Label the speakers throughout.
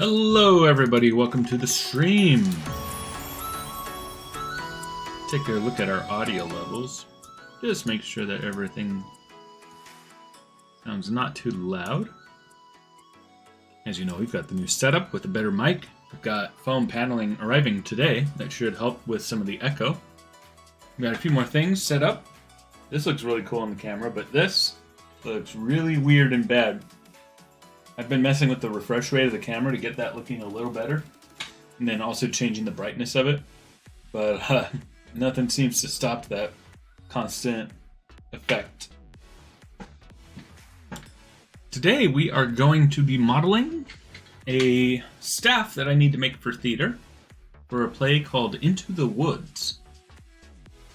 Speaker 1: Hello everybody, welcome to the stream. Take a look at our audio levels. Just make sure that everything sounds not too loud. As you know, we've got the new setup with a better mic. We've got foam paneling arriving today that should help with some of the echo. We've got a few more things set up. This looks really cool on the camera, but this looks really weird and bad. I've been messing with the refresh rate of the camera to get that looking a little better, and then also changing the brightness of it, but nothing seems to stop that constant effect. Today we are going to be modeling a staff that I need to make for theater for a play called Into the Woods.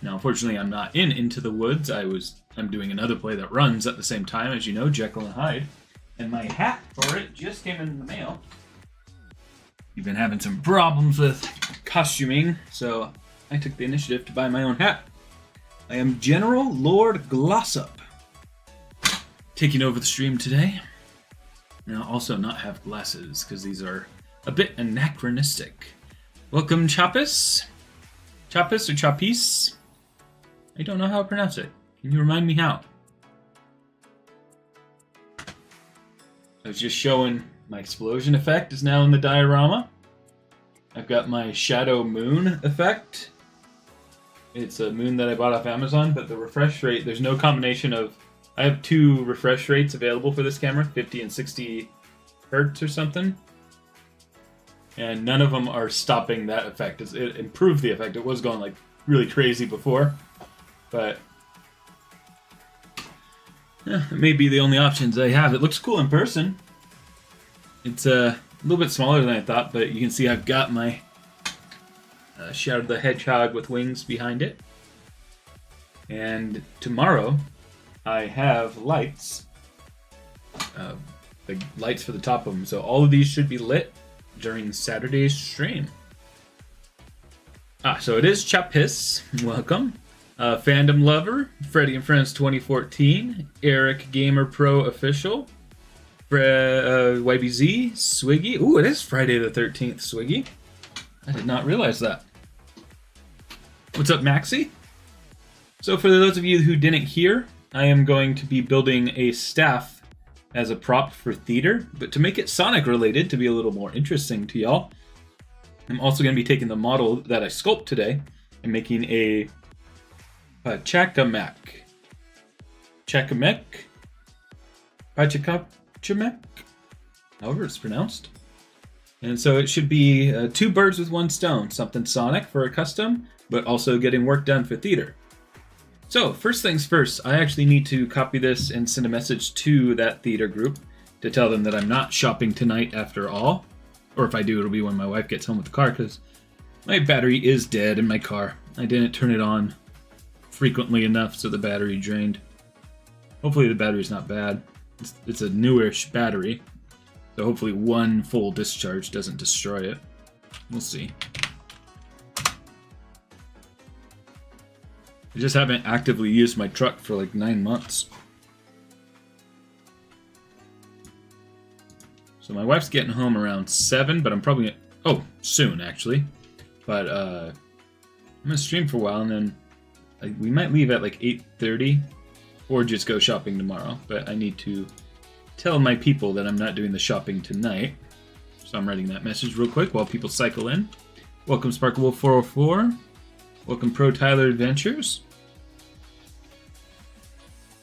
Speaker 1: Now, unfortunately, I'm not in Into the Woods. I'm doing another play that runs at the same time, as you know, Jekyll and Hyde. And my hat for it just came in the mail. You've been having some problems with costuming, so I took the initiative to buy my own hat. I am General Lord Glossop, taking over the stream today. And I'll also not have glasses, because these are a bit anachronistic. Welcome, Chapis. Chapis or Chapis? I don't know how to pronounce it. Can you remind me how? I was just showing my explosion effect is now in the diorama. I've got my shadow moon effect. It's a moon that I bought off Amazon, but the refresh rate, there's no combination of... I have two refresh rates available for this camera, 50 and 60 hertz or something. And none of them are stopping that effect. It improved the effect. It was going like really crazy before, but it may be the only options I have. It looks cool in person. It's a little bit smaller than I thought, but you can see I've got my Shadow the Hedgehog with wings behind it. And tomorrow, I have lights. The lights for the top of them. So all of these should be lit during Saturday's stream. So it is Chapis. Welcome. Fandom Lover, Freddy and Friends 2014, Eric Gamer Pro Official, YBZ, Swiggy. Ooh, it is Friday the 13th, Swiggy. I did not realize that. What's up, Maxi? So for those of you who didn't hear, I am going to be building a staff as a prop for theater, but to make it Sonic related, to be a little more interesting to y'all, I'm also going to be taking the model that I sculpted today and making a Pachacamac. Pachacamac, however it's pronounced. And so it should be two birds with one stone, something Sonic for a custom, but also getting work done for theater. So first things first, I actually need to copy this and send a message to that theater group to tell them that I'm not shopping tonight after all. Or if I do, it'll be when my wife gets home with the car, because my battery is dead in my car. I didn't turn it on frequently enough so the battery drained. Hopefully the battery's not bad. It's a newish battery, so hopefully one full discharge doesn't destroy it. We'll see. I just haven't actively used my truck for like 9 months. So my wife's getting home around 7, but I'm probably soon actually. But I'm gonna stream for a while, and then we might leave at like 8:30 or just go shopping tomorrow, but I need to tell my people that I'm not doing the shopping tonight. So I'm writing that message real quick while people cycle in. Welcome Sparklewolf404. Welcome Pro Tyler Adventures.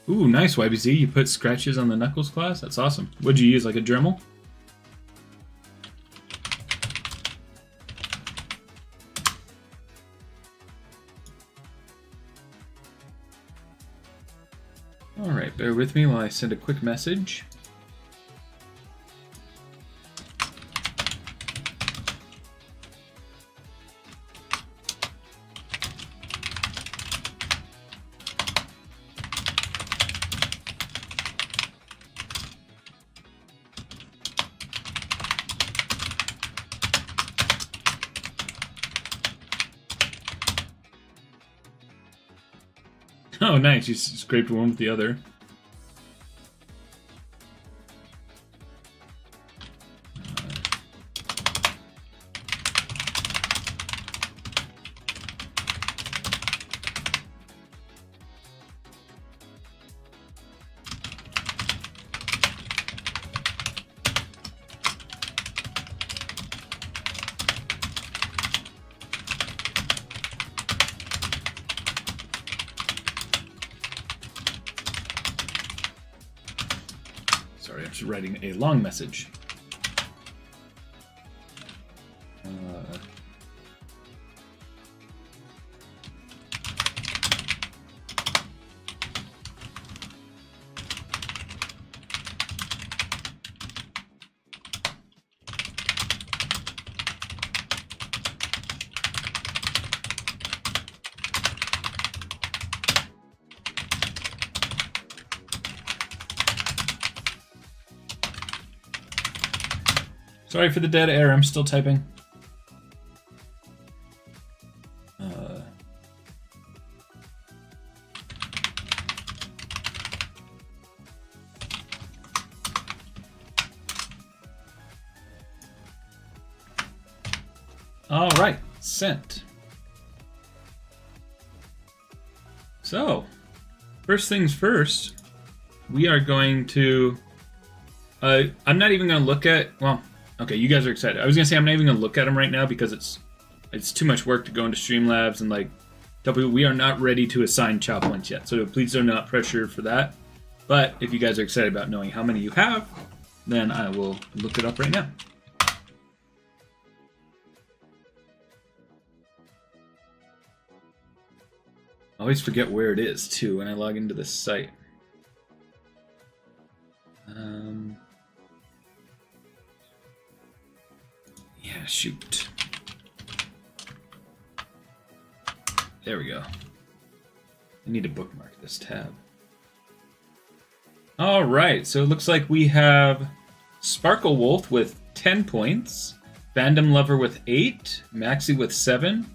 Speaker 1: Ooh, nice YBZ. You put scratches on the Knuckles class? That's awesome. What'd you use, like a Dremel? Alright, bear with me while I send a quick message. Oh, nice. You scraped one with the other. starts writing a long message. Sorry for the dead air, I'm still typing. All right, sent. So, first things first, we are going to... I'm not even going to look at... Well, okay, you guys are excited. I was going to say I'm not even going to look at them right now because it's too much work to go into Streamlabs and like tell people we are not ready to assign chow points yet. So please do not pressure for that. But if you guys are excited about knowing how many you have, then I will look it up right now. I always forget where it is too when I log into this site. Yeah, shoot. There we go. I need to bookmark this tab. All right, so it looks like we have Sparkle Wolf with 10 points, Fandom Lover with 8, Maxi with 7,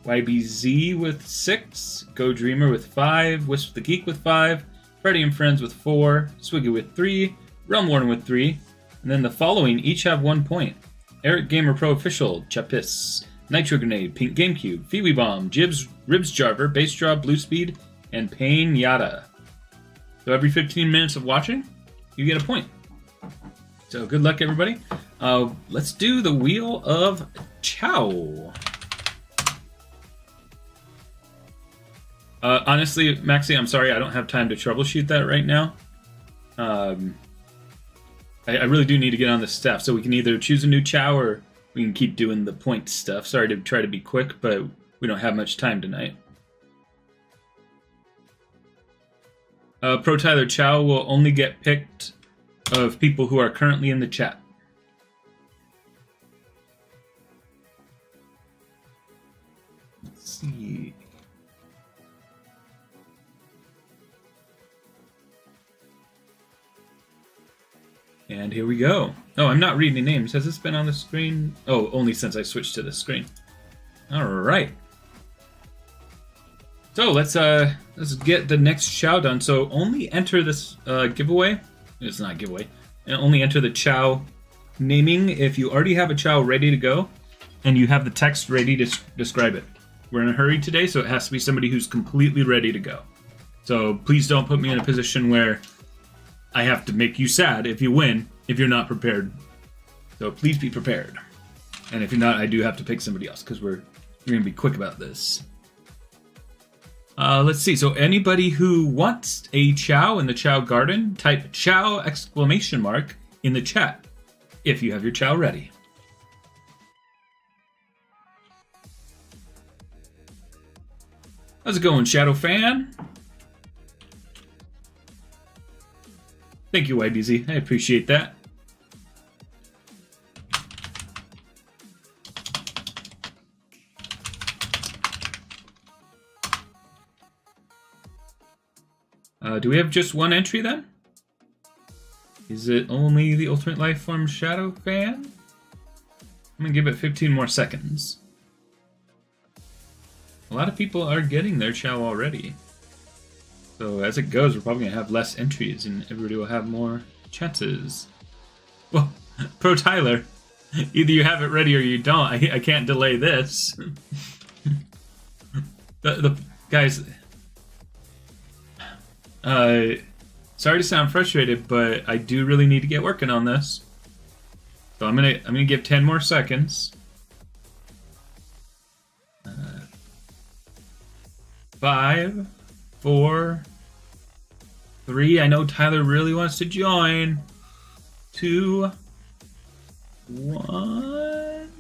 Speaker 1: YBZ with 6, Go Dreamer with 5, Wisp the Geek with 5, Freddy and Friends with 4, Swiggy with 3, Realm Warden with 3, and then the following each have 1 point. Eric Gamer Pro Official, Chapis, Nitro Grenade, Pink GameCube, Phoebe Bomb, Jibs, Ribs Jarver, Bass Draw, Blue Speed, and Pain Yada. So every 15 minutes of watching, you get a point. So good luck, everybody. Let's do the Wheel of Chow. Honestly, Maxie, I'm sorry, I don't have time to troubleshoot that right now. I really do need to get on this staff, so we can either choose a new chow or we can keep doing the point stuff. Sorry to try to be quick, but we don't have much time tonight. Pro Tyler Chow will only get picked of people who are currently in the chat. Let's see. And here we go. Oh, I'm not reading names. Has this been on the screen? Oh, only since I switched to the screen. All right. So let's get the next chow done. So only enter this giveaway. It's not a giveaway. And only enter the chow naming if you already have a chow ready to go and you have the text ready to describe it. We're in a hurry today, so it has to be somebody who's completely ready to go. So please don't put me in a position where I have to make you sad if you win, if you're not prepared. So please be prepared. And if you're not, I do have to pick somebody else because we're going to be quick about this. Let's see. So anybody who wants a chow in the chow garden, type chow exclamation mark in the chat if you have your chow ready. How's it going, Shadow Fan? Thank you, YBZ. I appreciate that. Do we have just one entry then? Is it only the Ultimate Lifeform Shadow Fan? I'm gonna give it 15 more seconds. A lot of people are getting their chow already. So as it goes, we're probably gonna have less entries and everybody will have more chances. Well, Pro Tyler, either you have it ready or you don't. I can't delay this. the guys, sorry to sound frustrated, but I do really need to get working on this. So I'm gonna give 10 more seconds. 5, 4, 3. I know Tyler really wants to join. 2, 1.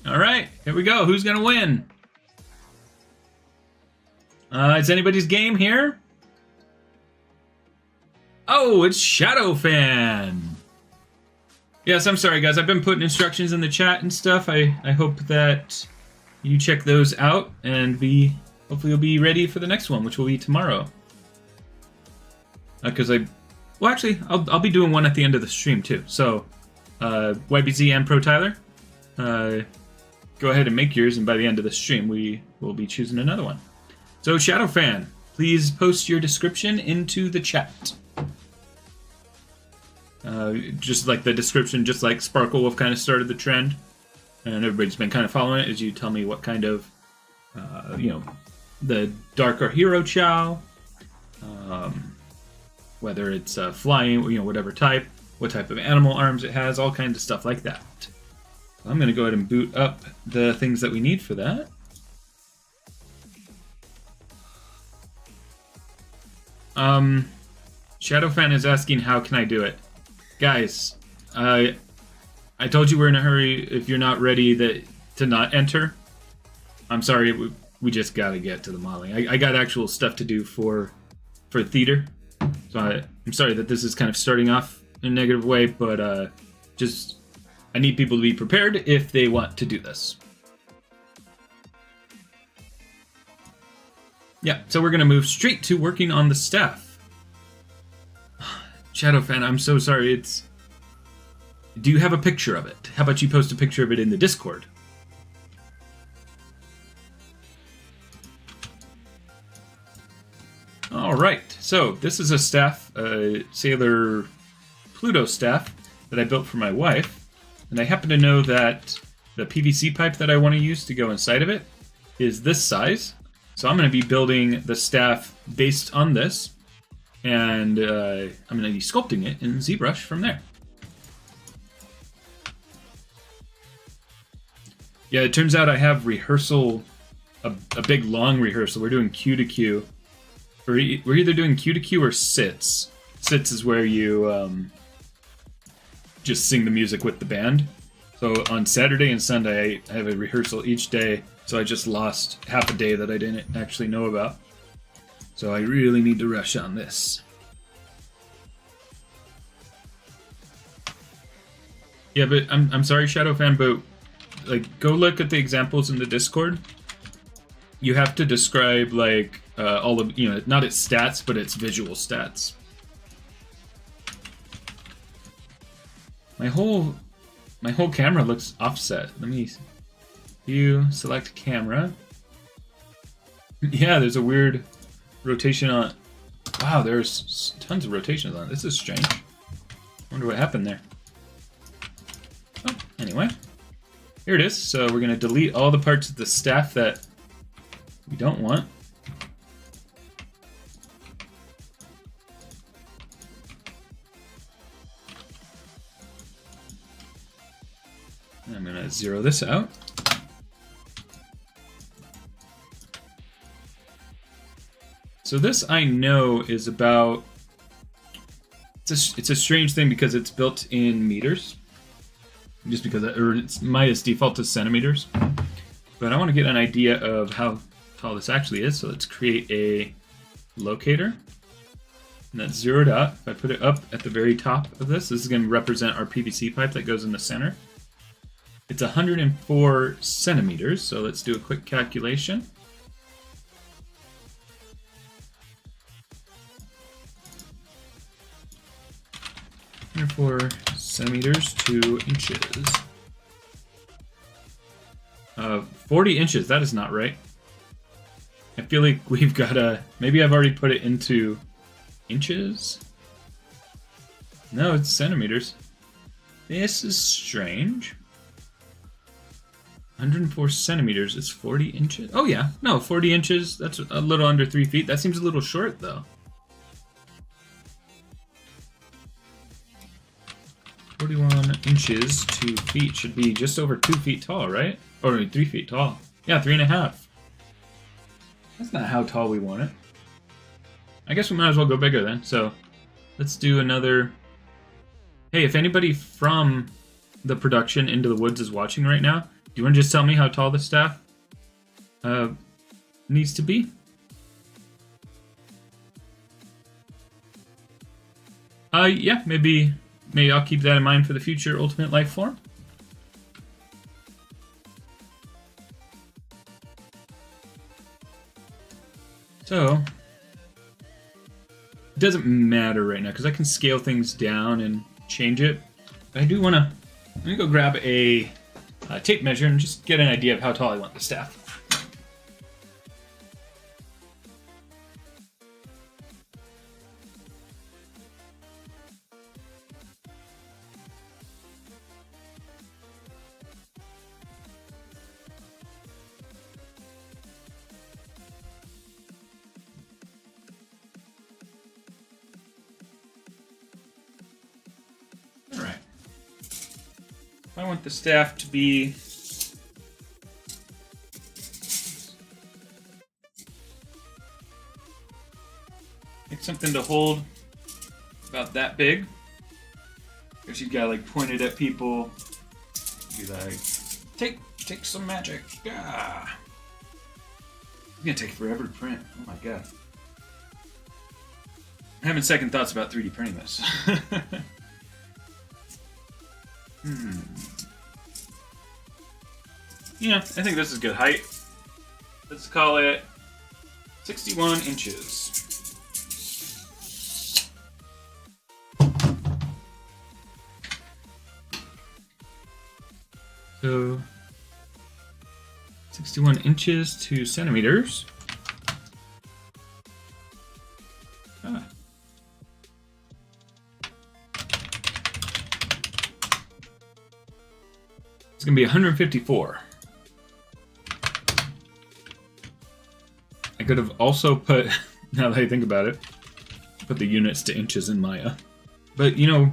Speaker 1: All right, here we go. Who's gonna win? It's anybody's game here. Oh, it's Shadow Fan. Yes, I'm sorry, guys. I've been putting instructions in the chat and stuff. I hope that you check those out and hopefully you'll be ready for the next one, which will be tomorrow. Because well, actually, I'll be doing one at the end of the stream too. So, YBZ and Pro Tyler, go ahead and make yours, and by the end of the stream, we will be choosing another one. So, Shadow Fan, please post your description into the chat. Just like the description, just like Sparkle Wolf kind of started the trend, and everybody's been kind of following it as you tell me what kind of, the Dark or Hero Chow, whether it's flying, whatever type, what type of animal arms it has, all kinds of stuff like that. So I'm going to go ahead and boot up the things that we need for that. Shadowfan is asking, how can I do it? Guys, I told you we're in a hurry. If you're not ready to not enter, I'm sorry, we just gotta get to the modeling. I got actual stuff to do for theater, so I'm sorry that this is kind of starting off in a negative way, but I need people to be prepared if they want to do this. Yeah, so we're gonna move straight to working on the staff. Shadowfan, I'm so sorry. Do you have a picture of it? How about you post a picture of it in the Discord? Alright, so this is a staff, Sailor Pluto staff, that I built for my wife. And I happen to know that the PVC pipe that I want to use to go inside of it is this size. So I'm going to be building the staff based on this. And I'm going to be sculpting it in ZBrush from there. Yeah, it turns out I have rehearsal, a big long rehearsal. We're doing Q to Q. We're either doing Q to Q or sits. Sits is where you just sing the music with the band. So on Saturday and Sunday, I have a rehearsal each day. So I just lost half a day that I didn't actually know about. So I really need to rush on this. Yeah, but I'm sorry, Shadowfan, but like, go look at the examples in the Discord. You have to describe like all of, not its stats, but its visual stats. My whole camera looks offset. Let me select camera. Yeah, there's a weird rotation on. Wow, there's tons of rotations on it. This is strange. Wonder what happened there. Oh, anyway, here it is. So we're gonna delete all the parts of the staff that we don't want. And I'm gonna zero this out. So this I know is about, it's a strange thing because it's built in meters, just because its default is centimeters. But I want to get an idea of how tall this actually is. So let's create a locator, and that's zeroed out. If I put it up at the very top of this is going to represent our PVC pipe that goes in the center. It's 104 centimeters. So let's do a quick calculation. 104 centimeters to inches. 40 inches, that is not right. I feel like we've got a... Maybe I've already put it into inches? No, it's centimeters. This is strange. 104 centimeters is 40 inches? Oh yeah, no, 40 inches, that's a little under 3 feet. That seems a little short though. 41 inches to feet should be just over 2 feet tall, right? Or 3 feet tall. Yeah, 3.5. That's not how tall we want it. I guess we might as well go bigger then. So let's do another Hey, if anybody from the production Into the Woods is watching right now, do you want to just tell me how tall the staff needs to be? Yeah, maybe I'll keep that in mind for the future Ultimate Life form. So, it doesn't matter right now because I can scale things down and change it. But I do want to. Let me go grab a tape measure and just get an idea of how tall I want the staff. Alright. I want the staff to be like something to hold about that big. Because you've got like pointed at people. Be like, take some magic. Ah. It's gonna take forever to print. Oh my god. I'm having second thoughts about 3D printing this. Yeah, I think this is good height. Let's call it 61 inches. So, 61 inches to centimeters. Ah. It's going to be 154. I could have also put, now that I think about it, put the units to inches in Maya. But, you know,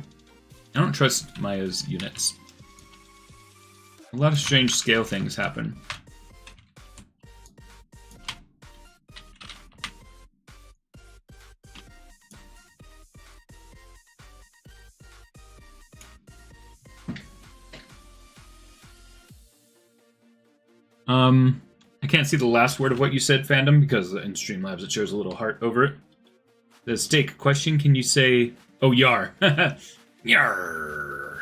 Speaker 1: I don't trust Maya's units. A lot of strange scale things happen. I can't see the last word of what you said, fandom, because in Streamlabs it shows a little heart over it. The steak question, can you say, oh, yar. Yar.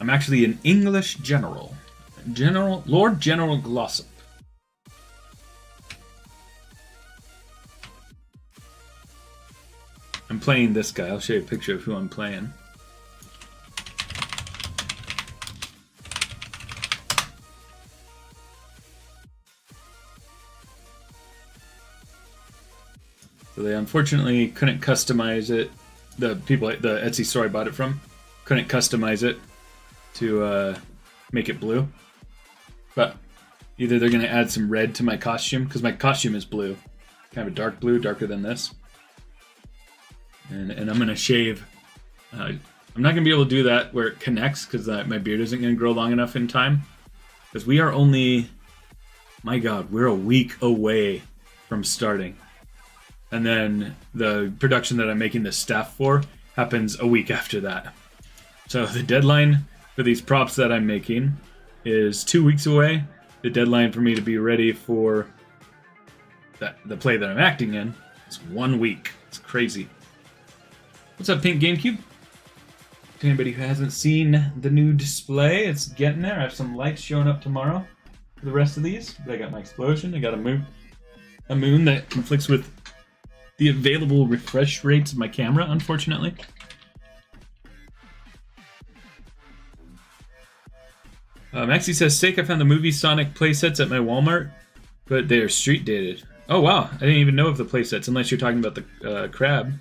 Speaker 1: I'm actually an English general. Lord General Glossop. I'm playing this guy. I'll show you a picture of who I'm playing. So they unfortunately couldn't customize it. The people, the Etsy store I bought it from, couldn't customize it to make it blue. But either they're going to add some red to my costume, because my costume is blue. Kind of a dark blue, darker than this. And I'm going to shave. I'm not going to be able to do that where it connects, because my beard isn't going to grow long enough in time. Because we are only, my god, we're a week away from starting. And then the production that I'm making the staff for happens a week after that. So the deadline for these props that I'm making is 2 weeks away. The deadline for me to be ready for the play that I'm acting in is 1 week. It's crazy. What's up, Pink GameCube? To anybody who hasn't seen the new display, it's getting there. I have some lights showing up tomorrow for the rest of these. But I got my explosion. I got a moon that conflicts with the available refresh rates of my camera, unfortunately. Maxie says, Steak, I found the movie Sonic playsets at my Walmart, but they are street dated. Oh wow, I didn't even know of the playsets, unless you're talking about the crab.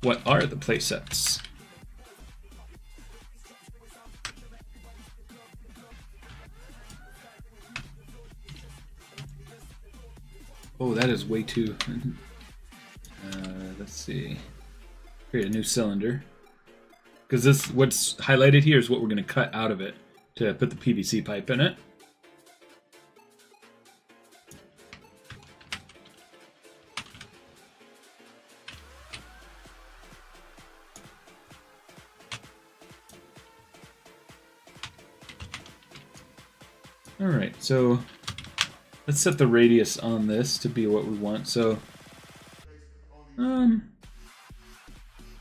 Speaker 1: What are the playsets? Oh, that is way too... let's see. Create a new cylinder. Because this, what's highlighted here is what we're going to cut out of it to put the PVC pipe in it. Alright, so let's set the radius on this to be what we want. So,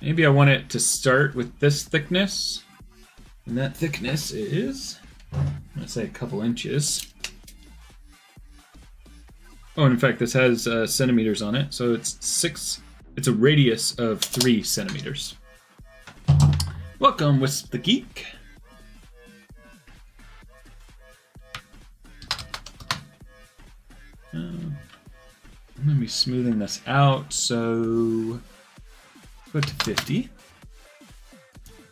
Speaker 1: maybe I want it to start with this thickness. And that thickness is, let's say, a couple inches. Oh, and in fact, this has centimeters on it, so it's a radius of 3 centimeters. Welcome, Wisp the Geek. I'm going to be smoothing this out, so go to 50.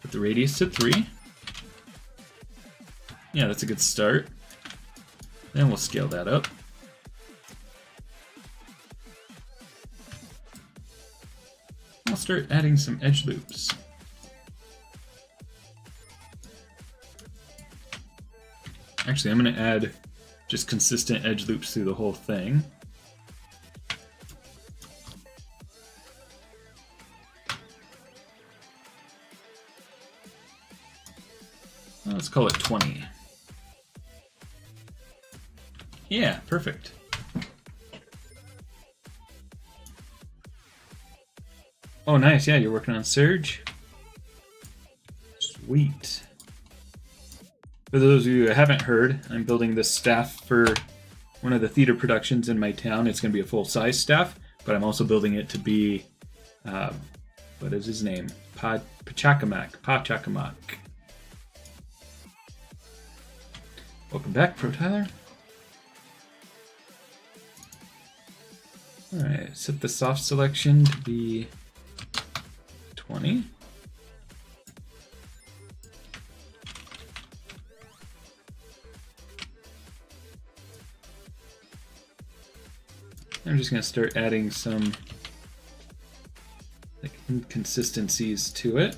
Speaker 1: Put the radius to 3. Yeah, that's a good start. Then we'll scale that up. I'll start adding some edge loops. Actually, I'm going to add just consistent edge loops through the whole thing. Let's call it 20. Yeah, perfect. Oh, nice. Yeah, you're working on Surge. Sweet. For those of you who haven't heard, I'm building this staff for one of the theater productions in my town. It's going to be a full-size staff, but I'm also building it to be, what is his name? Pachacamac. Welcome back, Pro Tyler. Alright, set the soft selection to be 20. I'm just going to start adding some inconsistencies to it.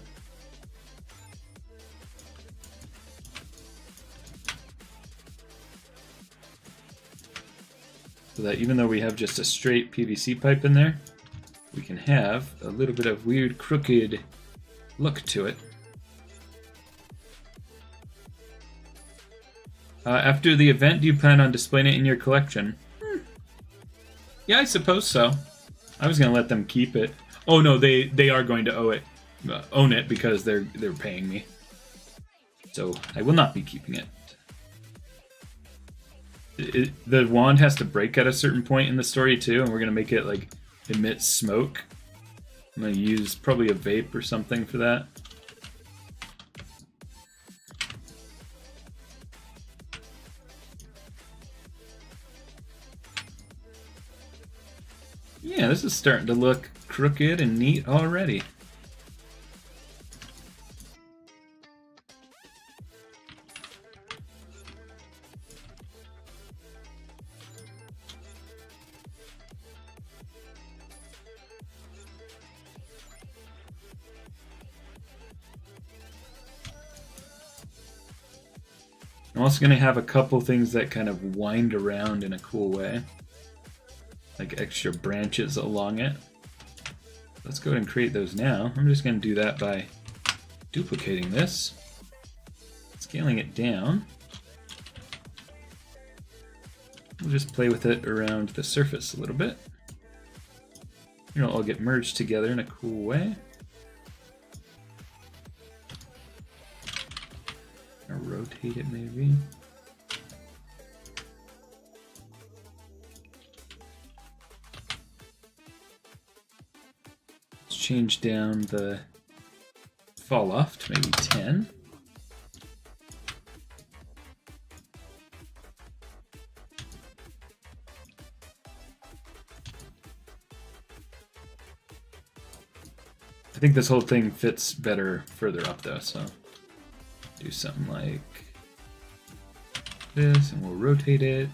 Speaker 1: So that even though we have just a straight PVC pipe in there, we can have a little bit of weird crooked look to it. After the event, do you plan on displaying it in your collection? Yeah, I suppose so. I was gonna let them keep it. Oh no, they are going to own it because they're paying me. So I will not be keeping it. The wand has to break at a certain point in the story too, and we're gonna make it like emit smoke. I'm gonna use probably a vape or something for that. Yeah, this is starting to look crooked and neat already. I'm also going to have a couple things that kind of wind around in a cool way. Like extra branches along it. Let's go ahead and create those now. I'm just going to do that by duplicating this, scaling it down. We'll just play with it around the surface a little bit. It'll all get merged together in a cool way. Or rotate it maybe. Let's change down the fall off to maybe 10. I think this whole thing fits better further up though, so do something like this and we'll rotate it.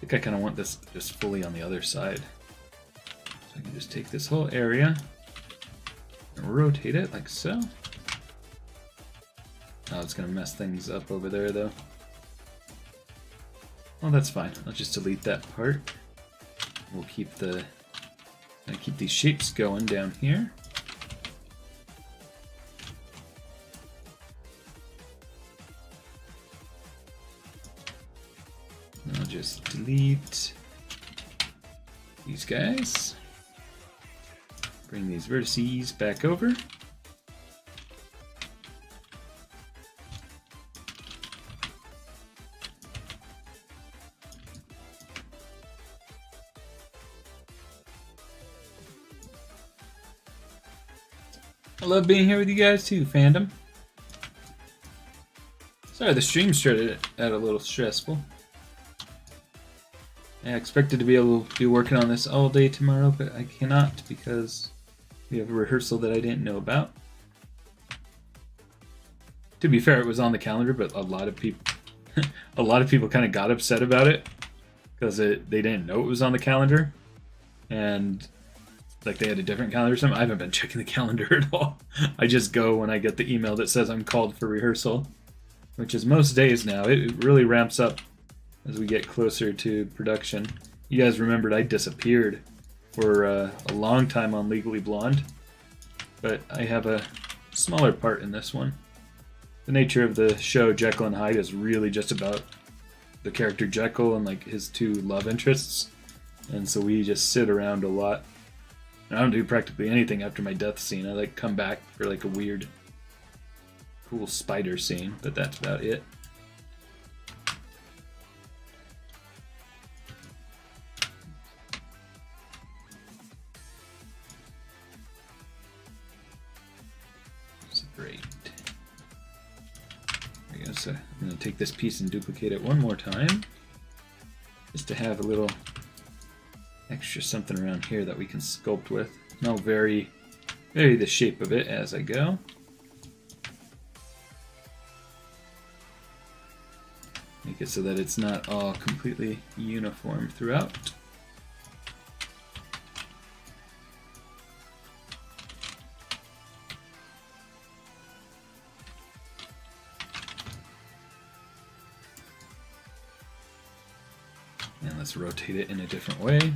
Speaker 1: think I kind of want this just fully on the other side. So I can just take this whole area and rotate it like so. Oh, it's going to mess things up over there, though. Well, that's fine. I'll just delete that part. We'll keep keep these shapes going down here. I'll just delete these guys. Bring these vertices back over. I love being here with you guys too, fandom. Sorry, the stream started out a little stressful. I expected to be able to be working on this all day tomorrow, but I cannot because we have a rehearsal that I didn't know about. To be fair, it was on the calendar, but a lot of people kind of got upset about it because they didn't know it was on the calendar, and like they had a different calendar or something. I haven't been checking the calendar at all. I just go when I get the email that says I'm called for rehearsal, which is most days now. It really ramps up as we get closer to production. You guys remembered I disappeared for a long time on Legally Blonde, but I have a smaller part in this one. The nature of the show Jekyll and Hyde is really just about the character Jekyll and like his two love interests, and so we just sit around a lot. I don't do practically anything after my death scene. I like come back for like a weird, cool spider scene, but that's about it. Separate. There we go. So I'm going to take this piece and duplicate it one more time, just to have a little extra something around here that we can sculpt with. And I'll vary the shape of it as I go. Make it so that it's not all completely uniform throughout. And let's rotate it in a different way.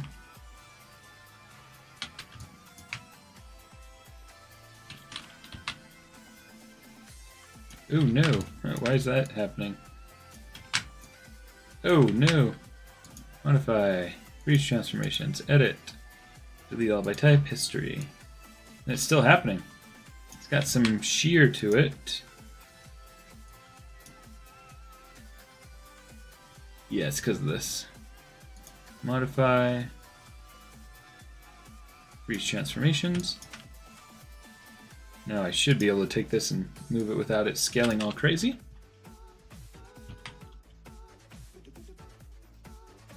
Speaker 1: Oh no, why is that happening? Oh no! Modify, reach transformations, edit, delete all by type, history. And it's still happening. It's got some shear to it. Yeah, it's because of this. Modify, reach transformations. Now I should be able to take this and move it without it scaling all crazy.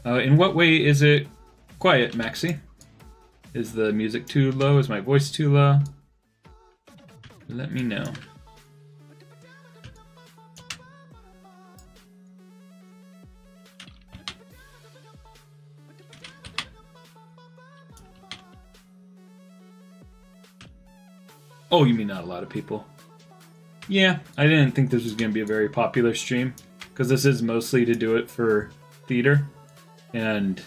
Speaker 1: In what way is it quiet, Maxi? Is the music too low? Is my voice too low? Let me know. Oh, you mean not a lot of people? Yeah, I didn't think this was going to be a very popular stream, because this is mostly to do it for theater. And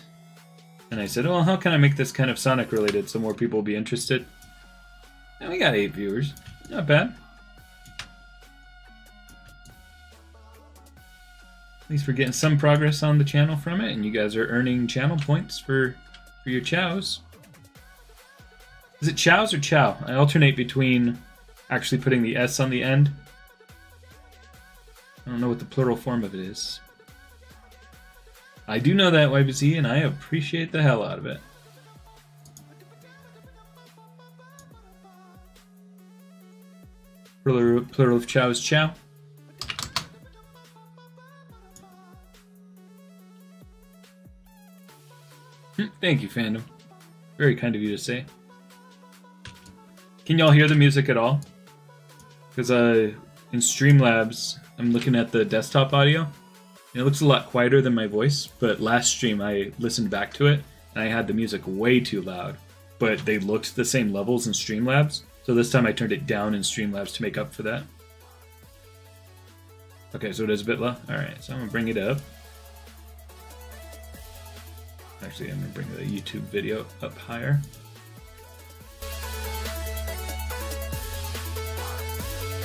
Speaker 1: I said, well, how can I make this kind of Sonic related so more people will be interested? And we got 8 viewers. Not bad. At least we're getting some progress on the channel from it, and you guys are earning channel points for your chows. Is it chows or chow? I alternate between actually putting the S on the end. I don't know what the plural form of it is. I do know that, YBZ, and I appreciate the hell out of it. Plural of chow is chow. Thank you, fandom. Very kind of you to say. Can y'all hear the music at all? Because in Streamlabs, I'm looking at the desktop audio, It looks a lot quieter than my voice, but last stream I listened back to it and I had the music way too loud. But they looked the same levels in Streamlabs, so this time I turned it down in Streamlabs to make up for that. Okay, so it is a bit low. Alright, so I'm gonna bring it up. Actually, I'm gonna bring the YouTube video up higher.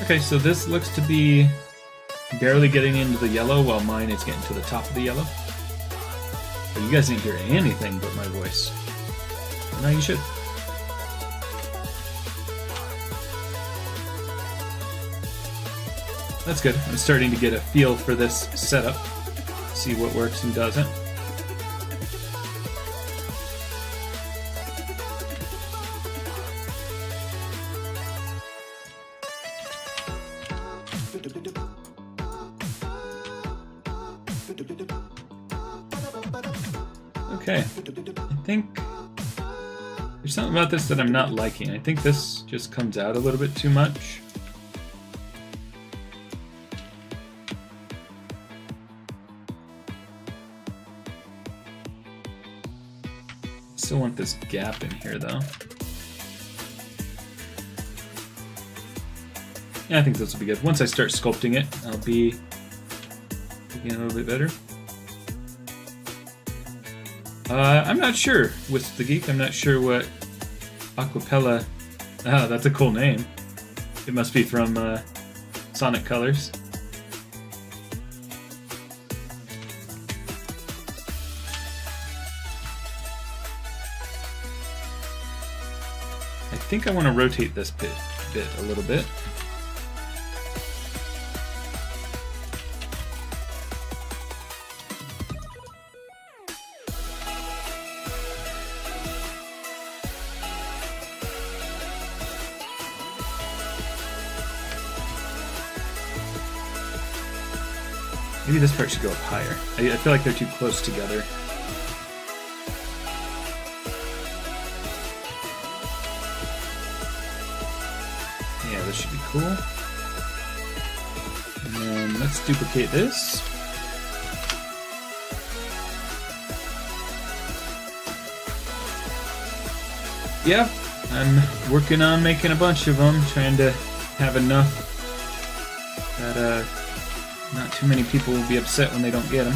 Speaker 1: Okay, so this looks to be barely getting into the yellow while mine is getting to the top of the yellow. But you guys didn't hear anything but my voice. Now you should. That's good. I'm starting to get a feel for this setup. See what works and doesn't. Okay, I think there's something about this that I'm not liking. I think this just comes out a little bit too much. Still want this gap in here though. Yeah, I think this will be good. Once I start sculpting it, I'll be looking a little bit better. I'm not sure with the geek. I'm not sure what Aquapella. Ah, that's a cool name. It must be from Sonic Colors. I think I want to rotate this bit a little bit. Maybe this part should go up higher. I feel like they're too close together. Yeah, this should be cool. And then let's duplicate this. Yeah, I'm working on making a bunch of them, trying to have enough that not too many people will be upset when they don't get them.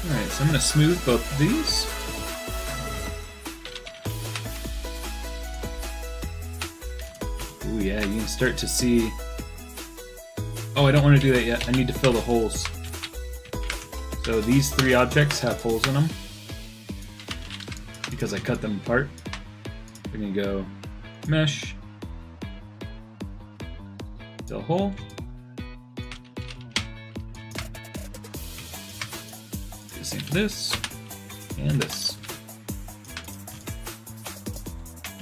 Speaker 1: Alright, so I'm going to smooth both of these. Ooh, yeah, you can start to see... Oh, I don't want to do that yet. I need to fill the holes. So these three objects have holes in them because I cut them apart. We're going to go mesh, fill hole, do the same for this and this.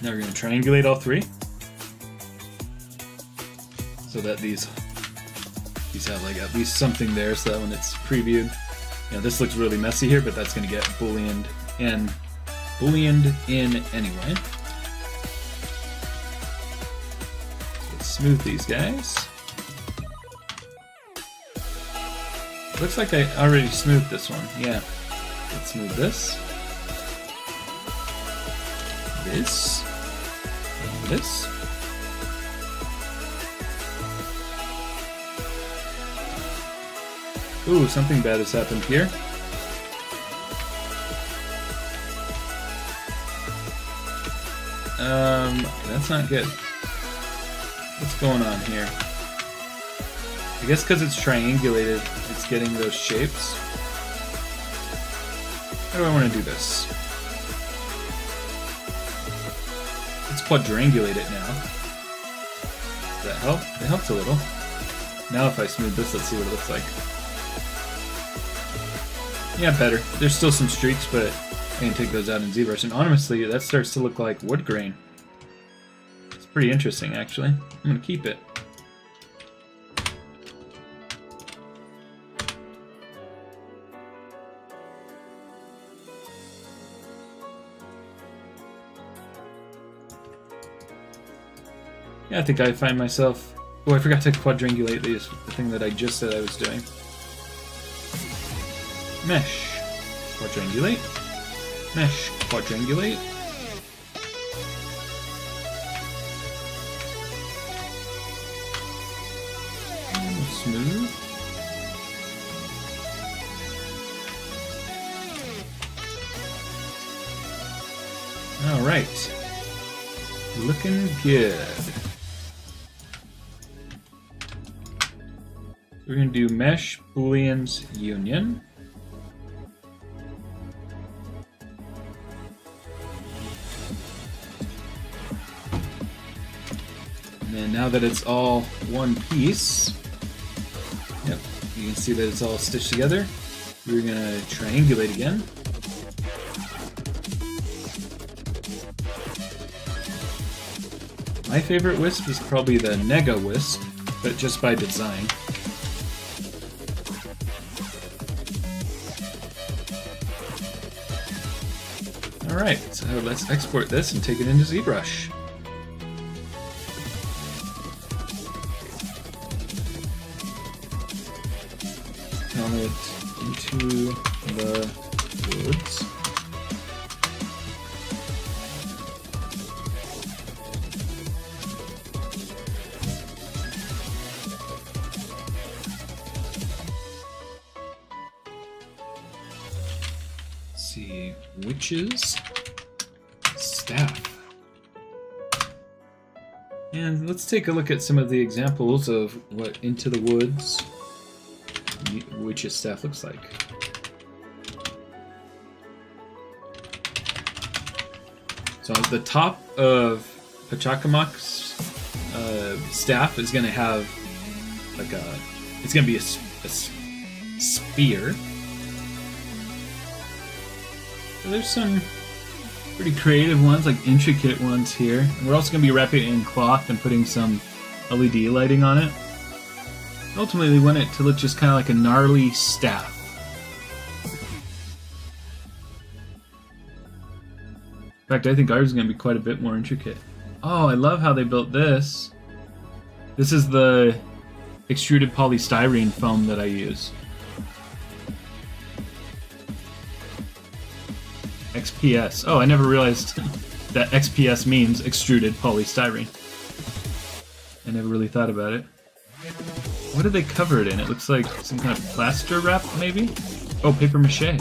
Speaker 1: Now we're going to triangulate all three so that these have like at least something there, so that when it's previewed. Yeah, this looks really messy here, but that's going to get booleaned in anyway. So let's smooth these guys. Looks like I already smoothed this one. Yeah. Let's smooth this. This. And this. Ooh, something bad has happened here. That's not good. What's going on here? I guess because it's triangulated, it's getting those shapes. How do I want to do this? Let's quadrangulate it now. Does that help? It helps a little. Now if I smooth this, let's see what it looks like. Yeah, better. There's still some streaks, but I can take those out in ZBrush. And honestly, that starts to look like wood grain. It's pretty interesting, actually. I'm going to keep it. Yeah, I think I find myself Oh, I forgot to quadrangulate the thing that I just said I was doing. Mesh. Quadrangulate. Mesh. Quadrangulate. Smooth. All right. Looking good. We're going to do mesh booleans union. And then now that it's all one piece, yep, you can see that it's all stitched together. We're going to triangulate again. My favorite wisp is probably the Nega wisp, but just by design. Alright, so let's export this and take it into ZBrush. Count it into the woods. See, witches, staff. And let's take a look at some of the examples of what Into the Woods witch's staff looks like. So the top of Pachacamac's staff is going to have like it's going to be a spear. There's some pretty creative ones, like intricate ones here. And we're also going to be wrapping it in cloth and putting some LED lighting on it. Ultimately, we want it to look just kind of like a gnarly staff. In fact, I think ours is going to be quite a bit more intricate. Oh, I love how they built this. This is the extruded polystyrene foam that I use. XPS. Oh, I never realized that XPS means extruded polystyrene. I never really thought about it. What did they cover it in? It looks like some kind of plaster wrap, maybe? Oh, paper mache.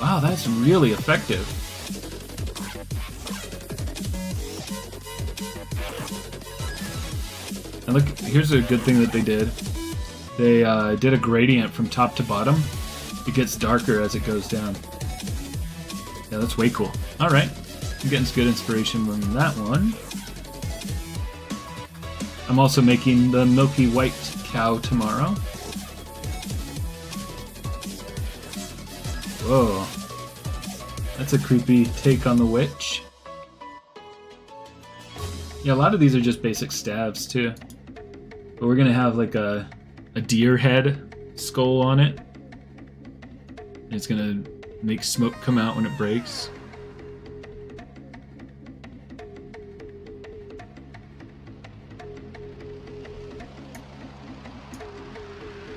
Speaker 1: Wow, that's really effective. And look, here's a good thing that they did. They did a gradient from top to bottom. It gets darker as it goes down. Yeah, that's way cool. Alright, I'm getting some good inspiration from that one. I'm also making the milky white cow tomorrow. Whoa. That's a creepy take on the witch. Yeah, a lot of these are just basic stabs too. But we're gonna have like a deer head skull on it. And it's gonna make smoke come out when it breaks.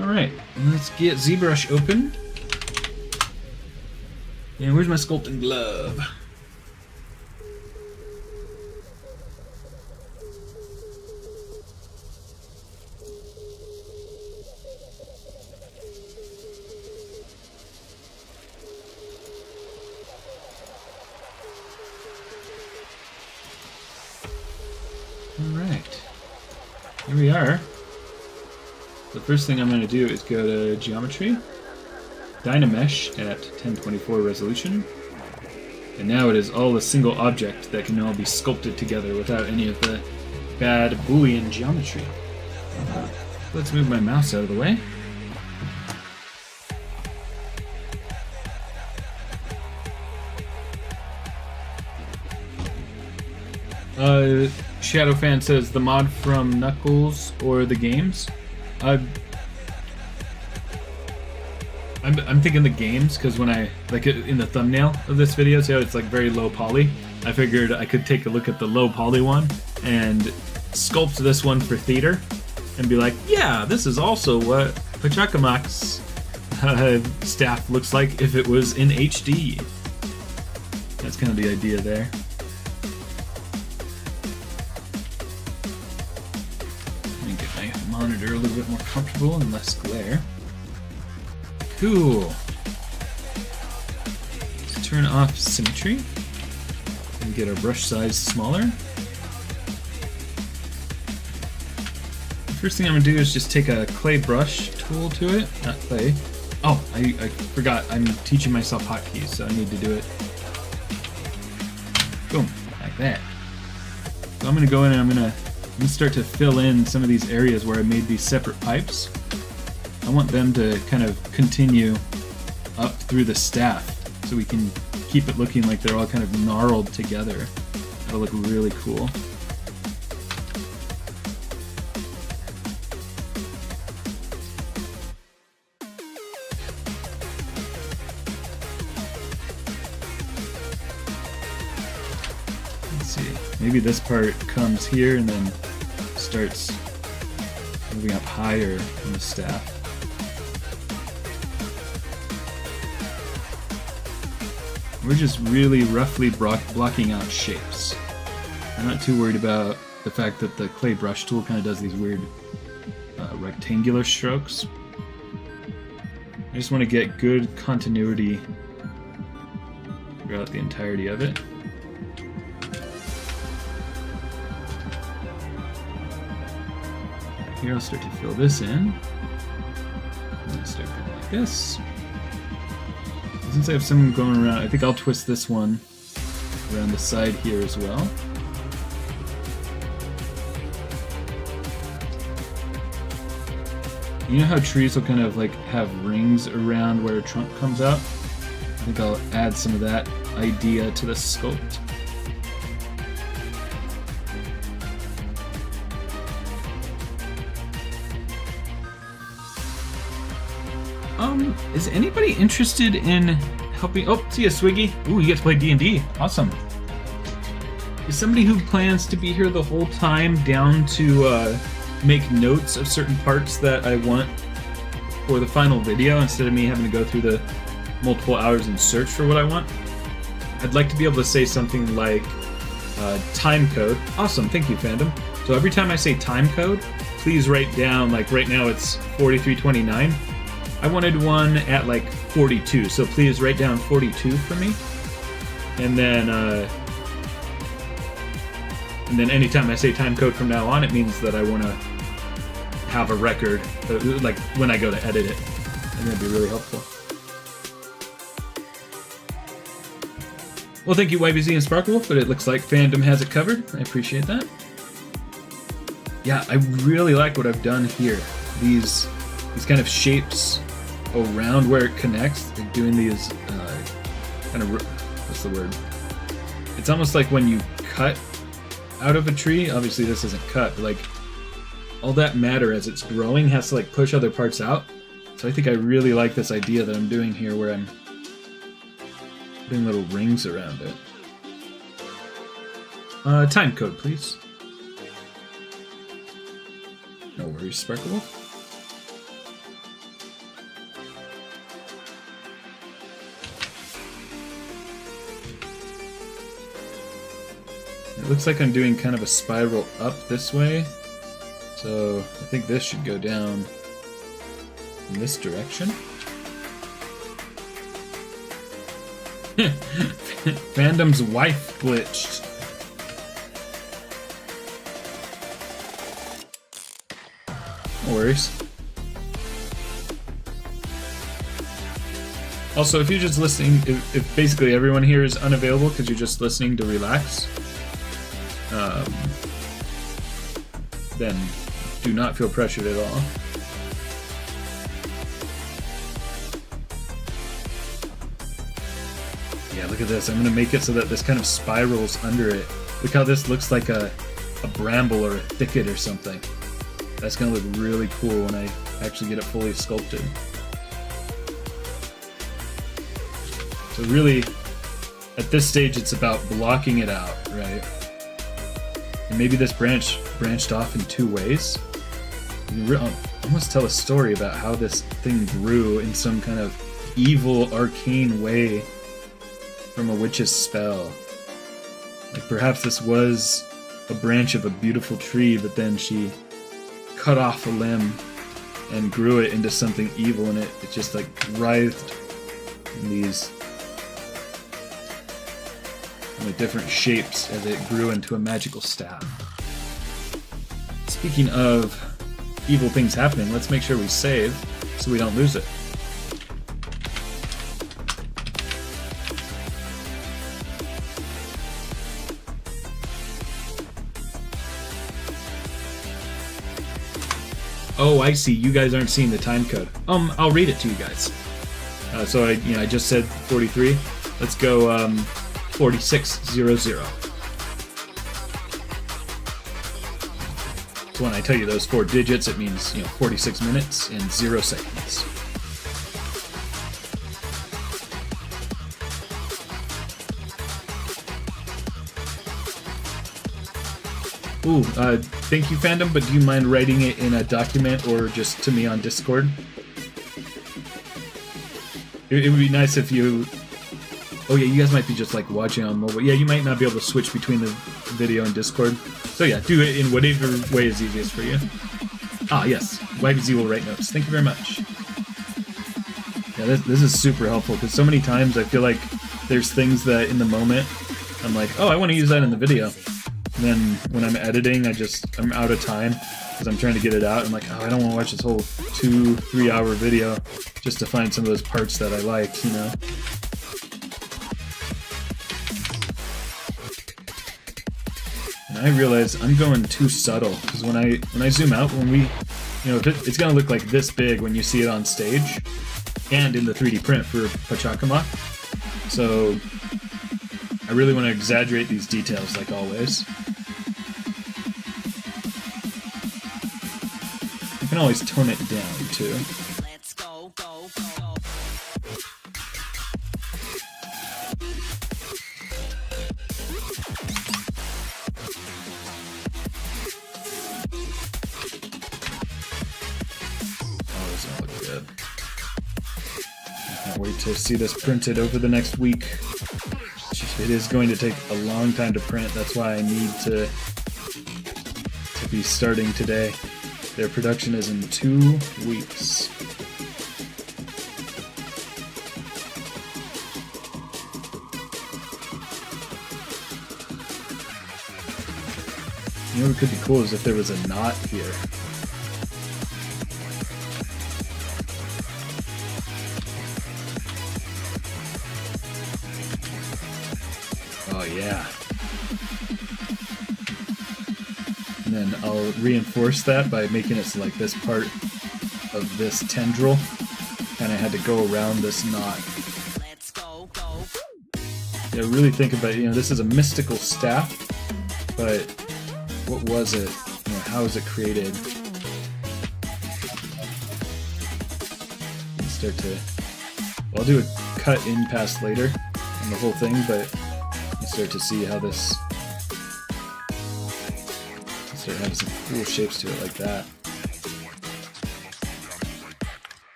Speaker 1: Alright, let's get ZBrush open. And where's my sculpting glove? Alright, here we are. The first thing I'm going to do is go to Geometry, Dynamesh at 1024 resolution, and now it is all a single object that can all be sculpted together without any of the bad Boolean geometry. Let's move my mouse out of the way. Shadowfan says the mod from Knuckles or the games. I'm thinking the games because when I like in the thumbnail of this video, see how it's like very low poly. I figured I could take a look at the low poly one and sculpt this one for theater and be like, yeah, this is also what Pachacamac's staff looks like if it was in HD. That's kind of the idea there. Let me get my monitor a little bit more comfortable and less glare. Cool. Let's turn off symmetry and get our brush size smaller. The first thing I'm going to do is just take a clay brush tool to it. Not clay. Oh, I forgot. I'm teaching myself hotkeys, so I need to do it. Boom, like that. So I'm going to go in and I'm going to start to fill in some of these areas where I made these separate pipes. I want them to kind of continue up through the staff so we can keep it looking like they're all kind of gnarled together. That'll look really cool. Let's see, maybe this part comes here and then starts moving up higher in the staff. We're just really roughly blocking out shapes. I'm not too worried about the fact that the clay brush tool kind of does these weird rectangular strokes. I just want to get good continuity throughout the entirety of it. Right here I'll start to fill this in. And then start going like this. Since I have some going around, I think I'll twist this one around the side here as well. You know how trees will kind of like have rings around where a trunk comes out? I think I'll add some of that idea to the sculpt. Is anybody interested in helping? Oh, see ya, Swiggy. Ooh, you get to play D&D. Awesome. Is somebody who plans to be here the whole time down to make notes of certain parts that I want for the final video instead of me having to go through the multiple hours and search for what I want? I'd like to be able to say something like time code. Awesome, thank you, fandom. So every time I say time code, please write down, like right now it's 4329. I wanted one at like 42, so please write down 42 for me. And then anytime I say time code from now on, it means that I want to have a record, like when I go to edit it. I think that'd be really helpful. Well, thank you, YBZ and Sparkle, but it looks like fandom has it covered. I appreciate that. Yeah, I really like what I've done here. These kind of shapes around where it connects, like doing these kind of, what's the word? It's almost like when you cut out of a tree, obviously this isn't cut, but like all that matter as it's growing has to like push other parts out. So I think I really like this idea that I'm doing here where I'm putting little rings around it. Time code, please. No worries, Sparkle. It looks like I'm doing kind of a spiral up this way, so I think this should go down in this direction. Fandom's wife glitched. No worries. Also, if you're just listening, if basically everyone here is unavailable because you're just listening to relax, then do not feel pressured at all. Yeah, look at this. I'm going to make it so that this kind of spirals under it. Look how this looks like a bramble or a thicket or something. That's going to look really cool when I actually get it fully sculpted. So really, at this stage, it's about blocking it out, right? And maybe this branch branched off in two ways. You can almost tell a story about how this thing grew in some kind of evil, arcane way from a witch's spell. Like perhaps this was a branch of a beautiful tree, but then she cut off a limb and grew it into something evil, and it just like writhed in these different shapes as it grew into a magical staff. Speaking of evil things happening, let's make sure we save so we don't lose it. Oh, I see. You guys aren't seeing the time code. I'll read it to you guys. So I just said 43. Let's go 4600. So when I tell you those 4 digits, it means 46 minutes and 0 seconds. Ooh, thank you, fandom, but do you mind writing it in a document or just to me on Discord? It would be nice if you... Oh yeah, you guys might be just like watching on mobile. Yeah, you might not be able to switch between the video and Discord. So yeah, do it in whatever way is easiest for you. Ah, yes. YBZ will write notes. Thank you very much. Yeah, this is super helpful, because so many times I feel like there's things that in the moment I'm like, oh, I want to use that in the video. And then when I'm editing, I'm out of time because I'm trying to get it out. I'm like, oh, I don't want to watch this whole 2-3 hour video just to find some of those parts that I like, you know? And I realize I'm going too subtle, because when I zoom out, it's gonna look like this big when you see it on stage and in the 3D print for Pachacamac. So I really want to exaggerate these details, like always. I can always tone it down too.
Speaker 2: Let's go.
Speaker 1: Oh, this all looks good. I can't wait to see this printed over the next week. It is going to take a long time to print. That's why I need to be starting today. Their production is in 2 weeks. You know what could be cool is if there was a knot here. Oh yeah. And then I'll reinforce that by making it so like this part of this tendril kind of had to go around this knot.
Speaker 2: Let's go.
Speaker 1: Yeah, really think about it. This is a mystical staff, but what was it? How was it created? Start to... Well, I'll do a cut in past later on the whole thing, but you start to see how this... Start having some cool shapes to it like that.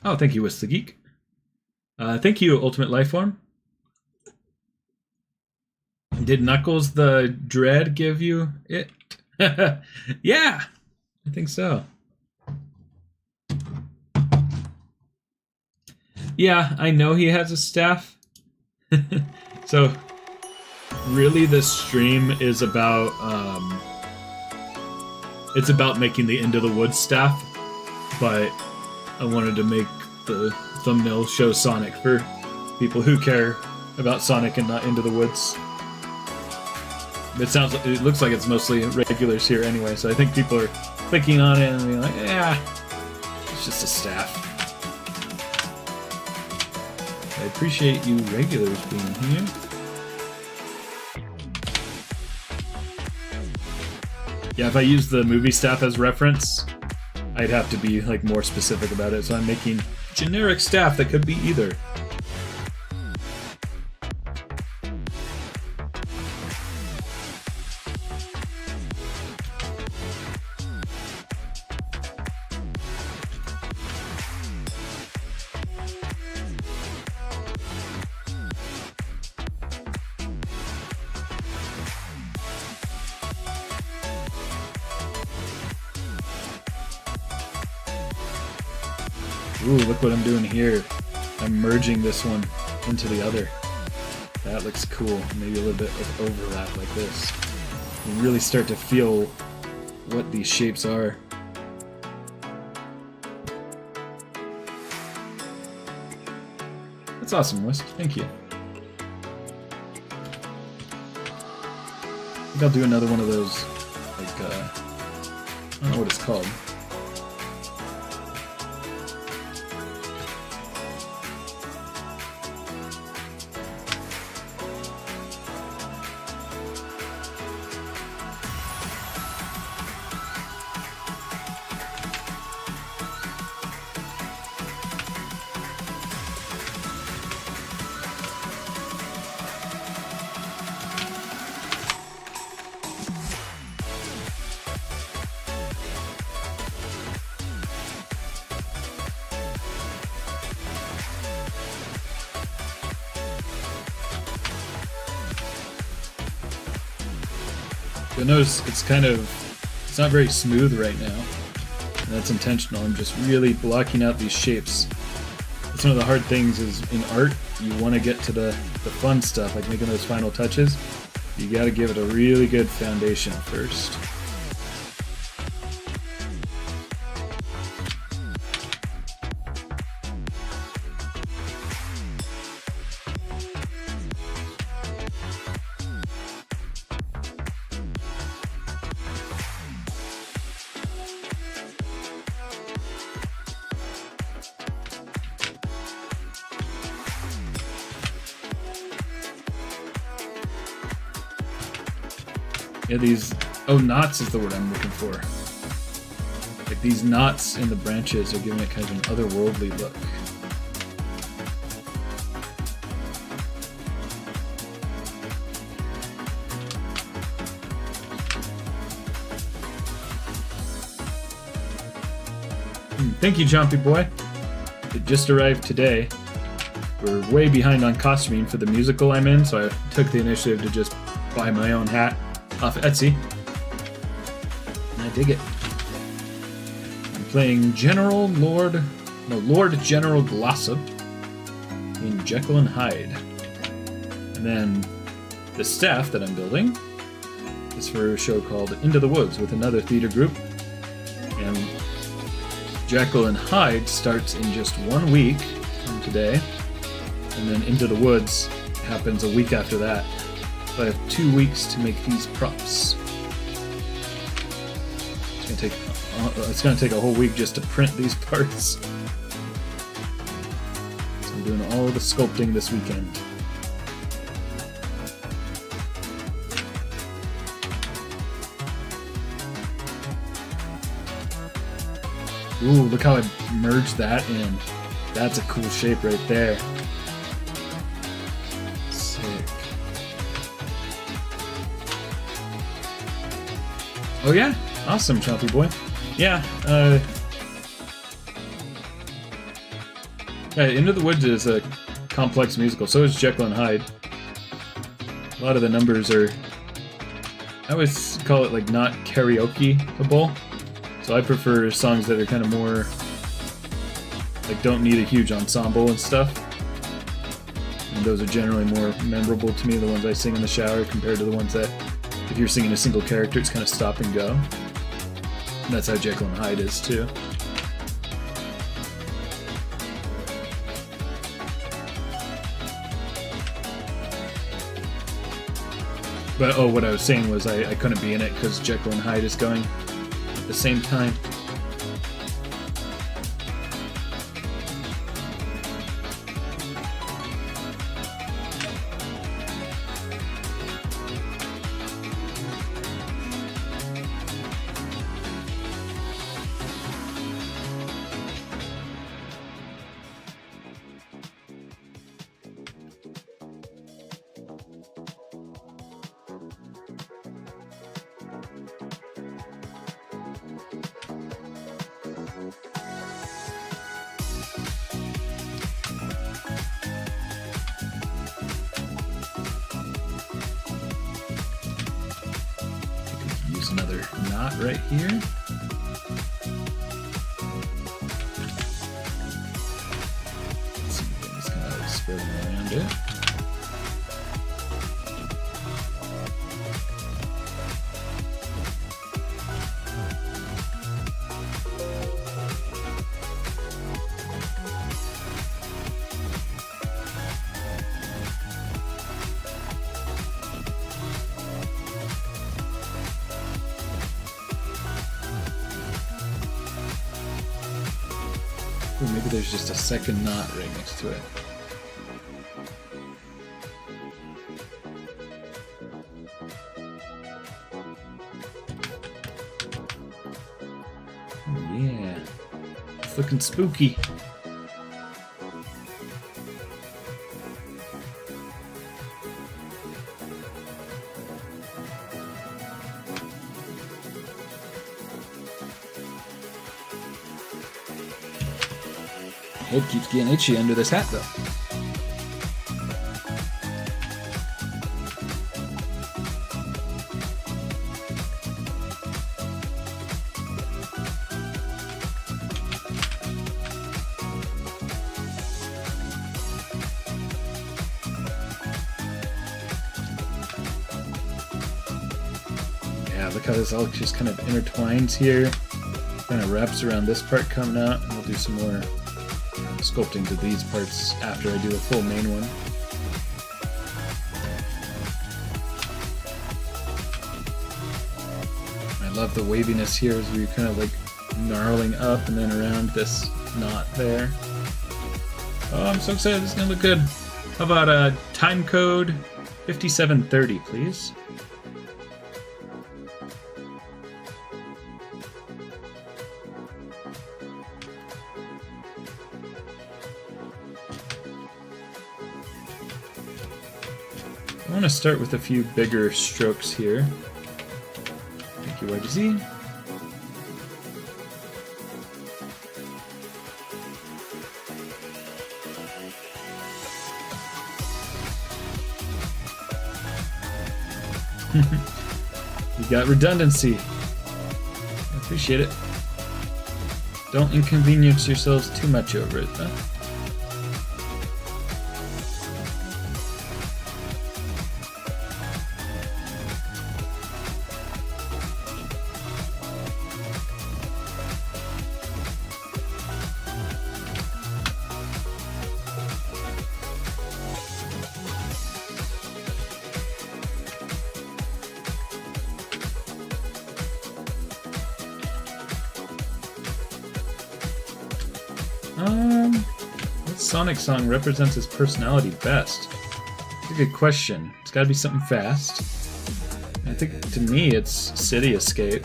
Speaker 1: Oh, thank you, Wist the Geek. Thank you, Ultimate Lifeform. Did Knuckles the Dread give you it? Yeah, I think so. Yeah, I know he has a staff. So, really this stream is about, it's about making the Into the Woods staff, but I wanted to make the thumbnail show Sonic for people who care about Sonic and not Into the Woods. It looks like it's mostly regulars here anyway, so I think people are clicking on it and being like, yeah, it's just a staff. I appreciate you regulars being here. Yeah, if I use the movie staff as reference, I'd have to be like more specific about it, so I'm making generic staff that could be either. Ooh, look what I'm doing here. I'm merging this one into the other. That looks cool. Maybe a little bit of overlap like this. You really start to feel what these shapes are. That's awesome, Wisp. Thank you. I think I'll do another one of those, like, I don't know what it's called. You'll notice it's not very smooth right now. And that's intentional. I'm just really blocking out these shapes. That's one of the hard things is in art, you want to get to the fun stuff, like making those final touches. You got to give it a really good foundation first. Yeah, knots is the word I'm looking for. Like these knots in the branches are giving it kind of an otherworldly look. Thank you, Chompy Boy. It just arrived today. We're way behind on costuming for the musical I'm in, so I took the initiative to just buy my own hat off Etsy. And I dig it. I'm playing Lord General Glossop in Jekyll and Hyde. And then the staff that I'm building is for a show called Into the Woods with another theater group. And Jekyll and Hyde starts in just 1 week from today. And then Into the Woods happens a week after that. So I have 2 weeks to make these props. It's gonna take a whole week just to print these parts. So I'm doing all the sculpting this weekend. Ooh, look how I merged that in. That's a cool shape right there. Oh yeah? Awesome, Chompy Boy. Yeah, Into the Woods is a complex musical, so is Jekyll and Hyde. A lot of the numbers are, I always call it like not karaoke-able. So I prefer songs that are kind of more, like don't need a huge ensemble and stuff. And those are generally more memorable to me, the ones I sing in the shower, compared to the ones that if you're singing a single character, it's kind of stop and go. And that's how Jekyll and Hyde is, too. But, oh, what I was saying was I couldn't be in it because Jekyll and Hyde is going at the same time. Another knot right here. it. Ooh, maybe there's just a second knot right next to it. Yeah, it's looking spooky. Head keeps getting itchy under this hat, though. Yeah, look how this all just kind of intertwines here. Kind of wraps around this part coming out, and we'll do some more sculpting to these parts after I do the full main one. I love the waviness here as we're kind of like gnarling up and then around this knot there. Oh, I'm so excited. This is going to look good. How about time code 5730, please? I want to start with a few bigger strokes here. Thank you, YGZ. You got redundancy. I appreciate it. Don't inconvenience yourselves too much over it, though. What Sonic song represents his personality best? That's a good question. It's gotta be something fast. I think, to me, it's City Escape.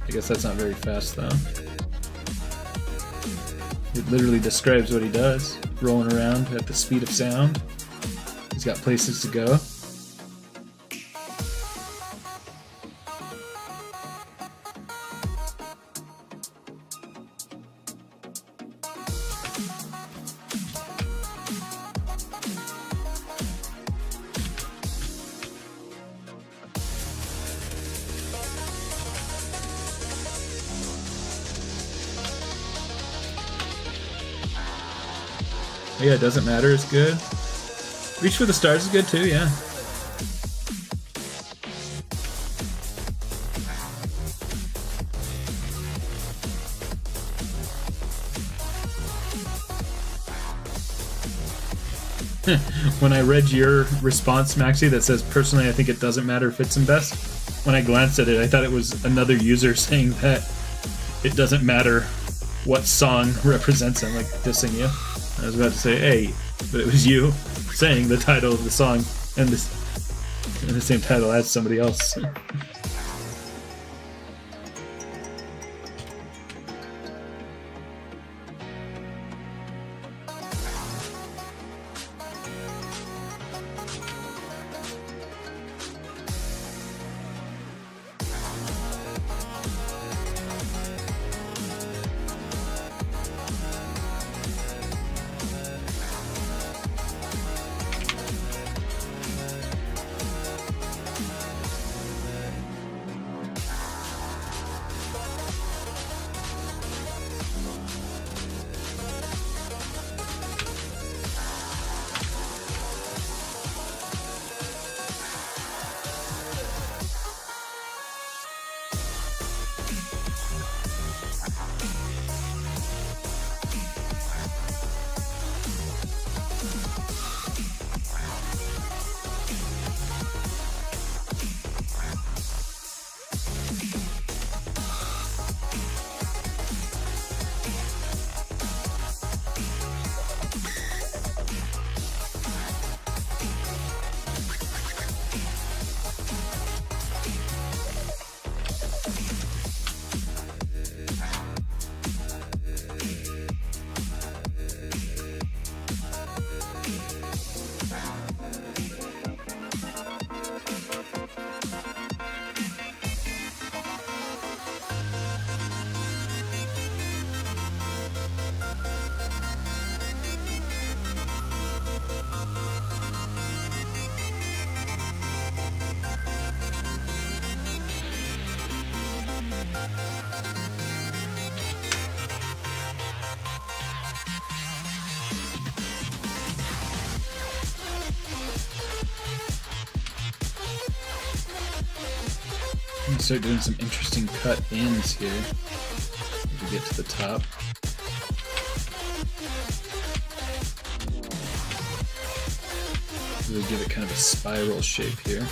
Speaker 1: I guess that's not very fast, though. It literally describes what he does. Rolling around at the speed of sound. He's got places to go. Yeah, it doesn't matter, it's good. Reach for the Stars is good too, yeah. When I read your response, Maxie, that says, personally I think it doesn't matter if it's in best, when I glanced at it, I thought it was another user saying that it doesn't matter what song represents him, like dissing you. I was about to say, hey, but it was you saying the title of the song and the same title as somebody else. I'm gonna start doing some interesting cut ends here to get to the top. Really give it kind of a spiral shape here.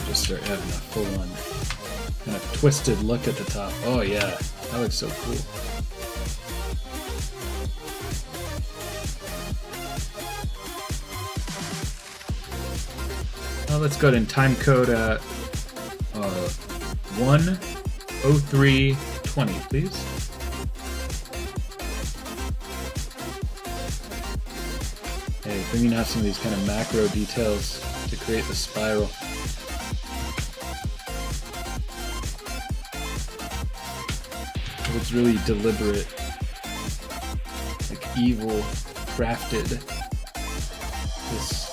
Speaker 1: Just start having a full-on kind of twisted look at the top. Oh yeah, that looks so cool. Now let's go ahead and time code 1:03:20, please. Okay, bringing out some of these kind of macro details to create the spiral. It's really deliberate, like evil crafted this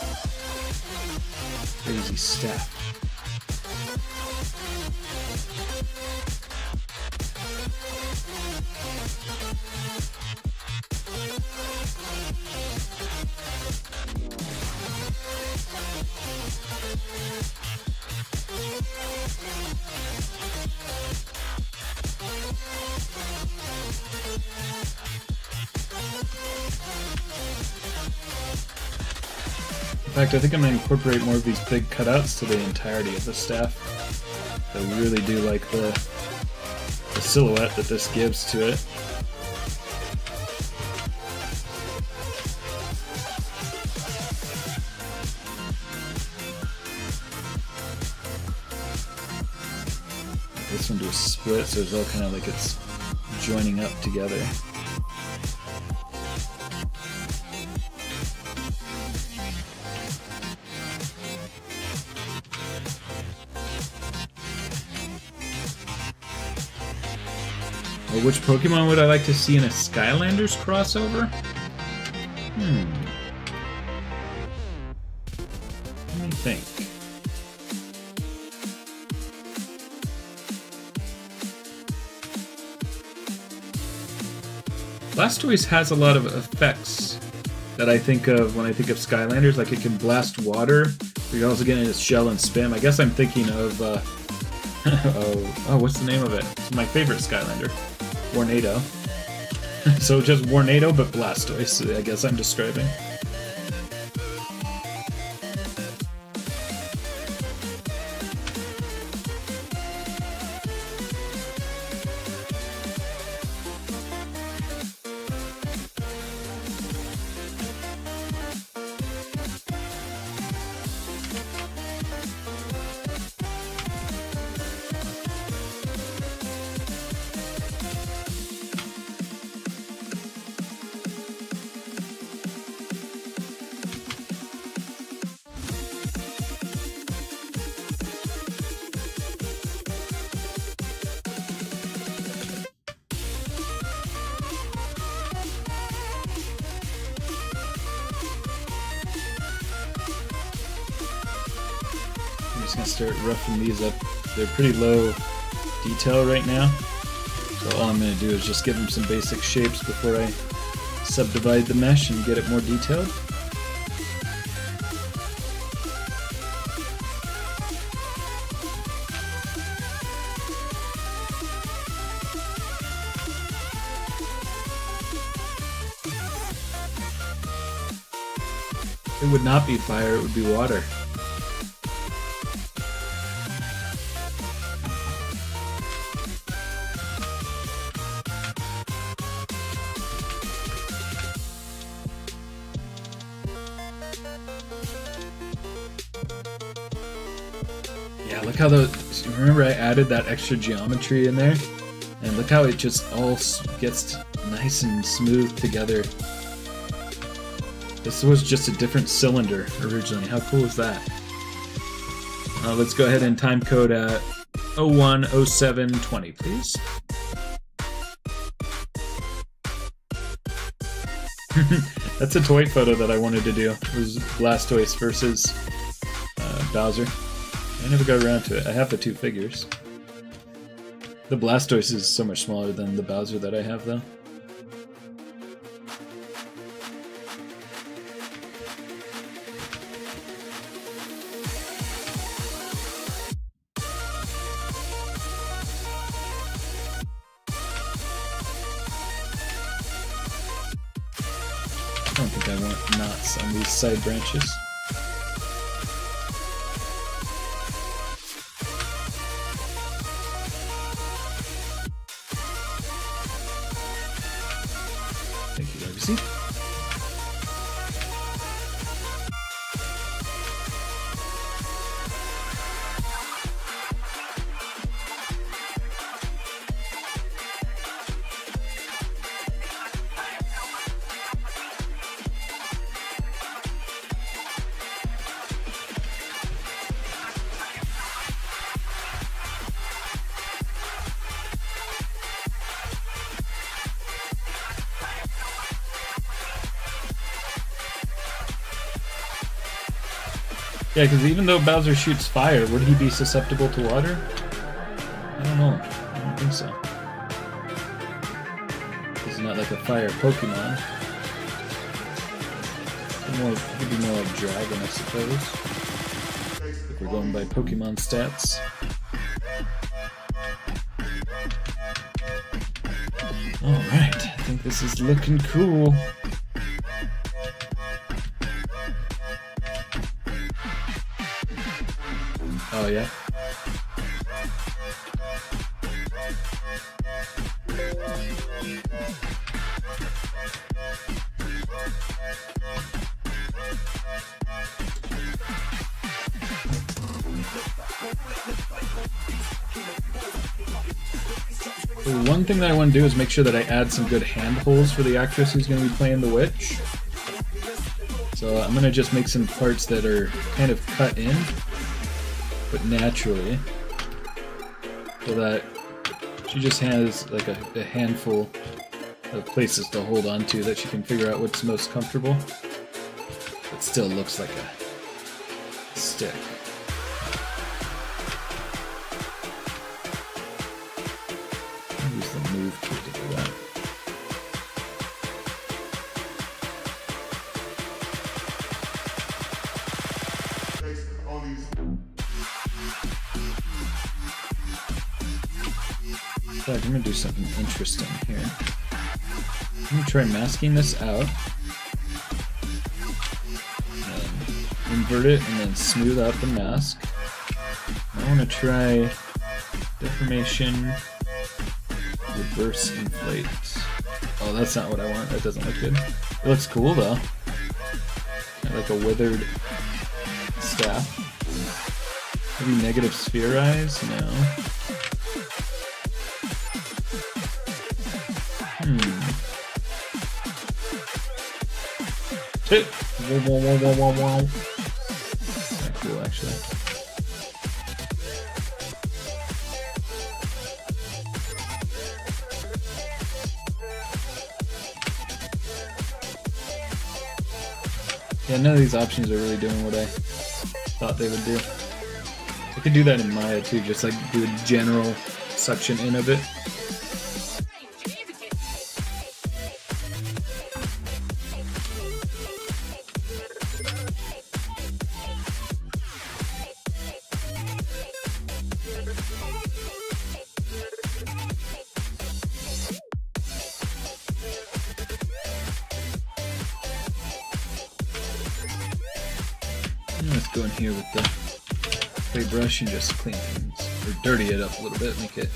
Speaker 1: crazy staff. In fact, I think I'm going to incorporate more of these big cutouts to the entirety of the staff. I really do like the silhouette that this gives to it. This one do a split, so it's all kind of like it's joining up together. Well, which Pokemon would I like to see in a Skylanders crossover? Let me think. Blastoise has a lot of effects that I think of when I think of Skylanders. Like it can blast water. You can also get in its shell and spam. I guess I'm thinking of oh, what's the name of it? It's my favorite Skylander, Warnado. So just Warnado, but Blastoise, I guess I'm describing. I'm just gonna start roughing these up. They're pretty low detail right now, so all I'm gonna do is just give them some basic shapes before I subdivide the mesh and get it more detailed. It would not be fire, it would be water. Yeah, look how those. Remember I added that extra geometry in there? look how it just all gets nice and smooth together. This was just a different cylinder originally. How cool is that? Let's go ahead and time code at 010720, please. That's a toy photo that I wanted to do. It was Blastoise versus Bowser. I never got around to it. I have the two figures. The Blastoise is so much smaller than the Bowser that I have, though. I don't think I want knots on these side branches. Thank you, Legacy. Yeah, because even though Bowser shoots fire, would he be susceptible to water? I don't know. I don't think so. He's not like a fire Pokemon. He'd be more like Dragon, I suppose. If we're going by Pokemon stats. Alright, I think this is looking cool. Oh, yeah. One thing that I want to do is make sure that I add some good hand holes for the actress who's going to be playing the witch. So I'm going to just make some parts that are kind of cut in, but naturally, so that she just has like a handful of places to hold on to that she can figure out what's most comfortable. It still looks like a stick. Use the move key to do that. I'm going to do something interesting here. I'm going to try masking this out. And invert it and then smooth out the mask. I want to try deformation, reverse inflate. Oh, that's not what I want. That doesn't look good. It looks cool though. Kind of like a withered staff. Maybe negative spherize? No. Hit. Wow. Kind of cool, actually. Yeah, none of these options are really doing what I thought they would do. I could do that in Maya too, just like do a general suction in of it. Let's go in here with the clay brush and just clean things, or dirty it up a little bit, make it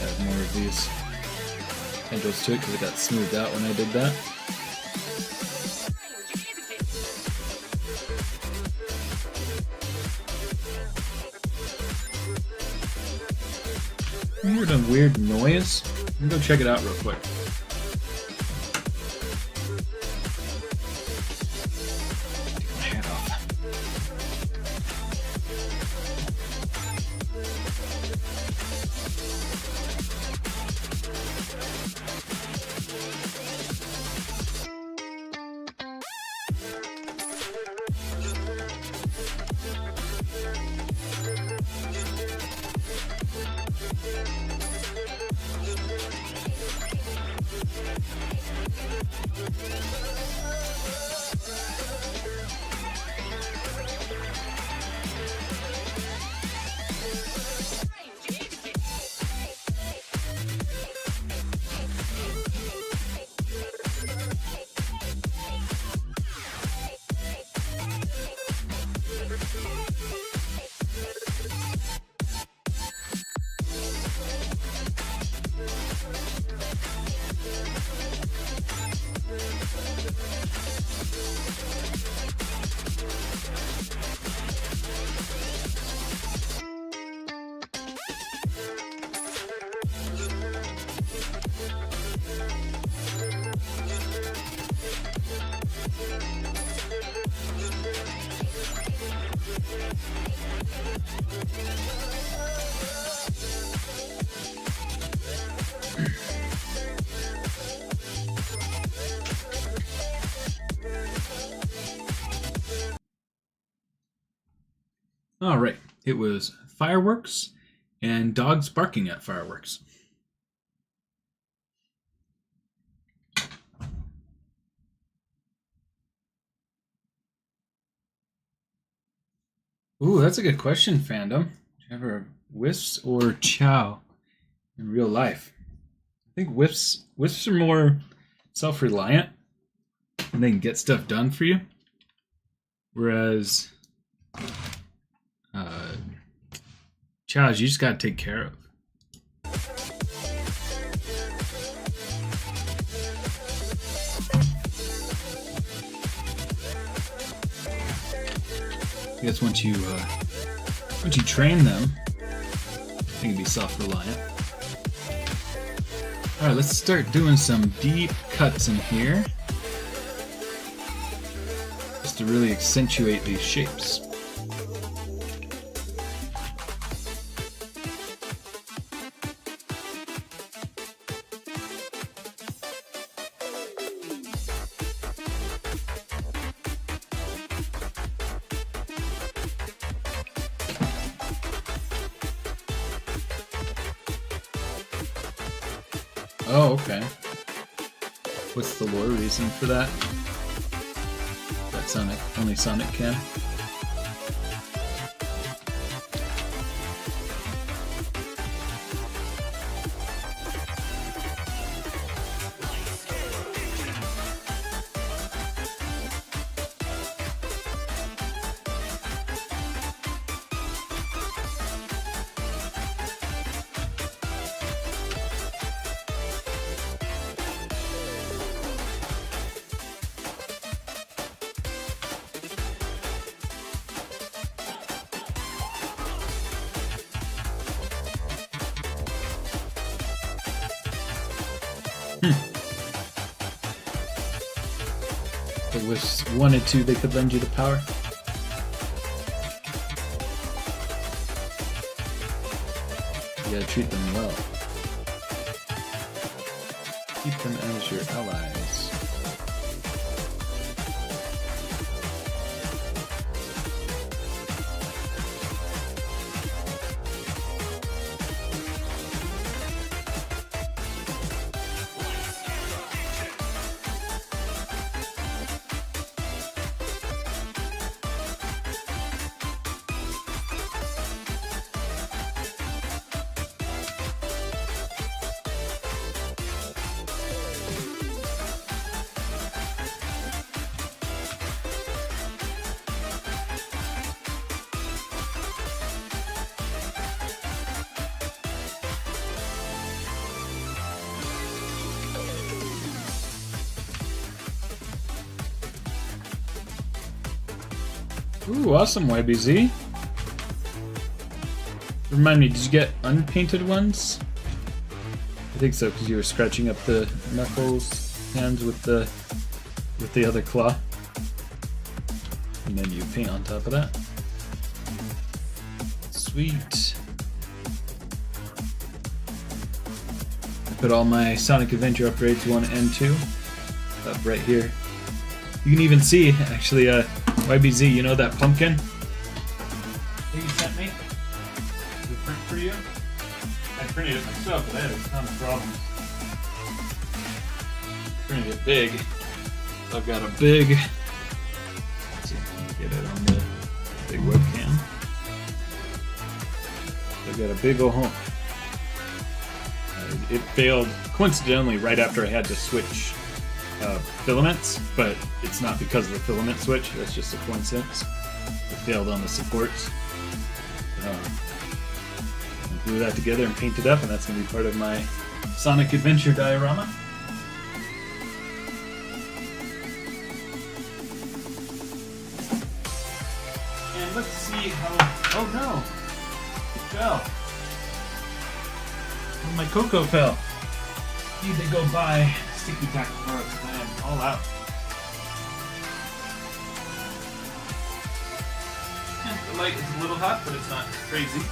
Speaker 1: have more of these tendrils to it because it got smoothed out when I did that. I heard a weird noise. Let me go check it out real quick. Take my hat off. All right, it was fireworks and dogs barking at fireworks. Ooh, that's a good question, fandom. Do you ever wisps or chow in real life? I think wisps are more self-reliant and they can get stuff done for you, whereas chows you just gotta take care of. I guess once you train them, they can be self-reliant. All right, let's start doing some deep cuts in here, just to really accentuate these shapes. Oh, okay. What's the lore reason for that? That Sonic, only Sonic can? If it was wanted to, they could lend you the power. You gotta treat them well. Keep them as your allies. Ooh, awesome, YBZ. Remind me, did you get unpainted ones? I think so, because you were scratching up the knuckles hands with the other claw. And then you paint on top of that. Sweet. I put all my Sonic Adventure upgrades 1 and 2 up right here. You can even see, actually, YBZ, you know that pumpkin that you sent me? Is it print for you? I printed it myself, but I had a ton of problems. Printed it big. I've got a big, let's see if I can get it on the big webcam. I've got a big old home. It failed coincidentally right after I had to switch filaments, but it's not because of the filament switch, that's just a coincidence. It failed on the supports. I glue that together and paint it up, and that's going to be part of my Sonic Adventure diorama. And let's see how... Oh no! It fell! Oh, my cocoa fell! Need to go buy sticky tack tomorrow because I am all out. And the light is a little hot, but it's not crazy.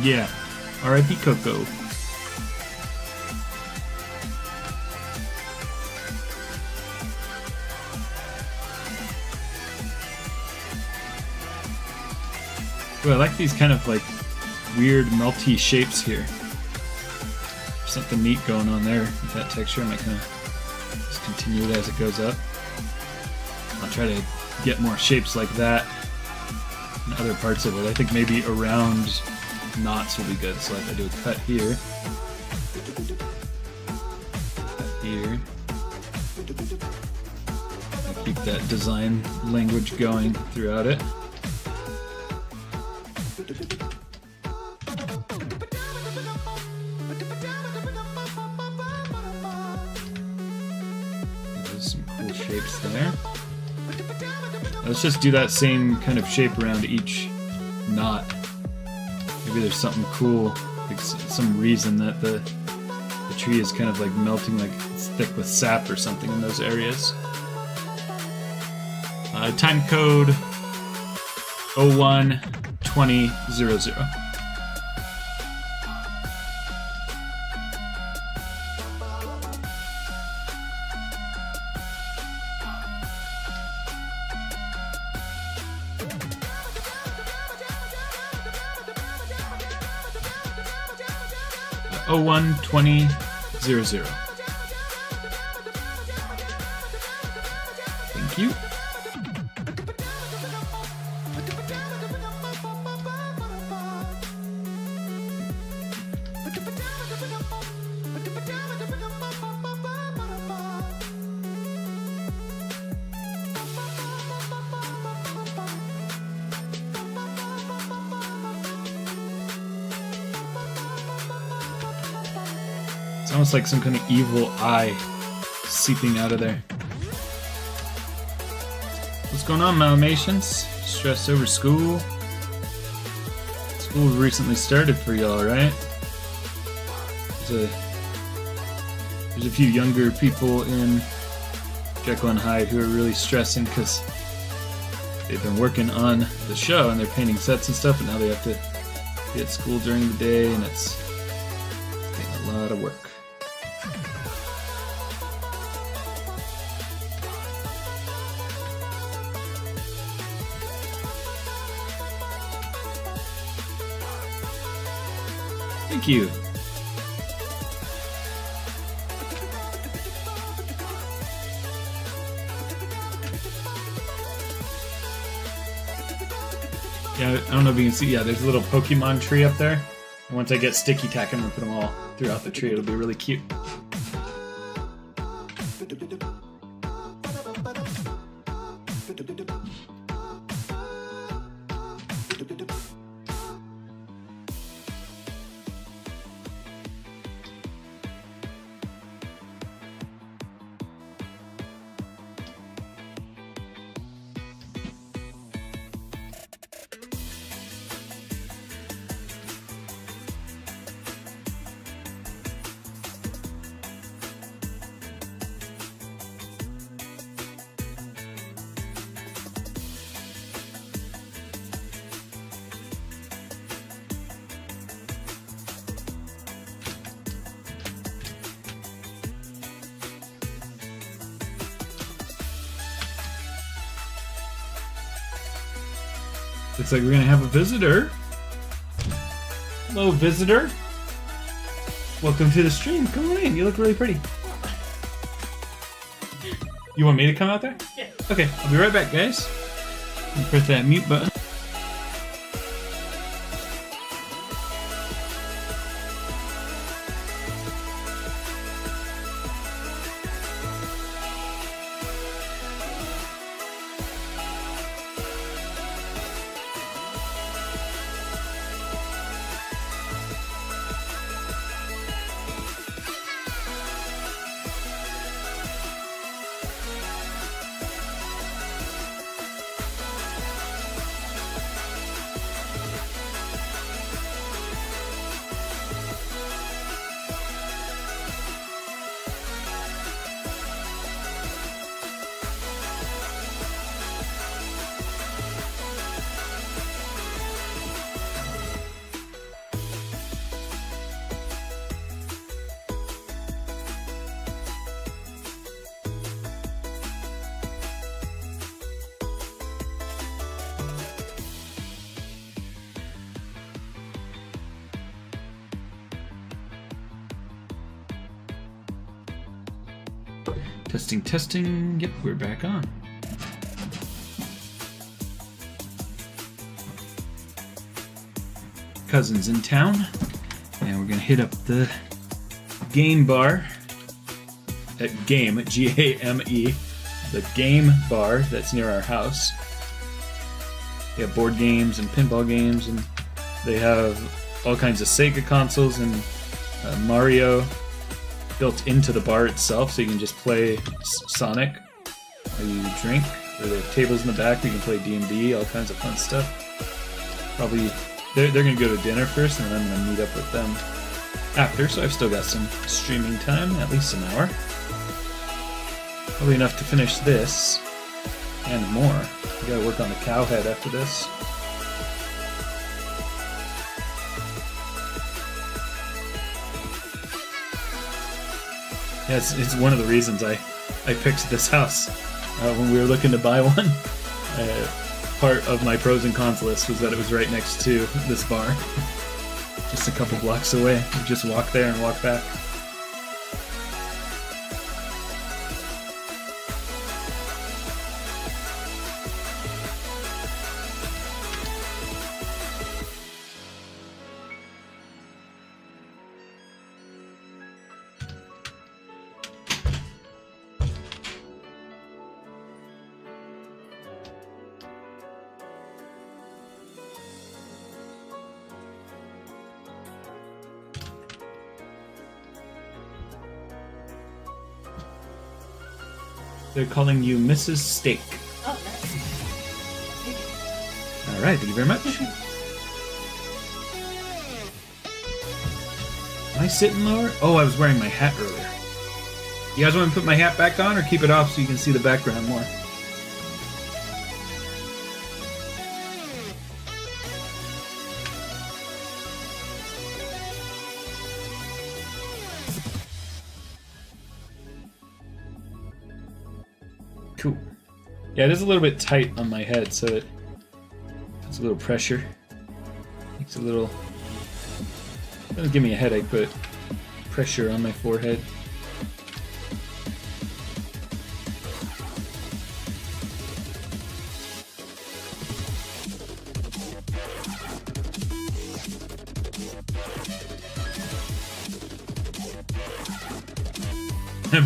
Speaker 1: Yeah, R.I.P. Coco. Ooh, I like these kind of like weird melty shapes here. There's something neat going on there with that texture. I might kind of just continue it as it goes up. I'll try to get more shapes like that in other parts of it. I think maybe around knots will be good. So if I do a cut here, cut here, and keep that design language going throughout it. There's some cool shapes there. Let's just do that same kind of shape around each knot. Maybe there's something cool, like some reason that the tree is kind of like melting, like it's thick with sap or something in those areas. Time code 012000. Oh, 012000. Thank you. It's almost like some kind of evil eye seeping out of there. What's going on, Malamations? Stressed over school? School recently started for y'all, right? There's a few younger people in Jekyll and Hyde who are really stressing because they've been working on the show and they're painting sets and stuff, and now they have to be at school during the day, and it's getting a lot of work. Thank you. Yeah, I don't know if you can see. Yeah, there's a little Pokemon tree up there. And once I get sticky tack, I'm gonna put them all throughout the tree. It'll be really cute. Looks like we're gonna have a visitor. Hello, visitor. Welcome to the stream. Come on in. You look really pretty. You want me to come out there?
Speaker 3: Yeah.
Speaker 1: Okay, I'll be right back, guys. Press that mute button. Testing, testing. Yep, we're back on. Cousin's in town, and we're gonna hit up the game bar at Game, G-A-M-E, the game bar that's near our house. They have board games and pinball games, and they have all kinds of Sega consoles and Mario built into the bar itself, so you can just play Sonic while you drink. Or they have tables in the back where you can play D&D, all kinds of fun stuff. Probably they're gonna go to dinner first, and then I'm gonna meet up with them after. So I've still got some streaming time, at least an hour. Probably enough to finish this and more. We gotta work on the cow head after this. Yeah, it's one of the reasons I picked this house when we were looking to buy one. Part of my pros and cons list was that it was right next to this bar. Just a couple blocks away. You just walk there and walk back. They're calling you Mrs. Steak.
Speaker 3: Oh, nice.
Speaker 1: All right, thank you very much. Am I sitting lower? Oh, I was wearing my hat earlier. You guys want me to put my hat back on or keep it off so you can see the background more? Cool. Yeah, it is a little bit tight on my head, so it puts a little pressure. Makes a little... Doesn't give me a headache, but pressure on my forehead.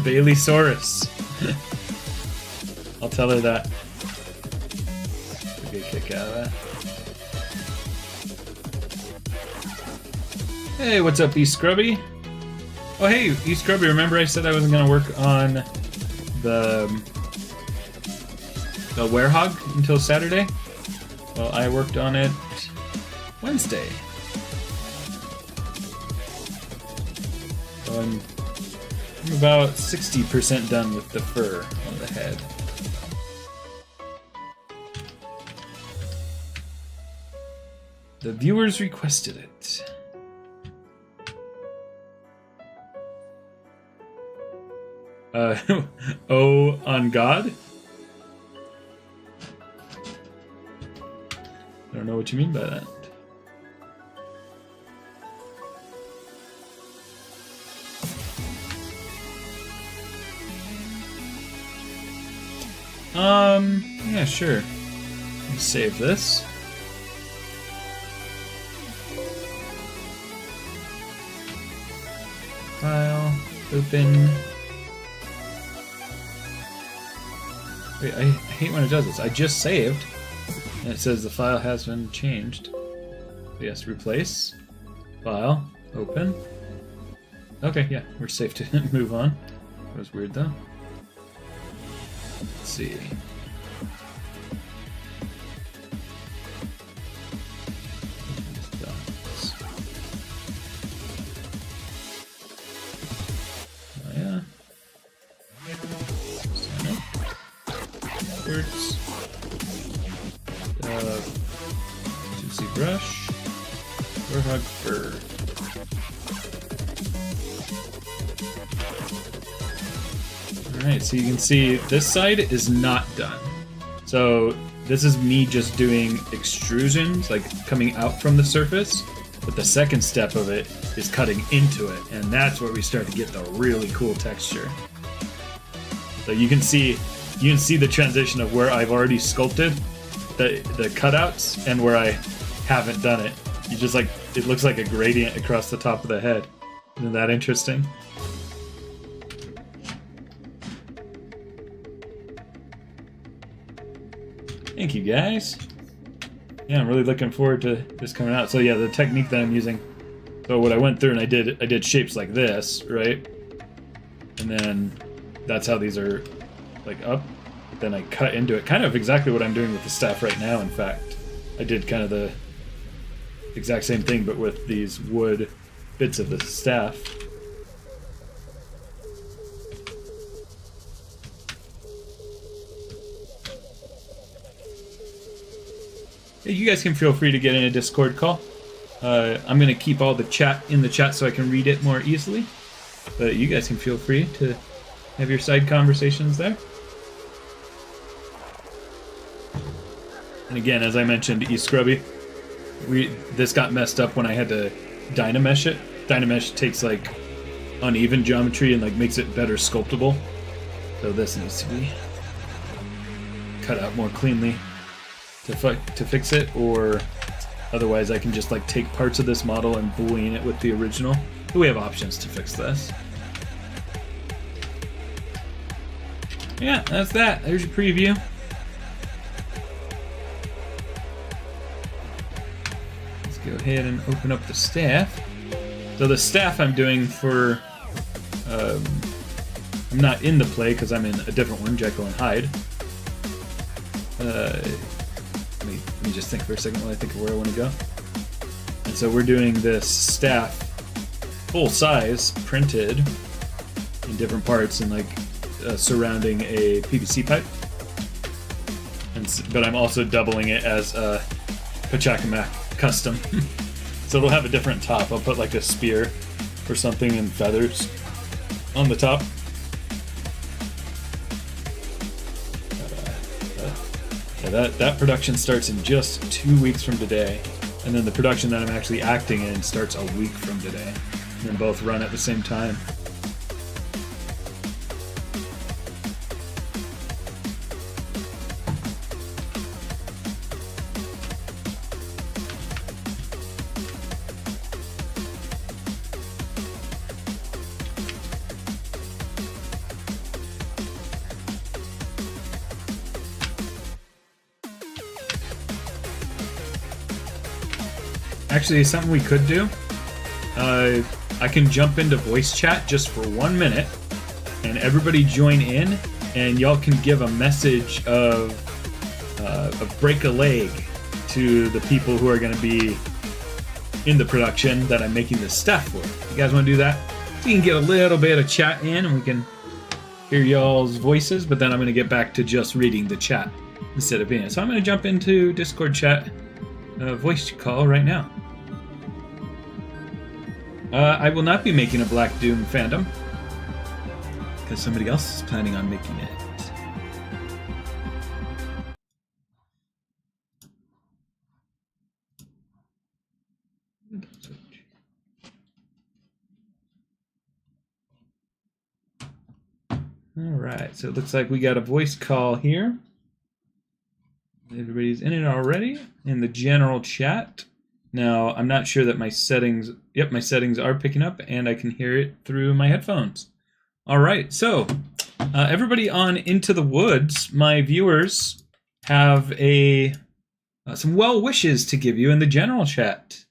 Speaker 1: Baileysaurus. I'll tell her that. She'll get a kick out of that. Hey, what's up, E Scrubby? Oh, hey, E Scrubby, remember I said I wasn't going to work on the werehog until Saturday? Well, I worked on it Wednesday. So I'm about 60% done with the fur on the head. The viewers requested it. Oh, on God? I don't know what you mean by that. Yeah, sure. Let me save this. File, open. Wait, I hate when it does this. I just saved, and it says the file has been changed. Yes, replace. File, open. Okay, yeah, we're safe to move on. That was weird though. Let's see. Oh yeah. Sign up. Words. Juicy brush. Warhog fur. Alright, so you can see this side is not done. So this is me just doing extrusions, like coming out from the surface, but the second step of it is cutting into it, and that's where we start to get the really cool texture. So you can see the transition of where I've already sculpted the cutouts and where I haven't done it. You just like, it looks like a gradient across the top of the head. Isn't that interesting? Thank you guys. Yeah, I'm really looking forward to this coming out. So yeah, the technique that I'm using. So what I went through and I did shapes like this, right? And then that's how these are like up. But then I cut into it, kind of exactly what I'm doing with the staff right now. In fact, I did kind of the exact same thing, but with these wood bits of the staff. You guys can feel free to get in a Discord call. I'm going to keep all the chat in the chat so I can read it more easily. But you guys can feel free to have your side conversations there. And again, as I mentioned, eScrubby, this got messed up when I had to Dynamesh it. Dynamesh takes like uneven geometry and like makes it better sculptable. So this needs to be cut out more cleanly to fix it, or otherwise I can just like take parts of this model and boolean it with the original. But we have options to fix this. Yeah, that's that. There's your preview. Let's go ahead and open up the staff. So the staff I'm doing for I'm not in the play because I'm in a different one, Jekyll and Hyde. Let me just think for a second while I think of where I want to go. And so we're doing this staff full size, printed in different parts and like surrounding a PVC pipe. But I'm also doubling it as a Pachacamac custom. So it'll have a different top. I'll put like a spear or something and feathers on the top. That production starts in just 2 weeks from today, and then the production that I'm actually acting in starts a week from today, and then both run at the same time. Actually, something we could do, I can jump into voice chat just for 1 minute, and everybody join in, and y'all can give a message of break a leg to the people who are going to be in the production that I'm making this stuff for. You guys want to do that? So you can get a little bit of chat in, and we can hear y'all's voices, but then I'm going to get back to just reading the chat instead of being it. So I'm going to jump into Discord chat voice call right now. I will not be making a Black Doom fandom because somebody else is planning on making it. Alright, so it looks like we got a voice call here. Everybody's in it already in the general chat. Now, I'm not sure that my settings... Yep, my settings are picking up, and I can hear it through my headphones. Alright, so everybody on Into the Woods, my viewers, have some well wishes to give you in the general chat.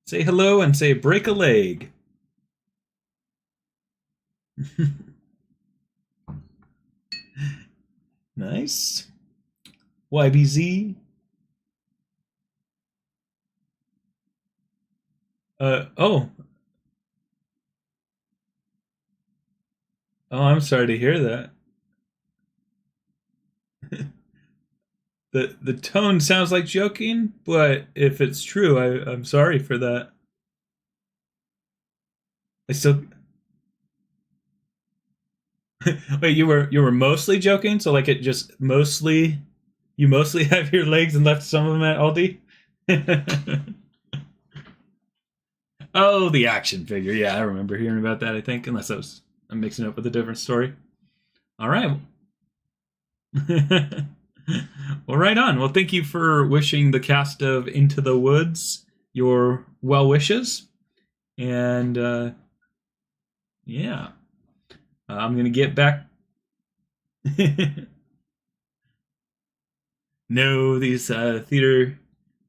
Speaker 1: Say hello and say break a leg. Nice. YBZ. Oh, I'm sorry to hear that. The tone sounds like joking, but if it's true, I'm sorry for that. I still... Wait, you were mostly joking? So like it just mostly... You mostly have your legs and left some of them at Aldi? Oh, the action figure. Yeah, I remember hearing about that, I think. Unless I'm mixing it up with a different story. All right. Well, right on. Well, thank you for wishing the cast of Into the Woods your well wishes. And, yeah. I'm going to get back... No, these theater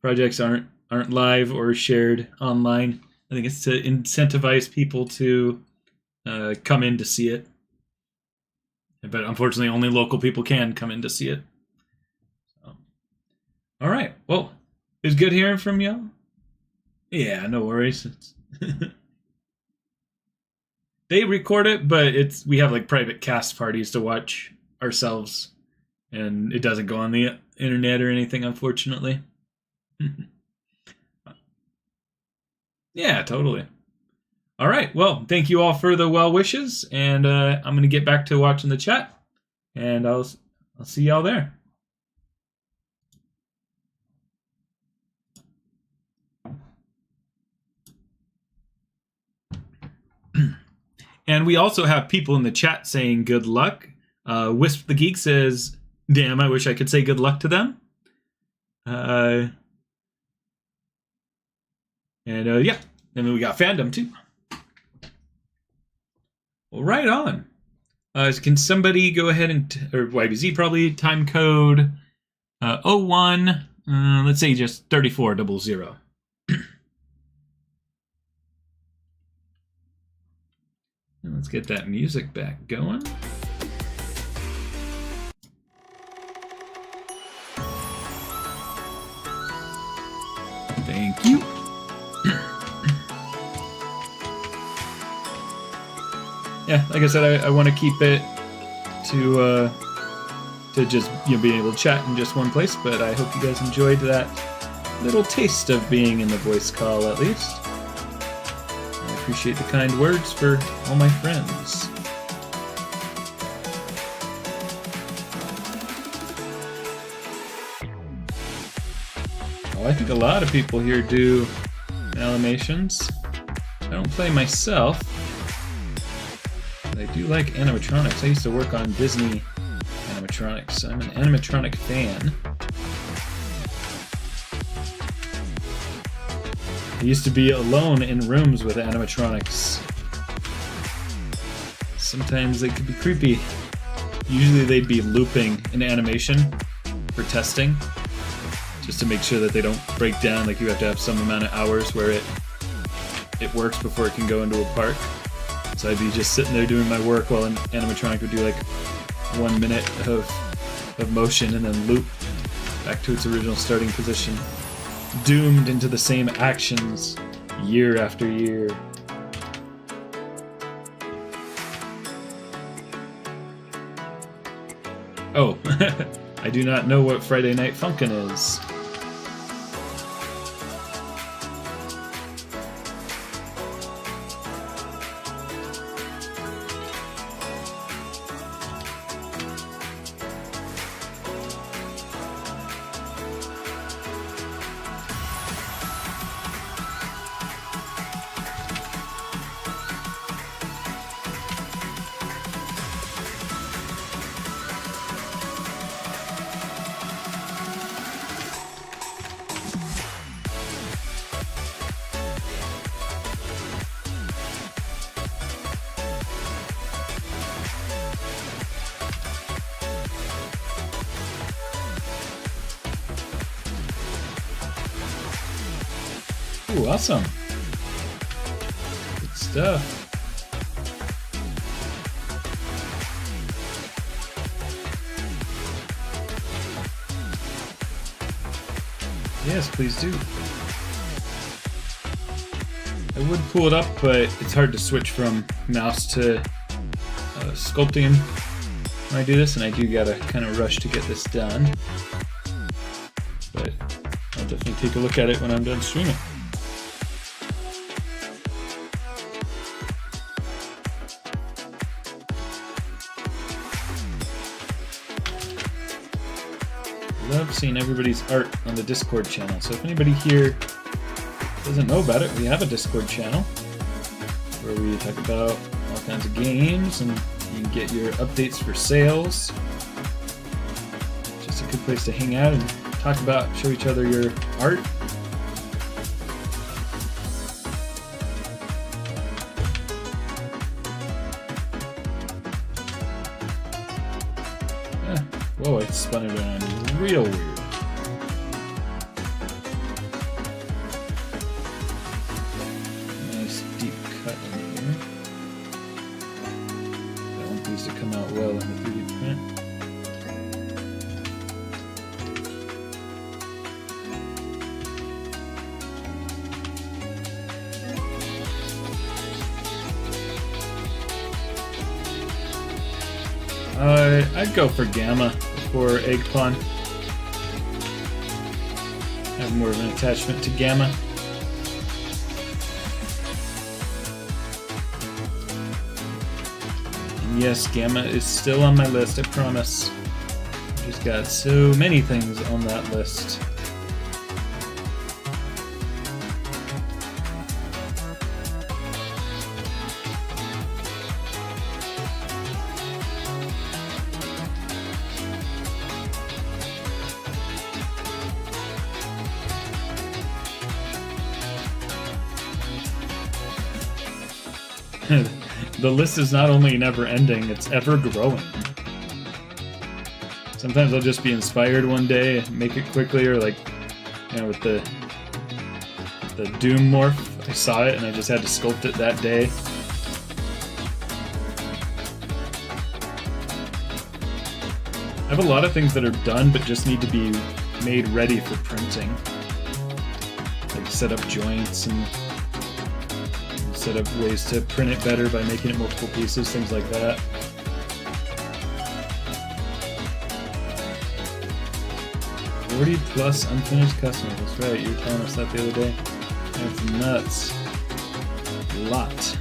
Speaker 1: projects aren't live or shared online. I think it's to incentivize people to come in to see it. But unfortunately, only local people can come in to see it. So. All right. Well, it was good hearing from you. Yeah, no worries. They record it, but we have like private cast parties to watch ourselves, and it doesn't go on the internet or anything, unfortunately. Yeah, totally. All right. Well, thank you all for the well wishes, and I'm going to get back to watching the chat, and I'll see y'all there. And we also have people in the chat saying good luck. Wisp the Geek says, damn, I wish I could say good luck to them. And yeah, and then we got Fandom too. Well, right on. Can somebody go ahead or YBZ probably, time code 01, let's say just 3400. And let's get that music back going. Thank you. Yeah, like I said, I want to keep it to just being able to chat in just one place, but I hope you guys enjoyed that little taste of being in the voice call at least. I appreciate the kind words for all my friends. Oh, I think a lot of people here do animations. I don't play myself, but I do like animatronics. I used to work on Disney animatronics. I'm an animatronic fan. I used to be alone in rooms with animatronics. Sometimes they could be creepy. Usually they'd be looping an animation for testing, just to make sure that they don't break down. Like you have to have some amount of hours where it works before it can go into a park. So I'd be just sitting there doing my work while an animatronic would do like 1 minute of motion and then loop back to its original starting position. Doomed into the same actions year after year. Oh, I do not know what Friday Night Funkin' is. Ooh, awesome. Good stuff. Yes, please do. I would pull it up, but it's hard to switch from mouse to sculpting when I do this, and I do gotta kind of rush to get this done. But I'll definitely take a look at it when I'm done streaming. Love seeing everybody's art on the Discord channel. So if anybody here doesn't know about it, we have a Discord channel where we talk about all kinds of games, and you can get your updates for sales. Just a good place to hang out and talk about, show each other your art. Whoa, I spun it around real weird. Nice deep cut in here. I want these to come out well in the 3D print. I'd go for Gamma before Egg Pawn. I have more of an attachment to Gamma. And yes, Gamma is still on my list, I promise. I've just got so many things on that list. The list is not only never ending, it's ever growing. Sometimes I'll just be inspired one day and make it quickly, or like, you know, with the Doom morph, I saw it and I just had to sculpt it that day. I have a lot of things that are done but just need to be made ready for printing. Like set up joints and set up ways to print it better by making it multiple pieces, things like that. +40 unfinished customers. That's right, you were telling us that the other day. That's nuts. A lot.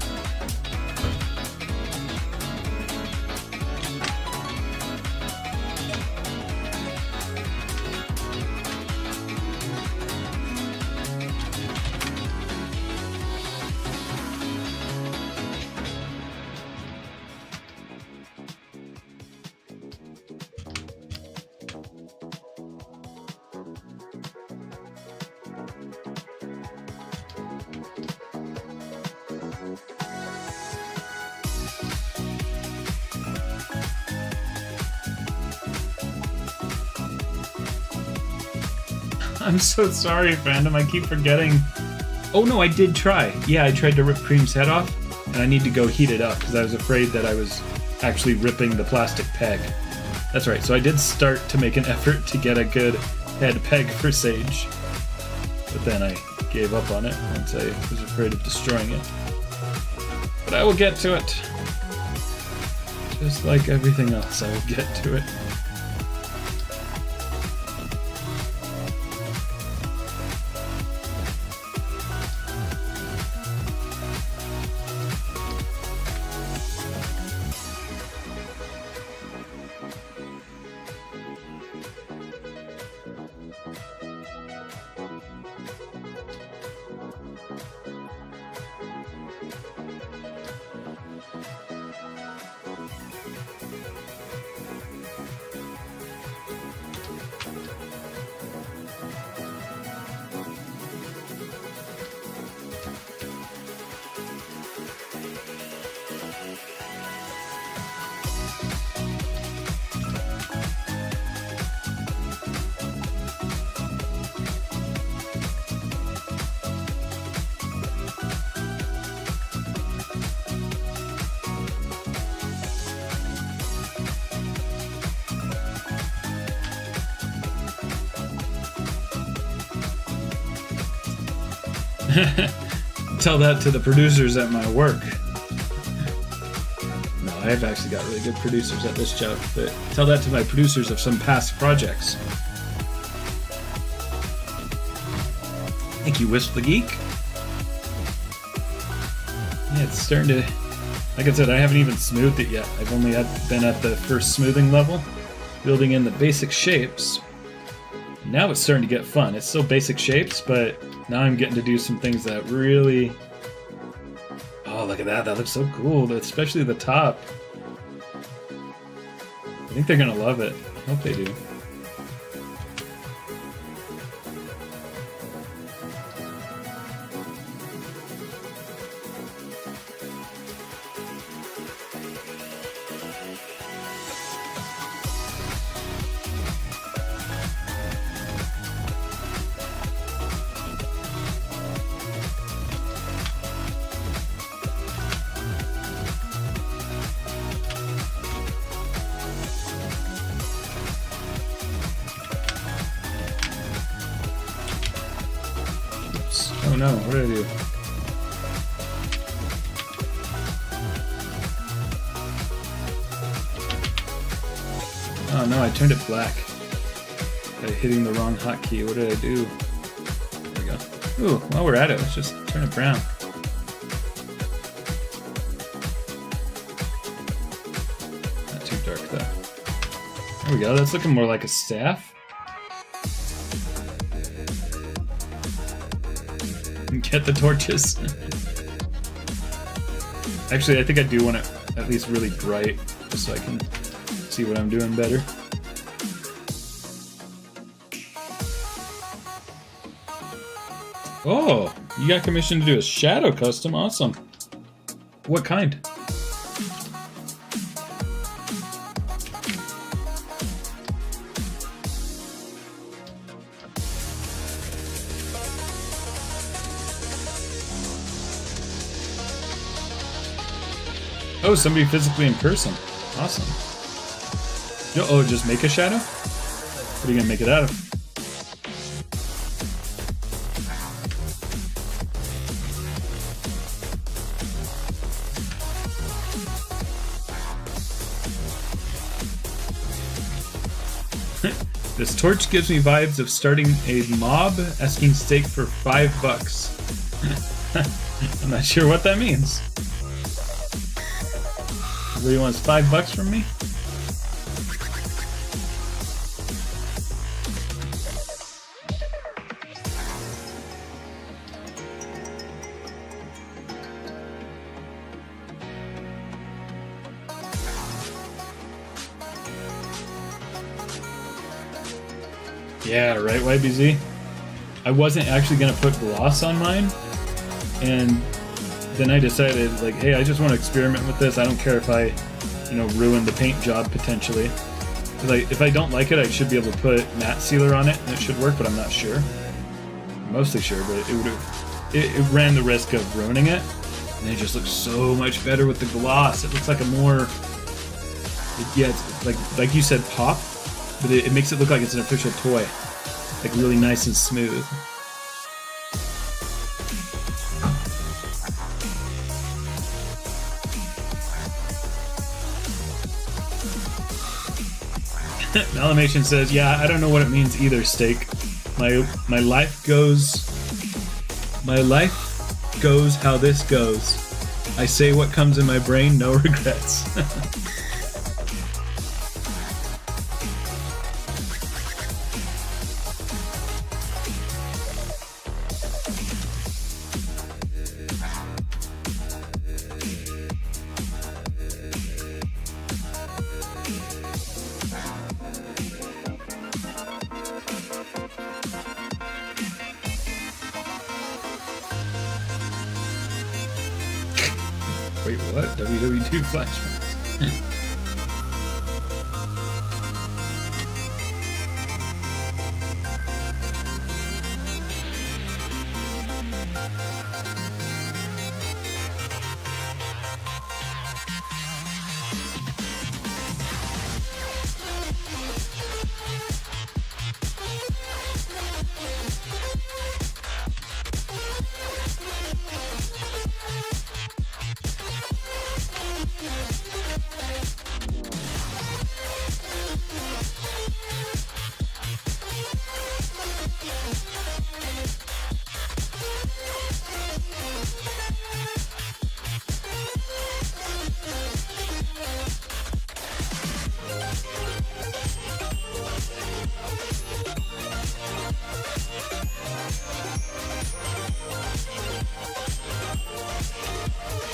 Speaker 1: I'm so sorry, fandom. I keep forgetting. Oh no, I did try. Yeah, I tried to rip Cream's head off, and I need to go heat it up because I was afraid that I was actually ripping the plastic peg. That's right, so I did start to make an effort to get a good head peg for Sage, but then I gave up on it once I was afraid of destroying it. But I will get to it. Just like everything else, I will get to it. Tell that to the producers at my work. No, I have actually got really good producers at this job, but tell that to my producers of some past projects. Thank you, Wisp the Geek. Yeah, it's starting to... Like I said, I haven't even smoothed it yet. I've only been at the first smoothing level, building in the basic shapes. Now it's starting to get fun. It's still basic shapes, but now I'm getting to do some things that really... Oh, look at that. That looks so cool, especially the top. I think they're going to love it. I hope they do. Oh no, what did I do? Oh no, I turned it black by hitting the wrong hotkey. What did I do? There we go. Ooh, while we're at it, let's just turn it brown. Not too dark though. There we go, that's looking more like a staff. Get the torches. Actually, I think I do want it at least really bright, just so I can see what I'm doing better. Oh, you got commissioned to do a shadow custom? Awesome. What kind? Oh, somebody physically in person. Awesome. Oh, just make a shadow? What are you gonna make it out of? This torch gives me vibes of starting a mob asking steak for $5. I'm not sure what that means. Everybody wants $5 from me? Yeah, right, YBZ? I wasn't actually going to put gloss on mine, and then I decided, like, hey, I just want to experiment with this. I don't care if I, ruin the paint job potentially. Because if I don't like it, I should be able to put matte sealer on it, and it should work, but I'm not sure. I'm mostly sure, but it ran the risk of ruining it, and it just looks so much better with the gloss. It looks like a more, it's like you said, pop, but it makes it look like it's an official toy. Like really nice and smooth. Malamation says, yeah, I don't know what it means either, Steak. My life goes how this goes. I say what comes in my brain, no regrets. Wait, what? WW2 flashbacks?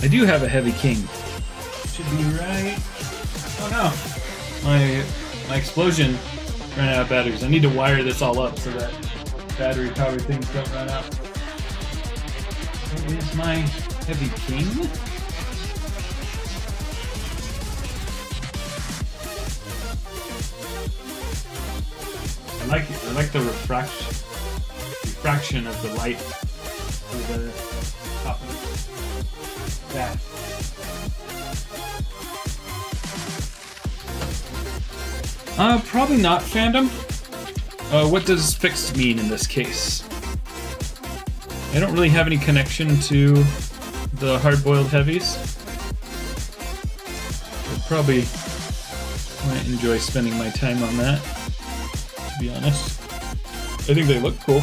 Speaker 1: I do have a heavy king. Should be right. Oh no. My explosion ran out of batteries. I need to wire this all up so that battery powered things don't run out. Where is my heavy king? I like the refraction of the light through the top of that. Probably not fandom. What does fixed mean in this case? I don't really have any connection to the hard-boiled heavies. I probably might enjoy spending my time on that, to be honest. I think they look cool,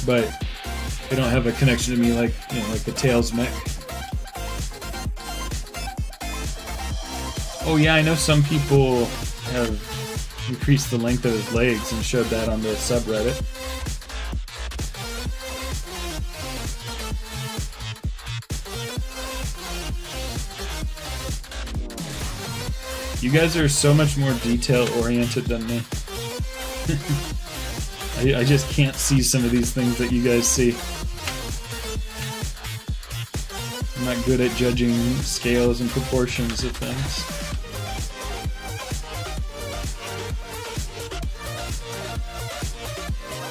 Speaker 1: but they don't have a connection to me like, you know, like the Tails mech. Oh yeah, I know some people have increased the length of his legs and showed that on the subreddit. You guys are so much more detail-oriented than me. I just can't see some of these things that you guys see. I'm not good at judging scales and proportions of things.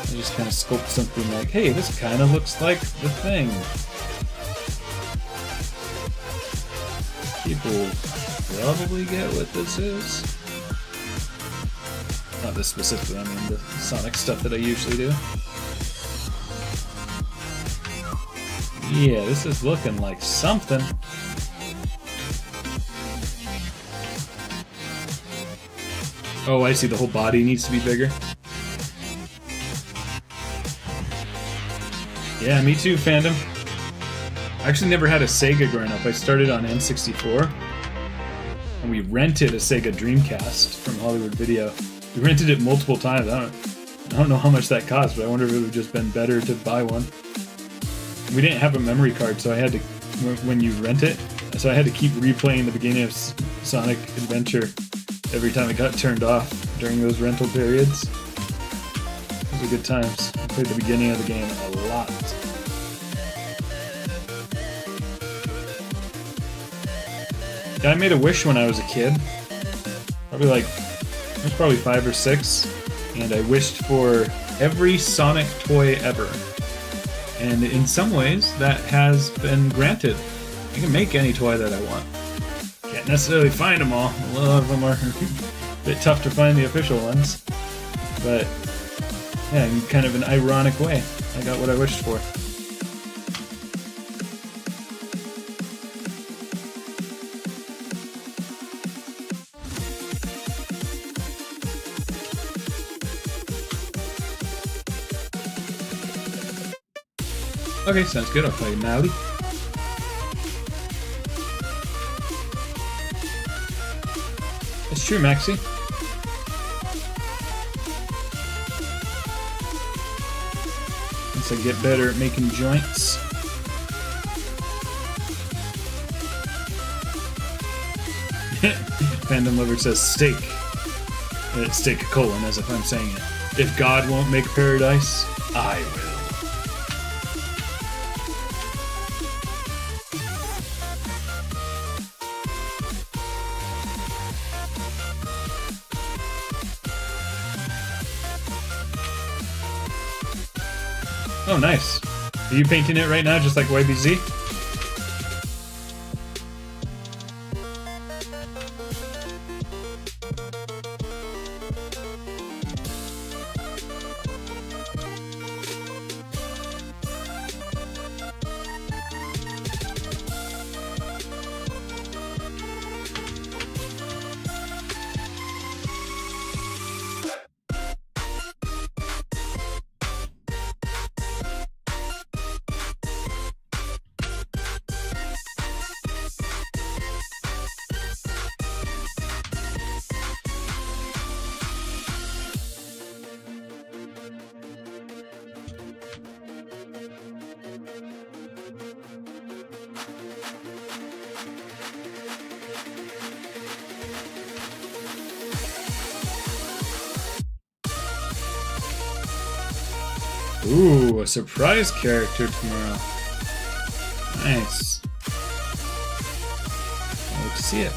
Speaker 1: I just kind of sculpt something like, hey, this kind of looks like the thing. People probably get what this is. Not this specifically, I mean the Sonic stuff that I usually do. Yeah, this is looking like something. Oh, I see, the whole body needs to be bigger. Yeah, me too, fandom. I actually never had a Sega growing up. I started on N64. And we rented a Sega Dreamcast from Hollywood Video. We rented it multiple times. I don't know how much that cost, but I wonder if it would have just been better to buy one. We didn't have a memory card, so I had to, when you rent it, so I had to keep replaying the beginning of Sonic Adventure every time it got turned off during those rental periods. Those were good times. I played the beginning of the game a lot. Yeah, I made a wish when I was a kid. Probably like, I was probably 5 or 6, and I wished for every Sonic toy ever. And in some ways, that has been granted. I can make any toy that I want. Can't necessarily find them all. A lot of them are a bit tough to find the official ones. But, yeah, in kind of an ironic way, I got what I wished for. Okay, sounds good. I'll play Mally. It's true, Maxie. Once I get better at making joints. Fandom Lover says steak. Steak colon, as if I'm saying it. If God won't make paradise, I will. Oh, nice. Are you painting it right now, just like YBZ? Ooh, a surprise character tomorrow. Nice. I'll wait to see it.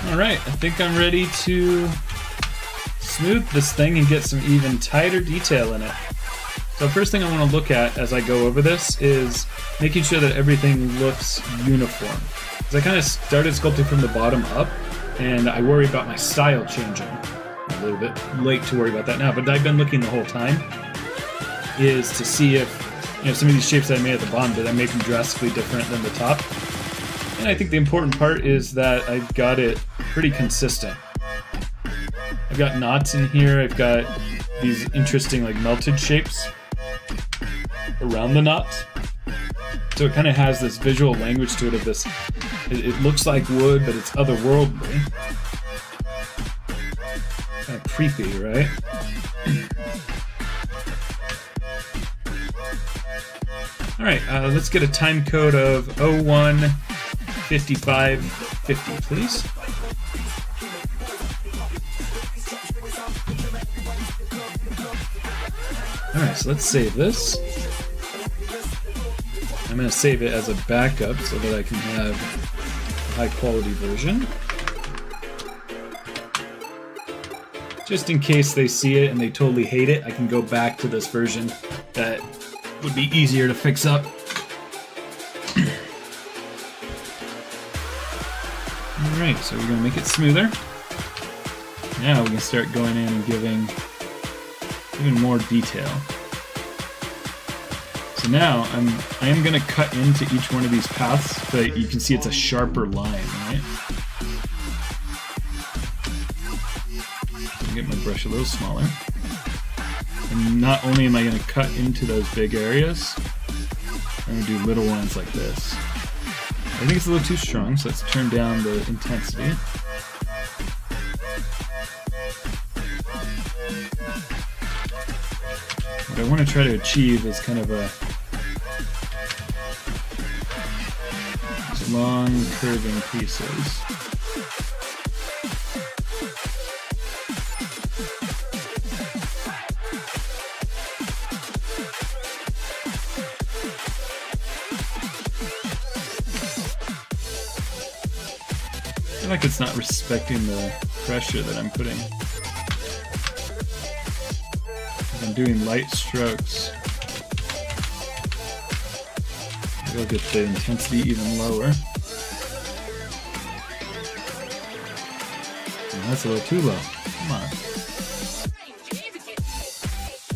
Speaker 1: Alright, I think I'm ready to smooth this thing and get some even tighter detail in it. So first thing I want to look at as I go over this is making sure that everything looks uniform. Because I kind of started sculpting from the bottom up, and I worry about my style changing. A little bit late to worry about that now, but I've been looking the whole time, is to see if some of these shapes that I made at the bottom, did I make them drastically different than the top? And I think the important part is that I've got it pretty consistent. I've got knots in here, I've got these interesting like melted shapes around the knots. So it kind of has this visual language to it of this, it looks like wood, but it's otherworldly. Kind of creepy, right? Alright, let's get a time code of 015550, please. Alright, so let's save this. I'm going to save it as a backup so that I can have a high quality version. Just in case they see it and they totally hate it, I can go back to this version that would be easier to fix up. Alright, so we're going to make it smoother. Now we can start going in and giving even more detail. So now I am going to cut into each one of these paths, but you can see it's a sharper line, right? I'll get my brush a little smaller. And not only am I going to cut into those big areas, I'm going to do little ones like this. I think it's a little too strong, so let's turn down the intensity. What I want to try to achieve is kind of a long curving pieces. I feel like it's not respecting the pressure that I'm putting. I'm doing light strokes. Maybe I'll get the intensity even lower. Oh, that's a little too low. Come on.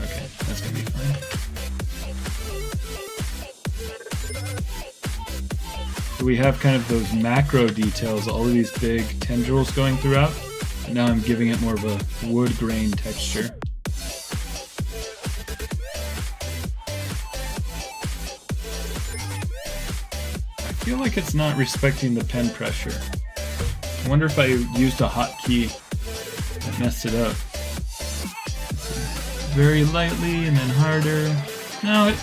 Speaker 1: Okay, that's gonna be fine. So we have kind of those macro details, all of these big tendrils going throughout. And now I'm giving it more of a wood grain texture. I feel like it's not respecting the pen pressure. I wonder if I used a hotkey that messed it up. Very lightly and then harder. No,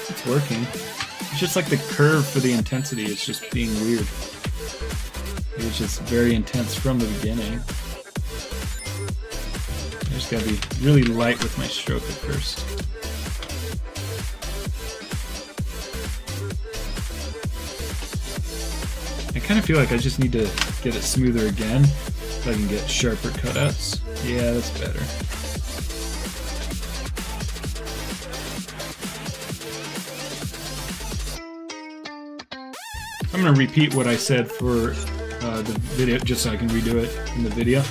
Speaker 1: it's working. It's just like the curve for the intensity is just being weird. It was just very intense from the beginning. I just gotta be really light with my stroke at first. I kind of feel like I just need to get it smoother again so I can get sharper cutouts. Yeah, that's better. I'm going to repeat what I said for the video just so I can redo it in the video.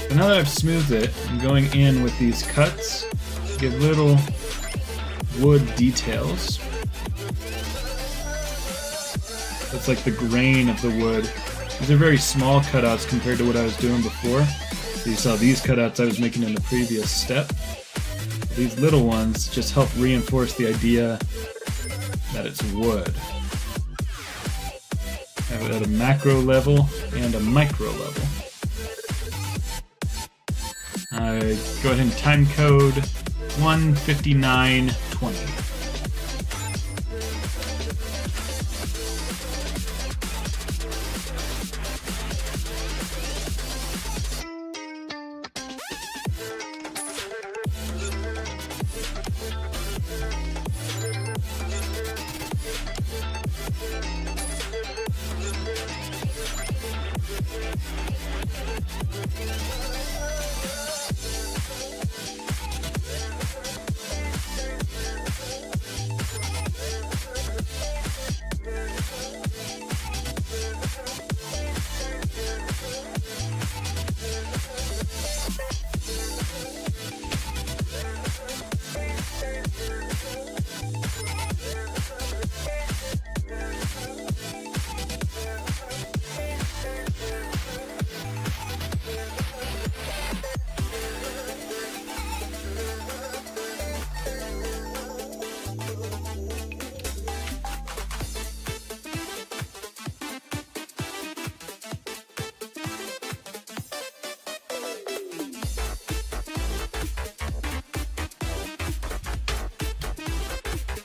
Speaker 1: But now that I've smoothed it, I'm going in with these cuts to give little wood details. That's like the grain of the wood. These are very small cutouts compared to what I was doing before. So you saw these cutouts I was making in the previous step. These little ones just help reinforce the idea that it's wood. I have it at a macro level and a micro level. Go ahead and time code 15920.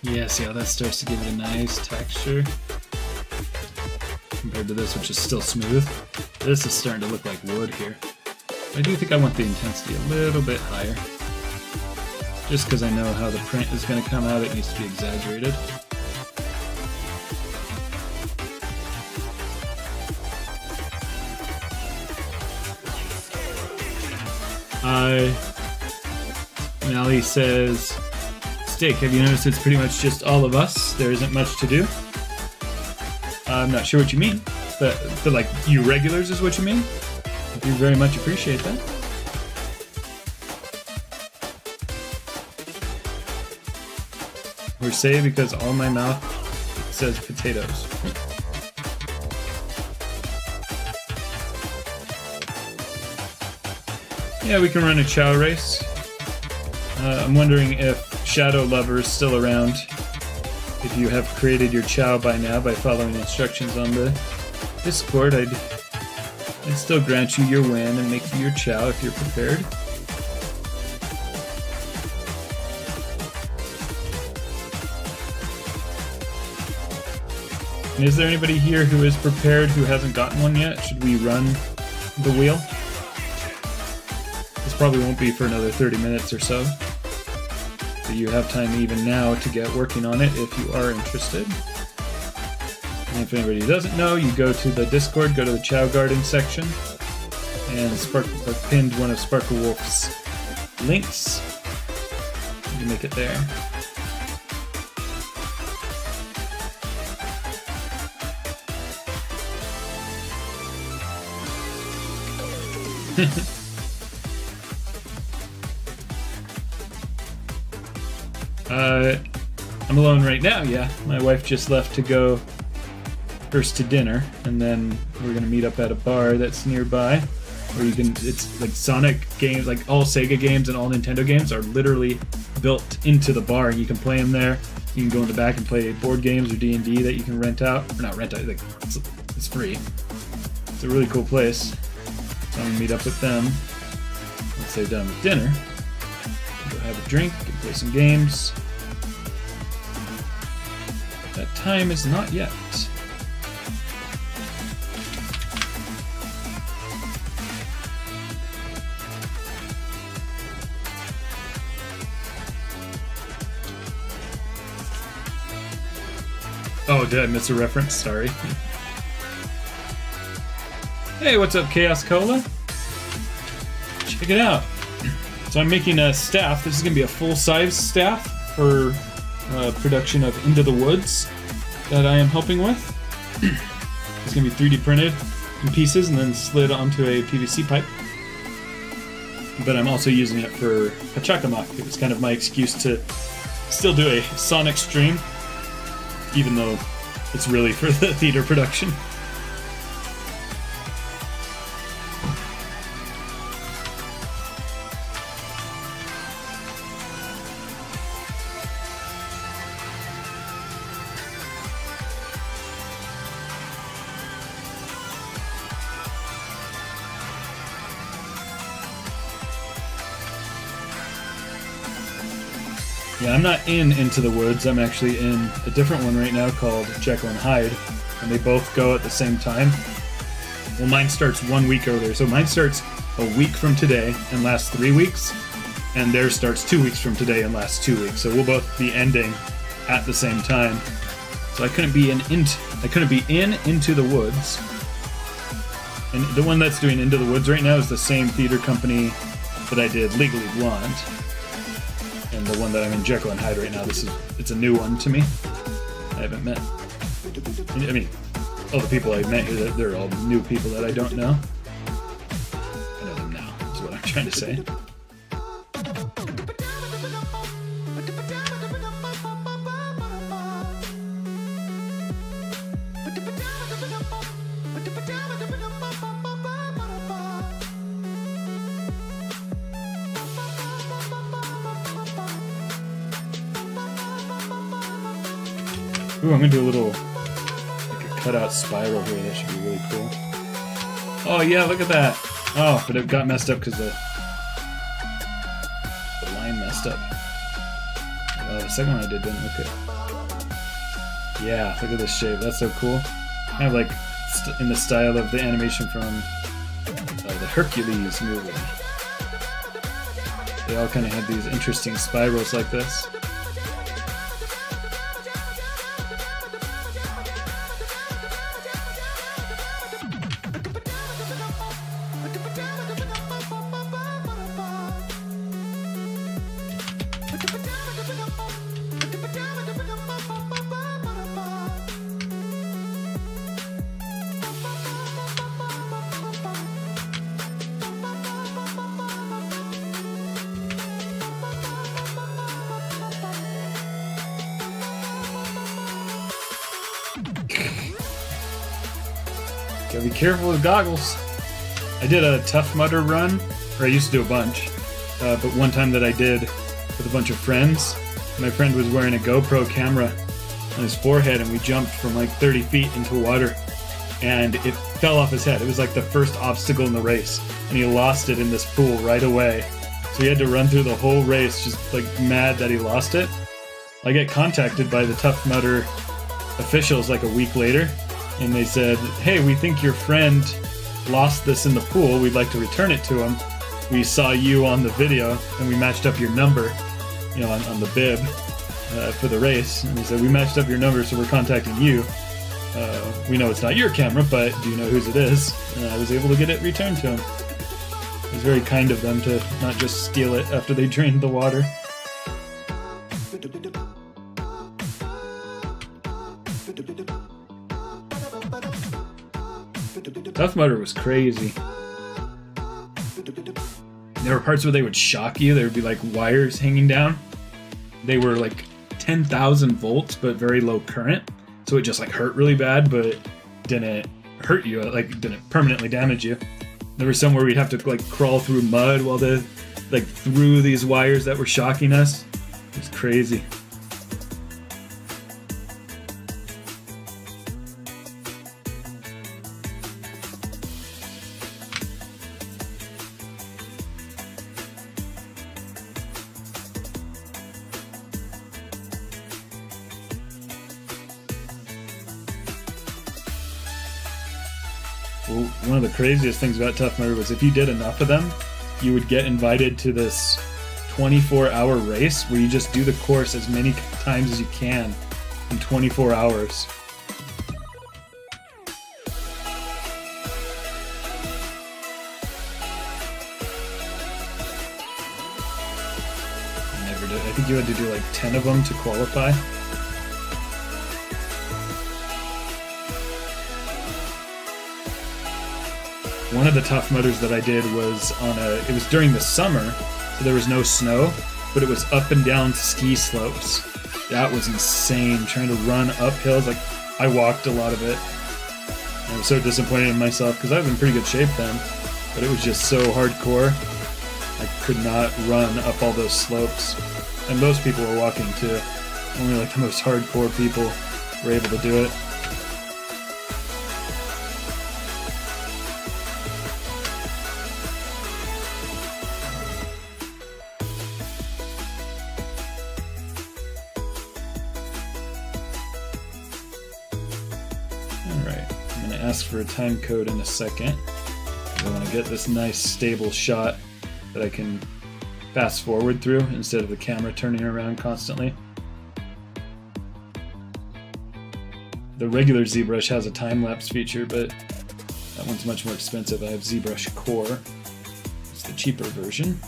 Speaker 1: Yeah, see how that starts to give it a nice texture compared to this, which is still smooth. This is starting to look like wood here. I do think I want the intensity a little bit higher. Just because I know how the print is going to come out, it needs to be exaggerated. Mally says, Steak, have you noticed it's pretty much just all of us? There isn't much to do? I'm not sure what you mean, but like you regulars is what you mean? I do very much appreciate that. We're safe because all my mouth says potatoes. Yeah, we can run a chow race. I'm wondering if Shadow Lover is still around. If you have created your chow by now by following instructions on the Discord, I'd still grant you your win and make you your chow if you're prepared. And is there anybody here who is prepared who hasn't gotten one yet? Should we run the wheel? This probably won't be for another 30 minutes or so. So you have time even now to get working on it if you are interested. And if anybody doesn't know, you go to the Discord, go to the Chow Garden section, and I've pinned one of Sparkle Wolf's links. You can make it there. I'm alone right now, yeah. My wife just left to go first to dinner, and then we're gonna meet up at a bar that's nearby, where you can, it's like Sonic games, like all Sega games and all Nintendo games are literally built into the bar, and you can play them there. You can go in the back and play board games or D&D that you can rent out, or not rent out, like it's free. It's a really cool place. So I'm gonna meet up with them once they're done with dinner. Go have a drink and play some games. That time is not yet. Oh, did I miss a reference? Sorry. Hey, what's up, Chaos Cola? Check it out. So I'm making a staff. This is going to be a full-size staff for production of Into the Woods that I am helping with. It's going to be 3D printed in pieces and then slid onto a PVC pipe. But I'm also using it for Pachacamac. It was kind of my excuse to still do a Sonic stream, even though it's really for the theater production. Yeah, I'm not in Into the Woods. I'm actually in a different one right now called Jekyll and Hyde, and they both go at the same time. Well, mine starts 1 week earlier, so mine starts a week from today and lasts 3 weeks, and theirs starts 2 weeks from today and lasts 2 weeks. So we'll both be ending at the same time. So I couldn't be in Into the Woods. And the one that's doing Into the Woods right now is the same theater company that I did Legally Blonde. And the one that I'm in Jekyll and Hyde right now, it's a new one to me. I haven't met. I mean, all the people I met here, they're all new people that I don't know. I know them now, is what I'm trying to say. Ooh, I'm gonna do a little, like a cutout spiral here. That should be really cool. Oh yeah, look at that. Oh, but it got messed up because the line messed up. The second one I did didn't look good. Yeah, look at this shape. That's so cool. Kind of like in the style of the animation from the Hercules movie. They all kind of had these interesting spirals like this. Gotta be careful with goggles. I did a Tough Mudder run, or I used to do a bunch, but one time that I did with a bunch of friends, my friend was wearing a GoPro camera on his forehead and we jumped from like 30 feet into water and it fell off his head. It was like the first obstacle in the race and he lost it in this pool right away. So he had to run through the whole race just like mad that he lost it. I get contacted by the Tough Mudder officials like a week later and they said, hey, we think your friend lost this in the pool. We'd like to return it to him. We saw you on the video and we matched up your number, you know, on the bib for the race. And he said, we matched up your number, so we're contacting you. We know it's not your camera, but do you know whose it is? And I was able to get it returned to him. It was very kind of them to not just steal it after they drained the water. Tough Mudder was crazy. There were parts where they would shock you. There would be like wires hanging down. They were like 10,000 volts, but very low current. So it just like hurt really bad, but didn't hurt you. Like didn't permanently damage you. There was some where we'd have to like crawl through mud while they like through these wires that were shocking us. It was crazy. Well, one of the craziest things about Tough Mudder was if you did enough of them, you would get invited to this 24-hour race where you just do the course as many times as you can in 24 hours. I never did. I think you had to do like 10 of them to qualify. One of the Tough Mudders that I did was it was during the summer, so there was no snow, but it was up and down ski slopes. That was insane, trying to run up hills. Like, I walked a lot of it. I was so disappointed in myself, because I was in pretty good shape then, but it was just so hardcore. I could not run up all those slopes. And most people were walking too. Only like the most hardcore people were able to do it. going to ask for a time code in a second. I want to get this nice stable shot that I can fast forward through instead of the camera turning around constantly. The regular ZBrush has a time-lapse feature, but that one's much more expensive. I have ZBrush Core. It's the cheaper version.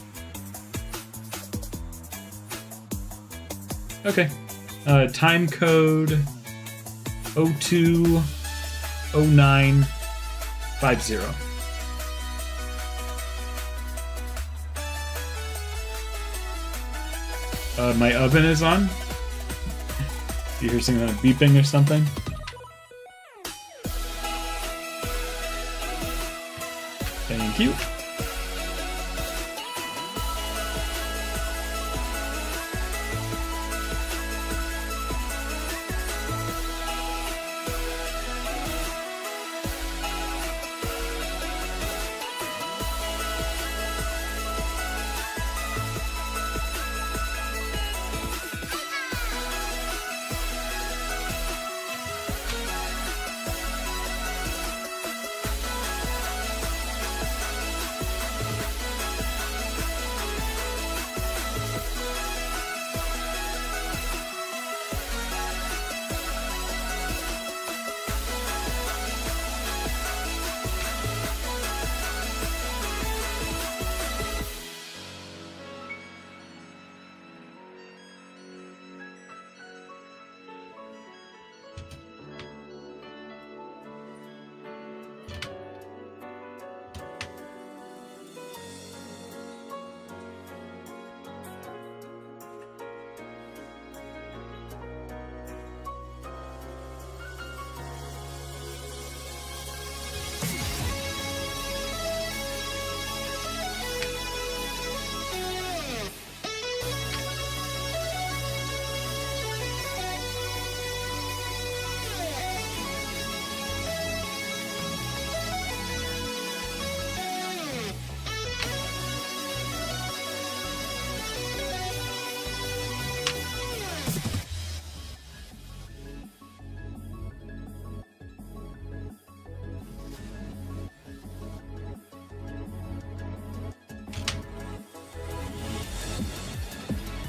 Speaker 1: Okay. Time code 020950. My oven is on. Do you hear something like beeping or something? Thank you.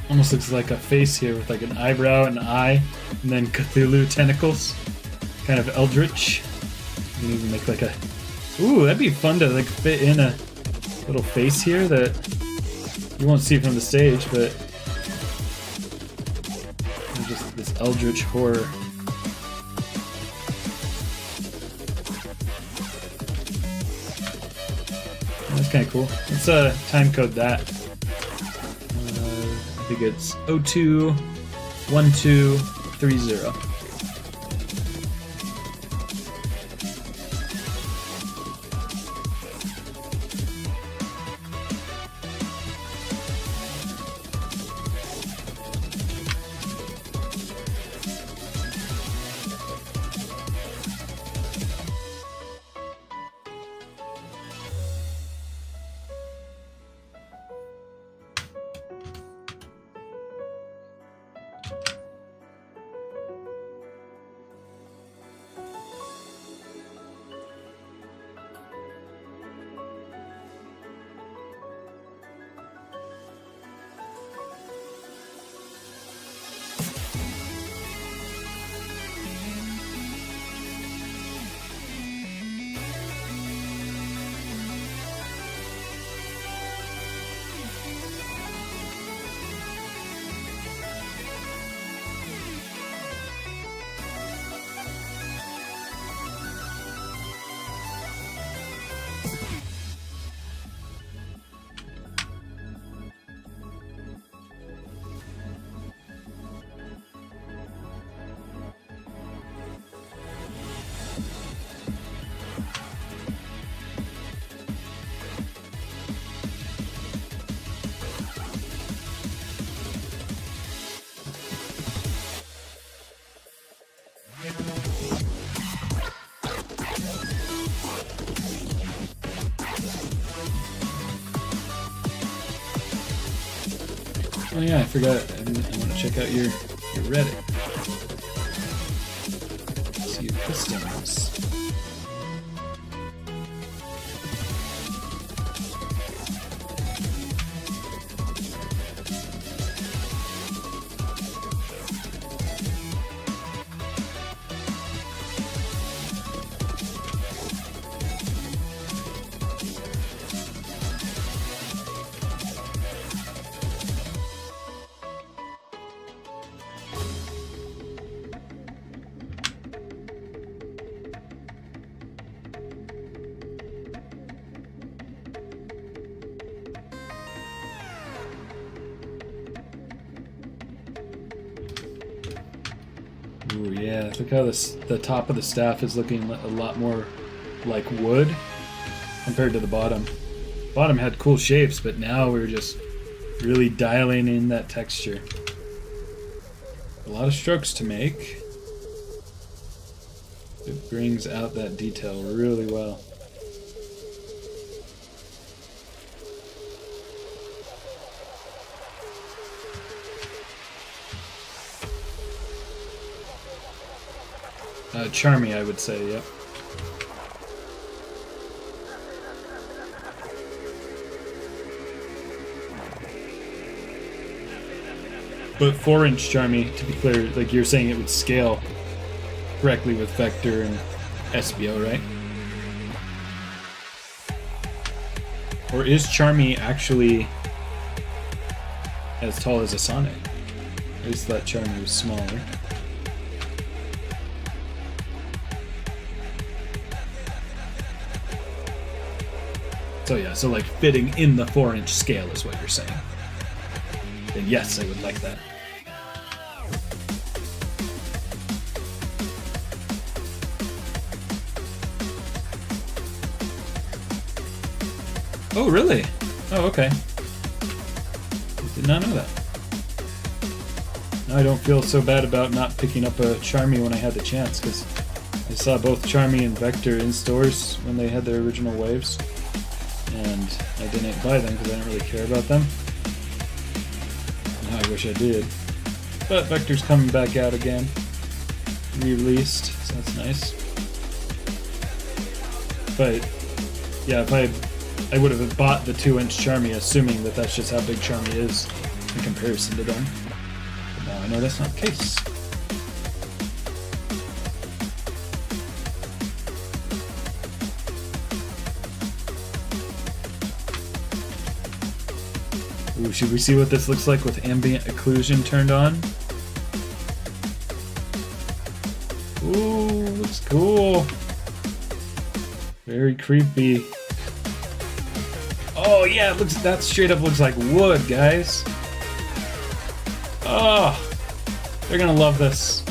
Speaker 1: Almost looks like a face here with like an eyebrow and an eye, and then Cthulhu tentacles. Kind of eldritch. You can even make like a... Ooh, that'd be fun to like fit in a little face here that you won't see from the stage, but just this eldritch horror. That's kind of cool. Let's time code that. I think it's 021230. Oh yeah, I forgot. I want to check out your Reddit. See your pistons. Ooh, yeah. Look how the top of the staff is looking a lot more like wood compared to the bottom. Bottom had cool shapes, but now we're just really dialing in that texture. A lot of strokes to make. It brings out that detail really well. Charmy, I would say, yep. But 4-inch Charmy, to be clear, like you're saying, it would scale correctly with Vector and SBO, right? Or is Charmy actually as tall as a Sonic? I just thought Charmy was smaller. So yeah, so like fitting in the 4-inch scale is what you're saying. Then yes, I would like that. Oh, really? Oh, okay. Did not know that. Now I don't feel so bad about not picking up a Charmy when I had the chance, because I saw both Charmy and Vector in stores when they had their original waves, and I didn't buy them because I didn't really care about them. Now I wish I did. But Vector's coming back out again. Re-released, so that's nice. But yeah, if I would have bought the 2-inch Charmy, assuming that that's just how big Charmy is in comparison to them. But now I know that's not the case. Ooh, should we see what this looks like with ambient occlusion turned on? Ooh, looks cool. Very creepy. Oh yeah, that straight up looks like wood, guys. Oh, they're gonna love this.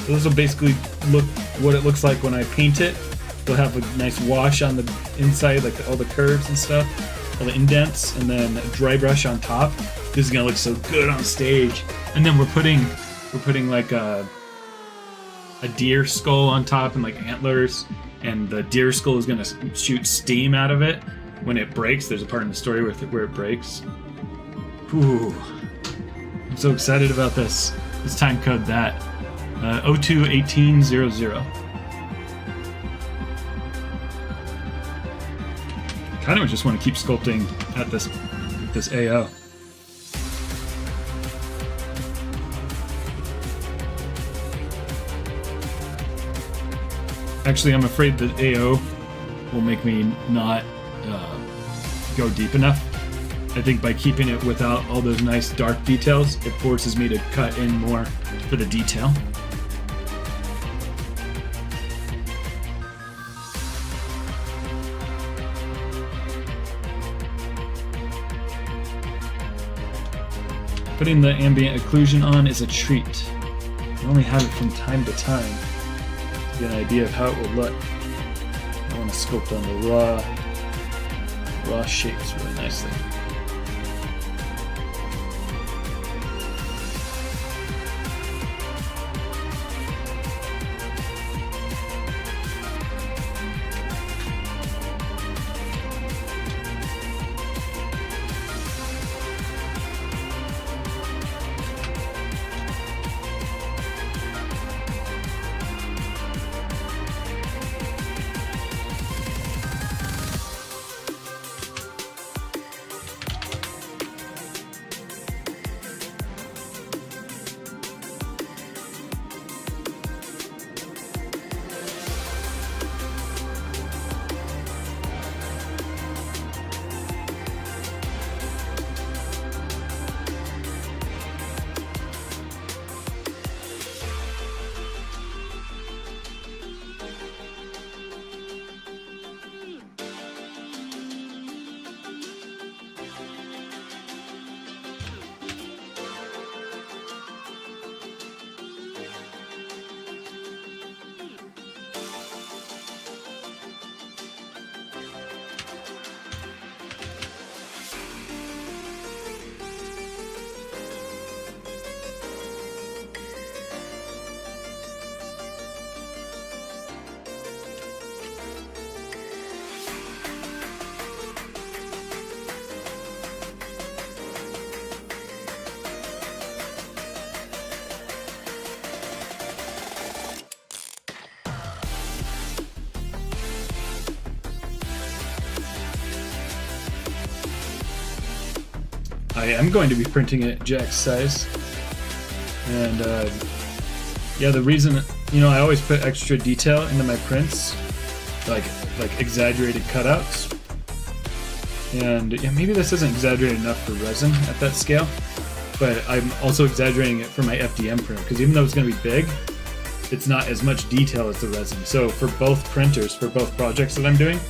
Speaker 1: So this will basically look what it looks like when I paint it. It'll have a nice wash on the inside, like all the curves and stuff, all the indents, and then a dry brush on top. This is gonna look so good on stage. And then we're putting like a deer skull on top and like antlers, and the deer skull is gonna shoot steam out of it when it breaks. There's a part in the story where it breaks. Ooh, I'm so excited about this. Let's time code that. 021800. Kind of just want to keep sculpting at this AO. Actually, I'm afraid that AO will make me not go deep enough. I think by keeping it without all those nice dark details, it forces me to cut in more for the detail. Putting the ambient occlusion on is a treat. I only have it from time to time to get an idea of how it will look. I want to sculpt on the raw shapes really nicely. I am going to be printing it Jack's size. And yeah, the reason, you know, I always put extra detail into my prints, like exaggerated cutouts. And yeah, maybe this isn't exaggerated enough for resin at that scale, but I'm also exaggerating it for my FDM printer, because even though it's going to be big, it's not as much detail as the resin. So for both printers, for both projects that I'm doing,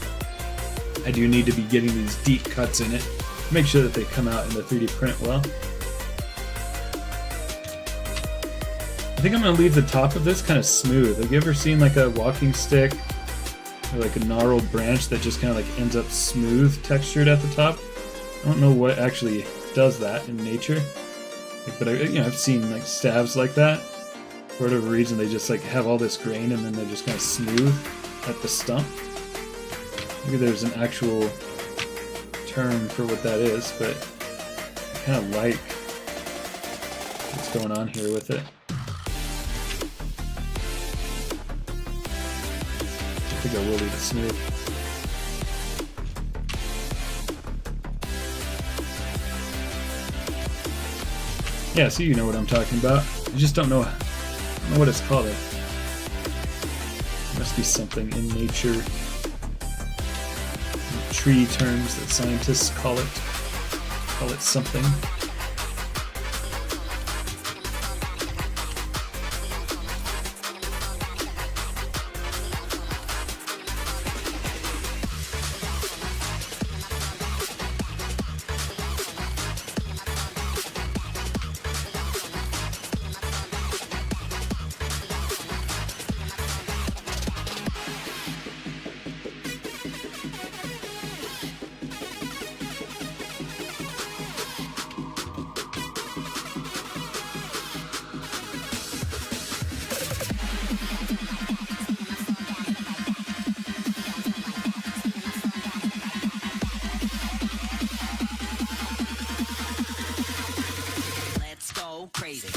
Speaker 1: I do need to be getting these deep cuts in it to make sure that they come out in the 3D print well. I think I'm going to leave the top of this kind of smooth. Have you ever seen like a walking stick or like a gnarled branch that just kind of like ends up smooth textured at the top? I don't know what actually does that in nature, but I've seen like staves like that. For whatever reason, they just like have all this grain and then they're just kind of smooth at the stump. Maybe there's an actual term for what that is, but I kind of like what's going on here with it. I think I will leave it smooth. Yeah, so you know what I'm talking about. I just don't know what it's called. It must be something in nature. Tree terms that scientists call it something.
Speaker 2: Let's go crazy.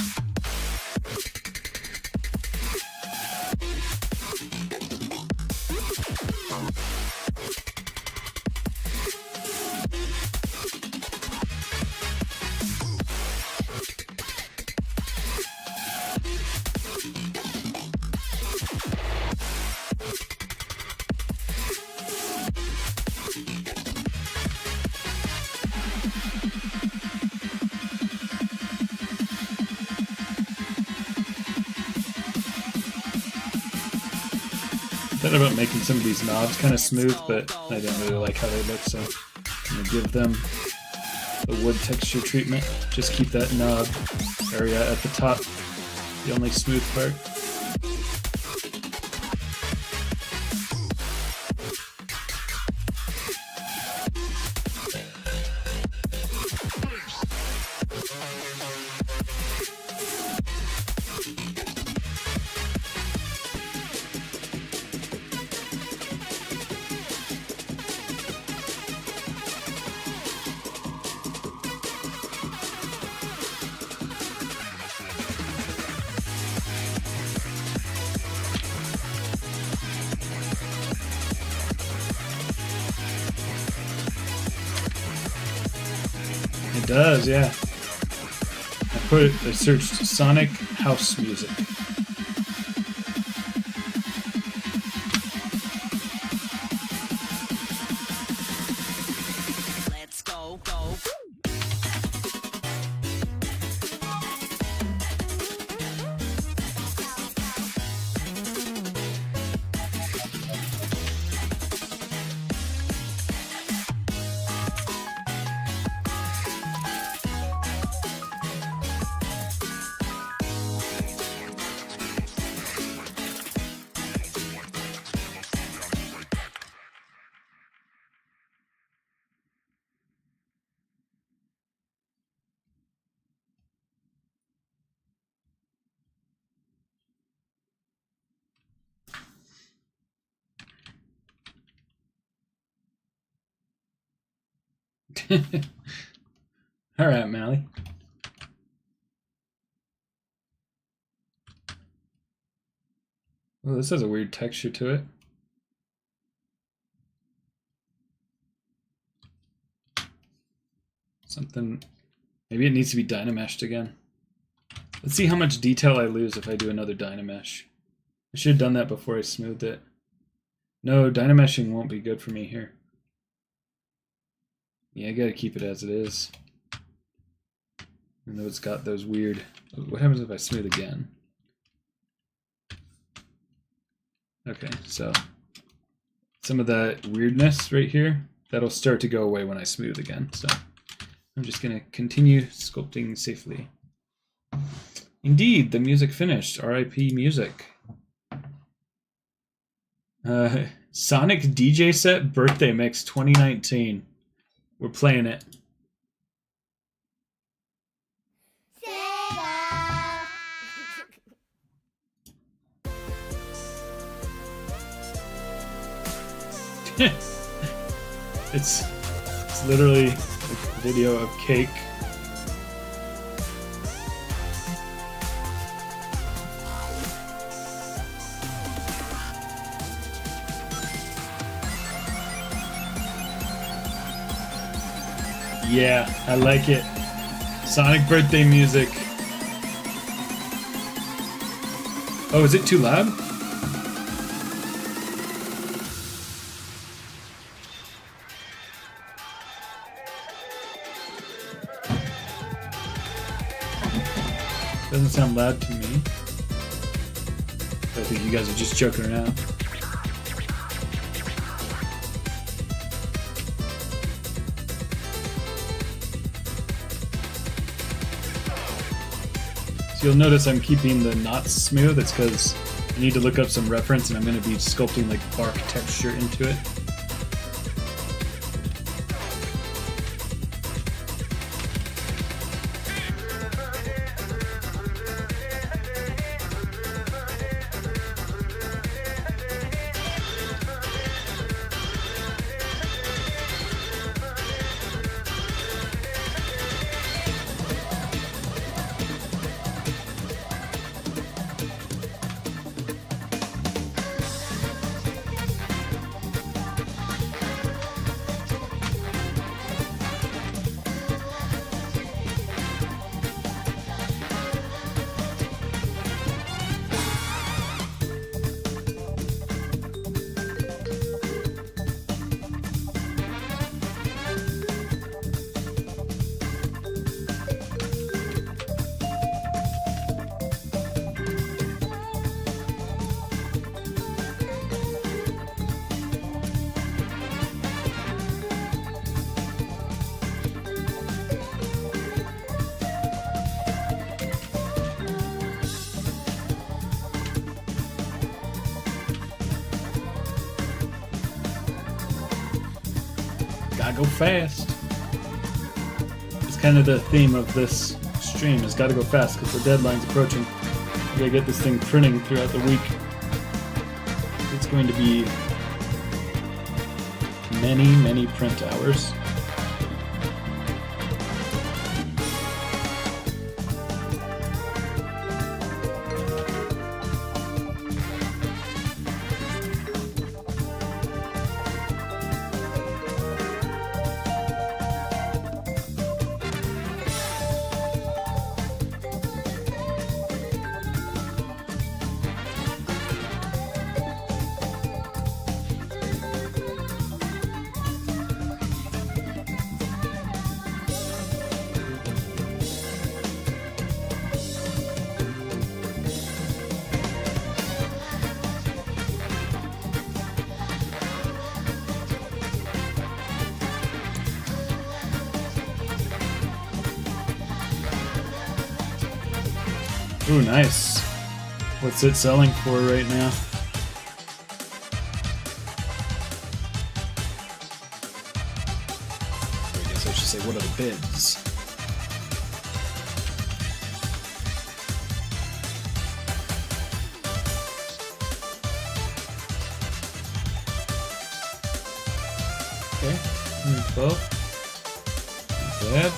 Speaker 1: Thought about making some of these knobs kind of smooth, but I don't really like how they look, so I'm going to give them the wood texture treatment. Just keep that knob area at the top the only smooth part. It does, yeah. I searched Sonic house music.
Speaker 2: Let's go.
Speaker 1: All right, Mally. Oh, this has a weird texture to it. Something Maybe it needs to be Dynameshed again. Let's see how much detail I lose if I do another Dynamesh. I should have done that before I smoothed it. No, Dynameshing won't be good for me here. Yeah, I gotta keep it as it is. Even though it's got those weird... What happens if I smooth again? Okay, so some of that weirdness right here, that'll start to go away when I smooth again. So I'm just gonna continue sculpting safely. Indeed, the music finished. R.I.P. music. Sonic DJ Set Birthday Mix 2019. We're playing it. It's literally a video of cake. Yeah, I like it. Sonic birthday music. Oh, is it too loud? Doesn't sound loud to me. I think you guys are just joking around. So you'll notice I'm keeping the knots smooth. It's because I need to look up some reference and I'm going to be sculpting like bark texture into it. Gotta go fast. It's kind of the theme of this stream, is gotta go fast because the deadline's approaching. We gotta get this thing printing throughout the week. It's going to be many, many print hours. Ooh, nice. What's it selling for right now? I guess I should say, what are the bids? Okay, 112. Not bad.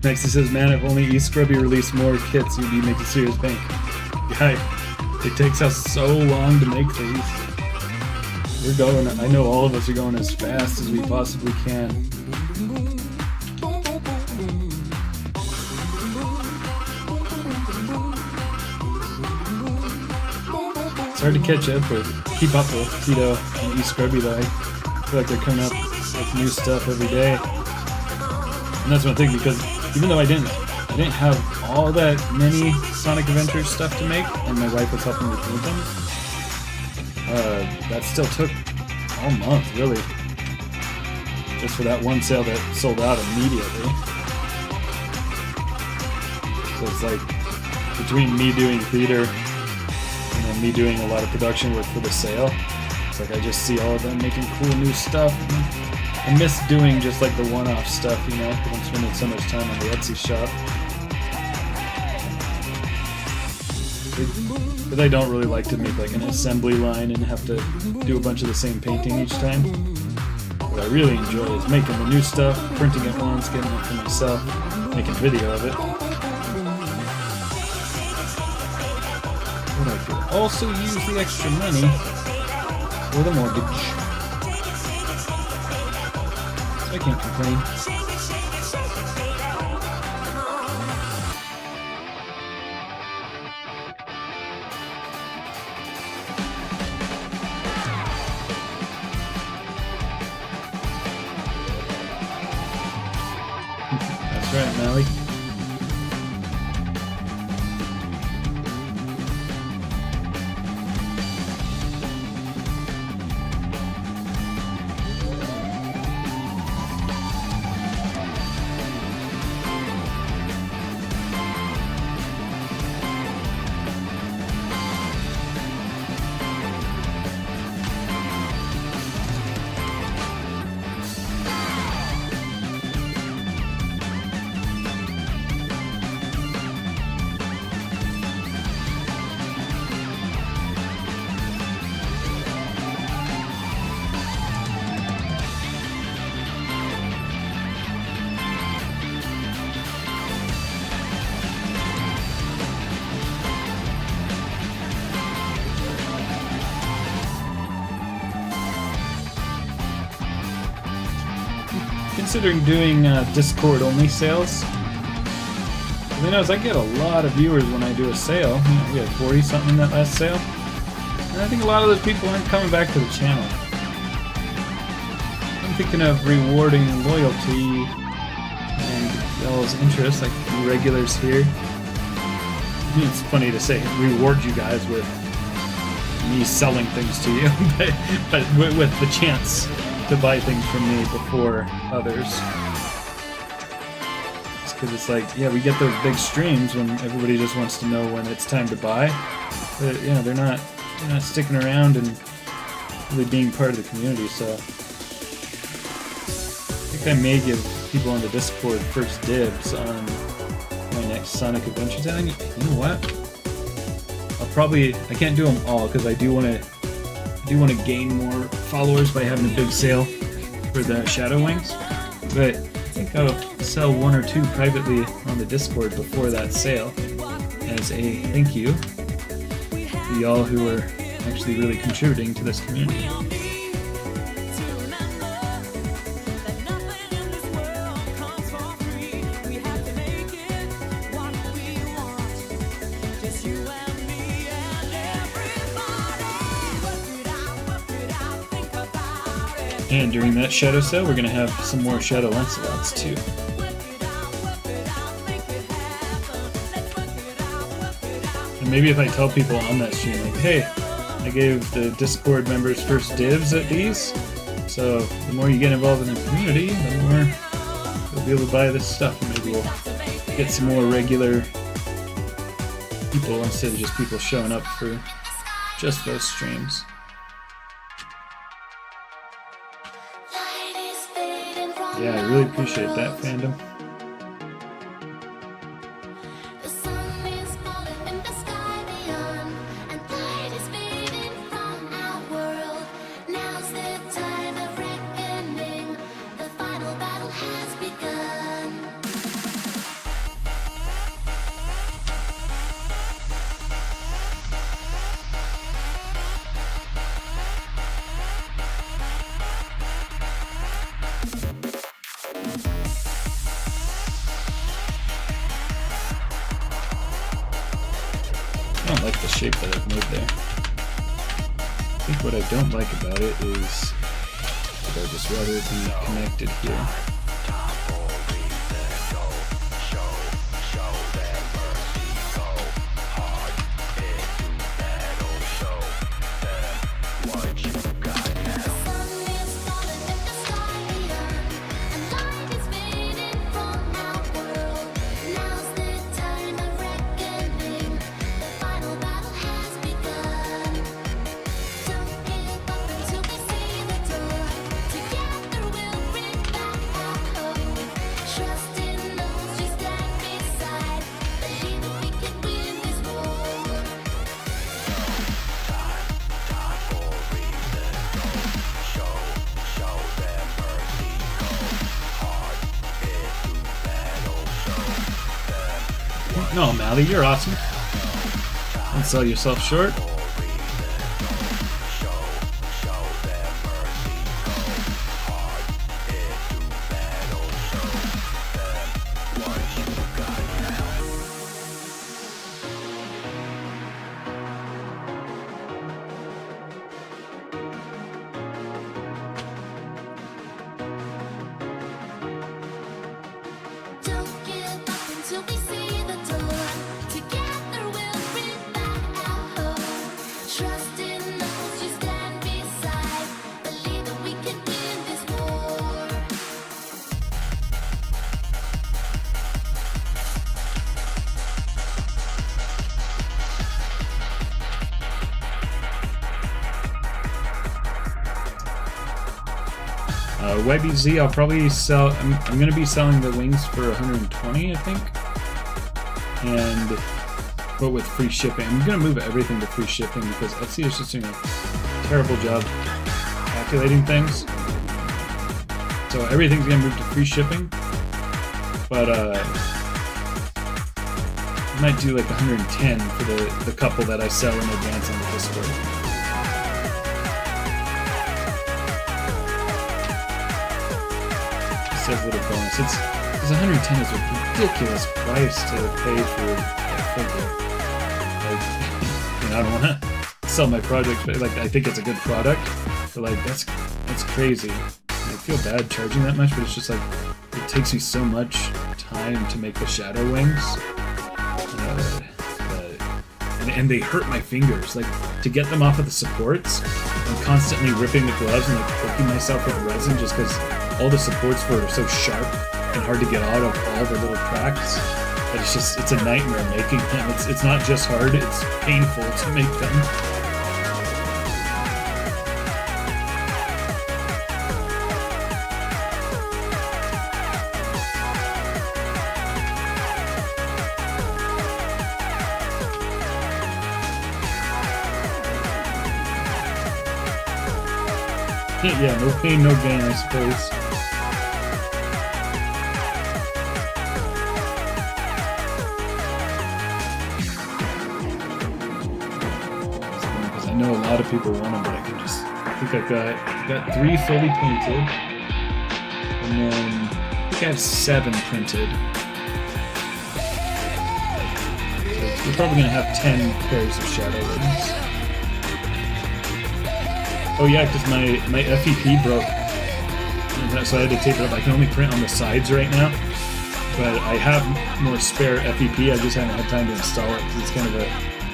Speaker 1: Next it says, man, if only eScrubby released more kits, you'd be making serious bank. Guy, it takes us so long to make these. We're going, I know all of us are going as fast as we possibly can. It's hard to catch up or keep up with Tito and eScrubby though. I feel like they're coming up with new stuff every day. And that's one thing, because even though I didn't have all that many Sonic Adventures stuff to make, and my wife was helping me paint them, that still took all month, really. Just for that one sale that sold out immediately. So it's like, between me doing theater and then me doing a lot of production work for the sale, it's like I just see all of them making cool new stuff. I miss doing just like the one-off stuff, you know, because I'm spending so much time on the Etsy shop. But I don't really like to make like an assembly line and have to do a bunch of the same painting each time. What I really enjoy is making the new stuff, printing it once, getting it for myself, making video of it. But I could also use the extra money for the mortgage. I can't complain. That's right, Mally. Considering doing Discord only sales. You know, I get a lot of viewers when I do a sale. You know, we had 40 something in that last sale, and I think a lot of those people aren't coming back to the channel. I'm thinking of rewarding loyalty and y'all's interest, like you regulars here. I mean, it's funny to say reward you guys with me selling things to you, but with the chance to buy things from me before others. It's because it's like, yeah, we get those big streams when everybody just wants to know when it's time to buy. But, you know, they're not sticking around and really being part of the community, so I think I may give people on the Discord first dibs on my next Sonic Adventure. And you know what? I can't do them all because I do want to gain more followers by having a big sale for the Shadow Wings, but I think I'll sell one or two privately on the Discord before that sale as a thank you to y'all who are actually really contributing to this community. And during that Shadow sale, we're going to have some more Shadow Lancelots too. And maybe if I tell people on that stream, like, hey, I gave the Discord members first dibs at these, so the more you get involved in the community, the more you'll be able to buy this stuff, and maybe we'll get some more regular people instead of just people showing up for just those streams. Yeah, I really appreciate that, fandom. like the shape that I've made there. I think what I don't like about it is that I'd just rather be connected here. No, Mally, you're awesome. Don't sell yourself short. YBZ, I'll probably sell. I'm going to be selling the wings for 120, I think, but with free shipping. I'm going to move everything to free shipping because Etsy is just doing a terrible job calculating things. So everything's going to move to free shipping, but I might do like 110 for the couple that I sell in advance on the Discord. Says little bonus. Because 110 is a ridiculous price to pay for a figure. Like, I don't want to sell my project, but like I think it's a good product. But like that's crazy. I feel bad charging that much, but it's just like it takes me so much time to make the shadow wings, and they hurt my fingers. Like to get them off of the supports, I'm constantly ripping the gloves and like poking myself with resin just because all the supports were so sharp and hard to get out of all the little cracks. But it's a nightmare making them. It's not just hard, it's painful to make them. Yeah, no pain, no gain, I suppose. Because I know a lot of people want them, but I think I've got 3 fully painted, and then I think I have 7 printed. So we're probably gonna have 10 pairs of shadow wings. Oh yeah, because my FEP broke, so I had to tape it up. I can only print on the sides right now, but I have more spare FEP. I just haven't had time to install it because it's kind of a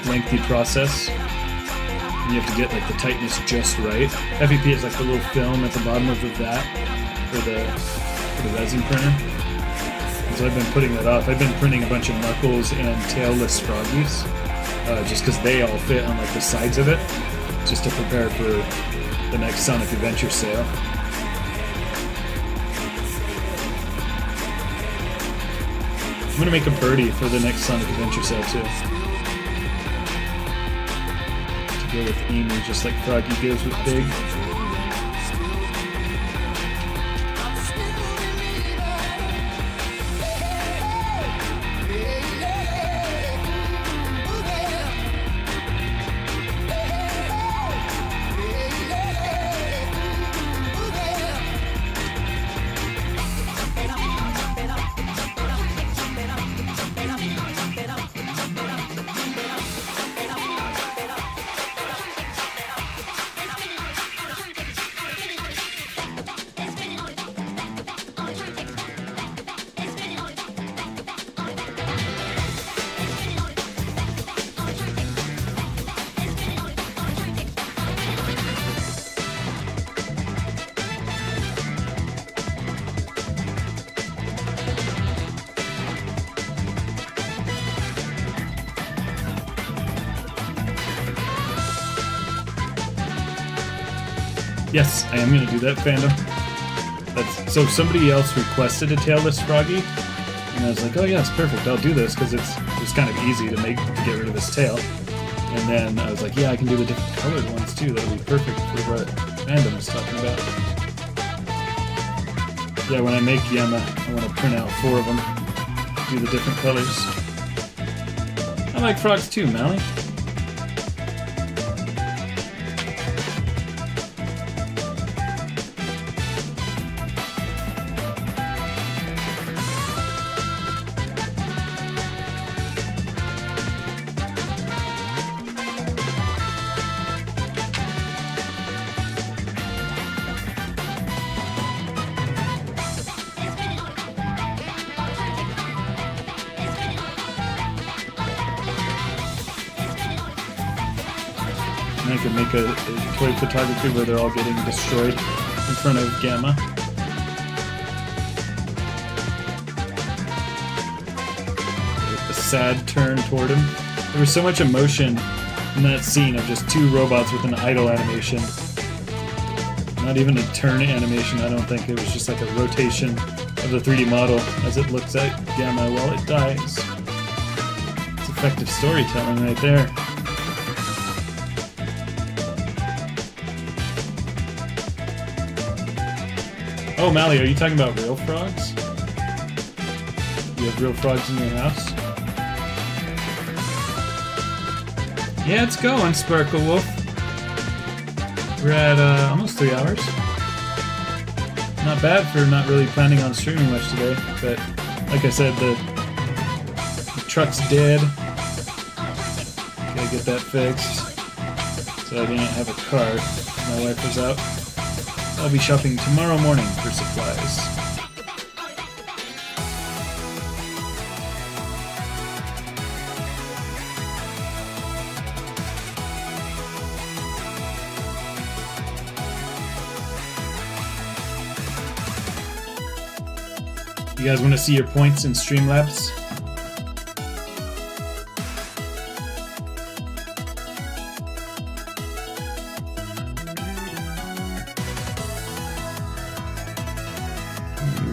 Speaker 1: lengthy process. And you have to get like the tightness just right. FEP is like the little film at the bottom of that for the resin printer. And so I've been putting that off. I've been printing a bunch of knuckles and tailless froggies, just because they all fit on like the sides of it, just to prepare for the next Sonic Adventure sale. I'm gonna make a birdie for the next Sonic Adventure sale too. To go with Emu, just like Froggy goes with Big. Yes, I am going to do that, fandom. So somebody else requested a tailless Froggy, and I was like, oh yeah, it's perfect, I'll do this, because it's kind of easy to get rid of his tail. And then I was like, yeah, I can do the different colored ones too, that'll be perfect for what fandom was talking about. Yeah, when I make Yama, I want to print out 4 of them, do the different colors. I like frogs too, Mally. I could make a toy photography where they're all getting destroyed in front of Gamma. A sad turn toward him. There was so much emotion in that scene of just 2 robots with an idle animation. Not even a turn animation, I don't think. It was just like a rotation of the 3D model as it looks at Gamma while it dies. It's effective storytelling right there. Oh, Mally, are you talking about real frogs? You have real frogs in your house? Yeah, it's going, Sparkle Wolf. We're at almost 3 hours. Not bad for not really planning on streaming much today, but like I said, the truck's dead. Gotta get that fixed. So I didn't have a car. My wife was out. I'll be shopping tomorrow morning for supplies. You guys want to see your points in Streamlabs?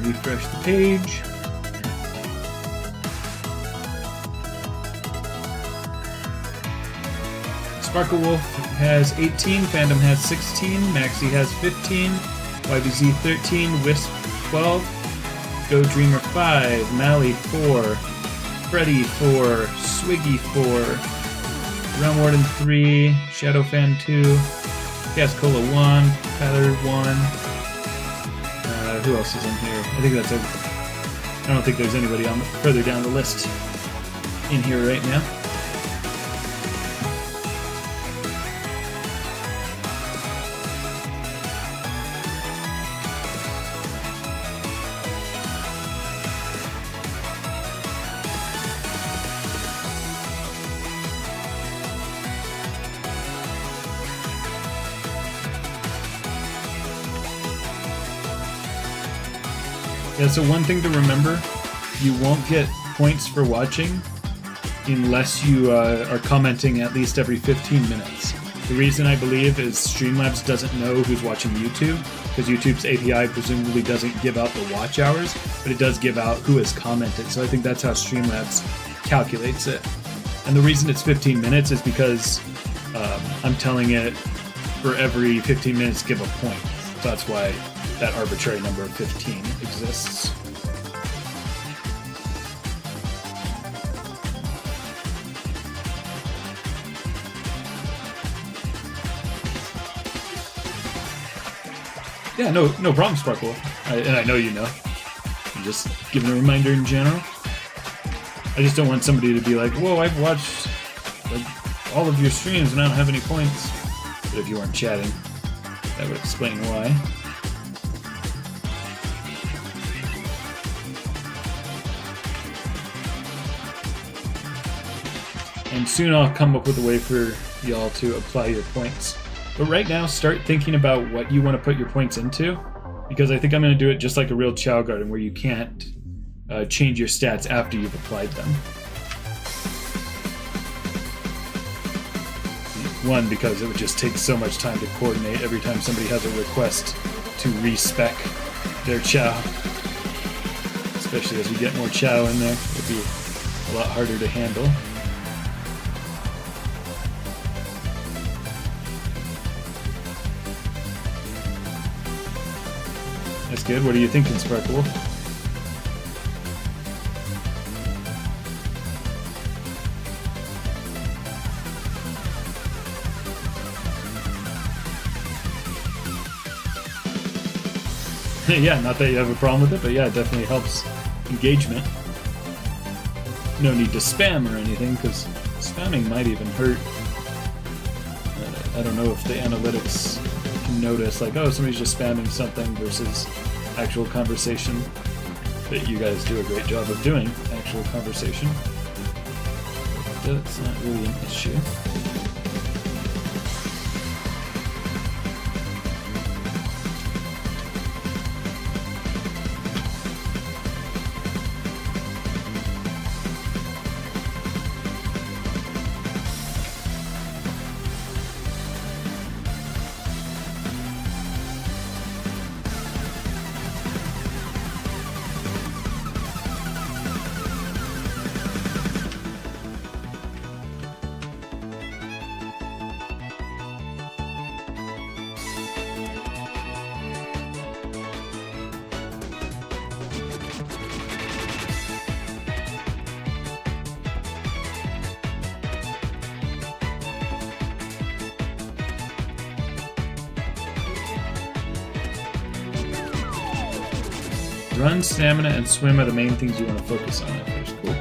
Speaker 1: Refresh the page. Sparkle Wolf has 18, Fandom has 16, Maxi has 15, YBZ 13, Wisp 12, Go Dreamer 5, Mally 4, Freddy 4, Swiggy 4, Realm Warden 3, Shadowfan 2, Gascola 1, Tyler 1. Who else is in here? I think that's everything. I don't think there's anybody further down the list in here right now. Yeah, so one thing to remember, you won't get points for watching unless you are commenting at least every 15 minutes. The reason I believe is Streamlabs doesn't know who's watching YouTube, because YouTube's API presumably doesn't give out the watch hours, but it does give out who has commented, so I think that's how Streamlabs calculates it. And the reason it's 15 minutes is because I'm telling it for every 15 minutes give a point. So that's why that arbitrary number of 15 exists. Yeah, no problem, Sparkle. And I know you know. I'm just giving a reminder in general. I just don't want somebody to be like, whoa, I've watched all of your streams and I don't have any points. But if you weren't chatting, that would explain why. And soon I'll come up with a way for y'all to apply your points. But right now, start thinking about what you want to put your points into, because I think I'm going to do it just like a real Chow Garden, where you can't change your stats after you've applied them. One, because it would just take so much time to coordinate every time somebody has a request to respec their chow. Especially as we get more chow in there, it would be a lot harder to handle. That's good. What are you thinking, Sparkle? Yeah, not that you have a problem with it, but yeah, it definitely helps engagement. No need to spam or anything, because spamming might even hurt. I don't know if the analytics can notice, like, oh, somebody's just spamming something versus actual conversation. But you guys do a great job of doing actual conversation. That's not really an issue. Run, stamina, and swim are the main things you want to focus on at first. Cool.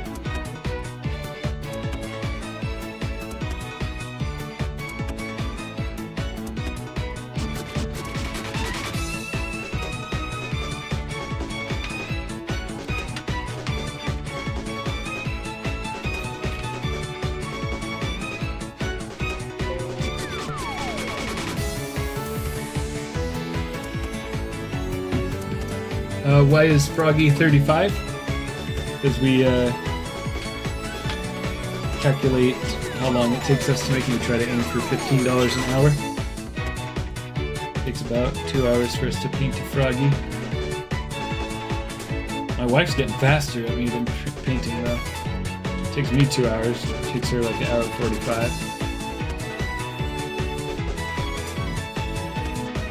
Speaker 1: Why is Froggy 35? Because we calculate how long it takes us to make, and we try to aim for $15 an hour. It takes about 2 hours for us to paint a Froggy. My wife's getting faster at me than painting though. It takes me 2 hours. It takes her like an hour 45.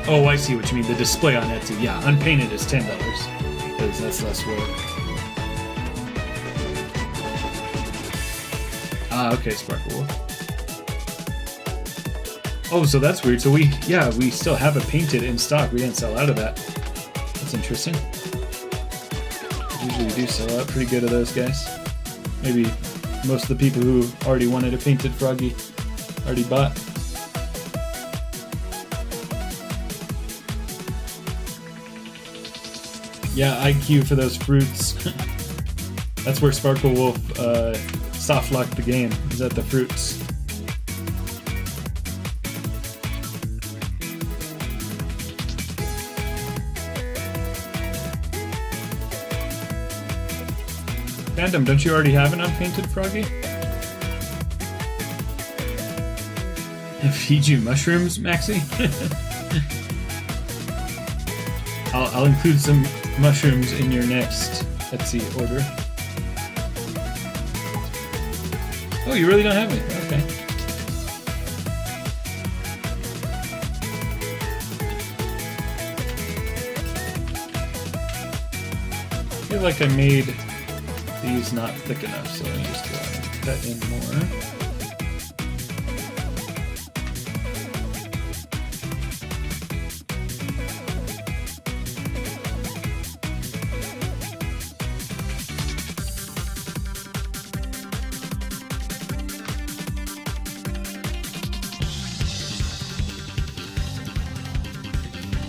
Speaker 1: Oh, I see what you mean. The display on Etsy. Yeah, unpainted is $10. Because that's less work. Ah, okay, Sparkle Wolf. Oh, so that's weird. So we still have it painted in stock. We didn't sell out of that. That's interesting. Usually we do sell out pretty good of those guys. Maybe most of the people who already wanted a painted Froggy already bought. Yeah, IQ for those fruits. That's where Sparkle Wolf soft locked the game, is at the fruits. Phantom, don't you already have an unpainted Froggy? Feed you mushrooms, Maxie? I'll include some mushrooms in your next Etsy order. Oh, you really don't have any? Okay. I feel like I made these not thick enough, so let me just cut in more.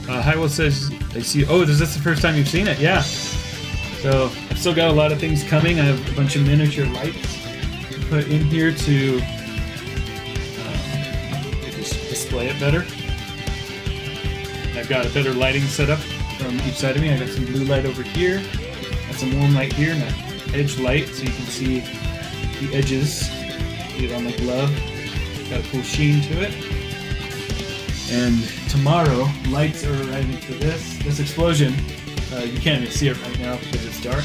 Speaker 1: Hywell says, I see. Oh, is this the first time you've seen it? Yeah. So I've still got a lot of things coming. I have a bunch of miniature lights to put in here to just display it better. I've got a better lighting setup from each side of me. I got some blue light over here, got some warm light here, and an edge light so you can see the edges. See it on the glove. Got a cool sheen to it. And tomorrow, lights are arriving for this explosion. You can't even see it right now because it's dark.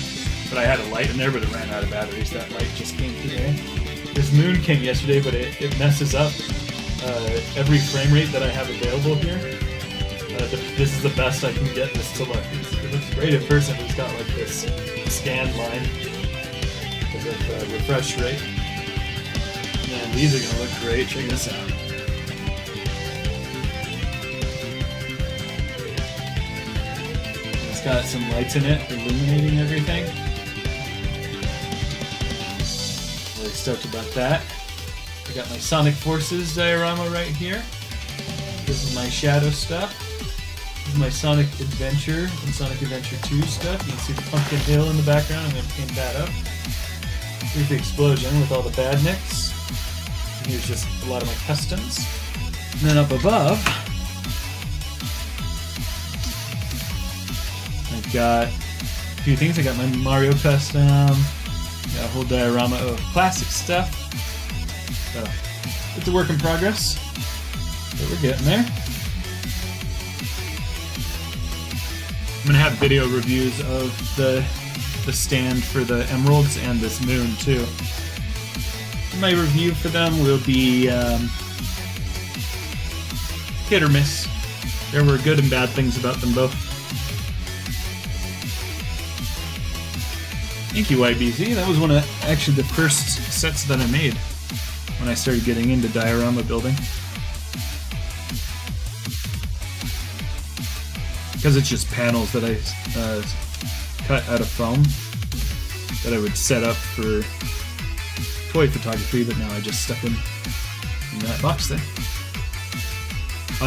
Speaker 1: But I had a light in there, but it ran out of batteries. That light just came today. This moon came yesterday, but it messes up every frame rate that I have available here. This is the best I can get this to look. It looks great at first, and it's got like this scan line because of refresh rate. And these are gonna look great. Check this out. It's got some lights in it, illuminating everything. Really stoked about that. I got my Sonic Forces diorama right here. This is my shadow stuff. This is my Sonic Adventure and Sonic Adventure 2 stuff. You can see the Pumpkin Hill in the background. I'm going to paint that up. Here's the explosion with all the badniks. And here's just a lot of my customs. And then up above, I've got a few things. I got my Mario custom. Got a whole diorama of classic stuff. So it's a work in progress, but we're getting there. I'm gonna have video reviews of the stand for the emeralds and this moon too. My review for them will be hit or miss. There were good and bad things about them both. Thank you, YBZ. That was one of actually the first sets that I made when I started getting into diorama building. Because it's just panels that I cut out of foam that I would set up for toy photography, but now I just stuck them in that box thing.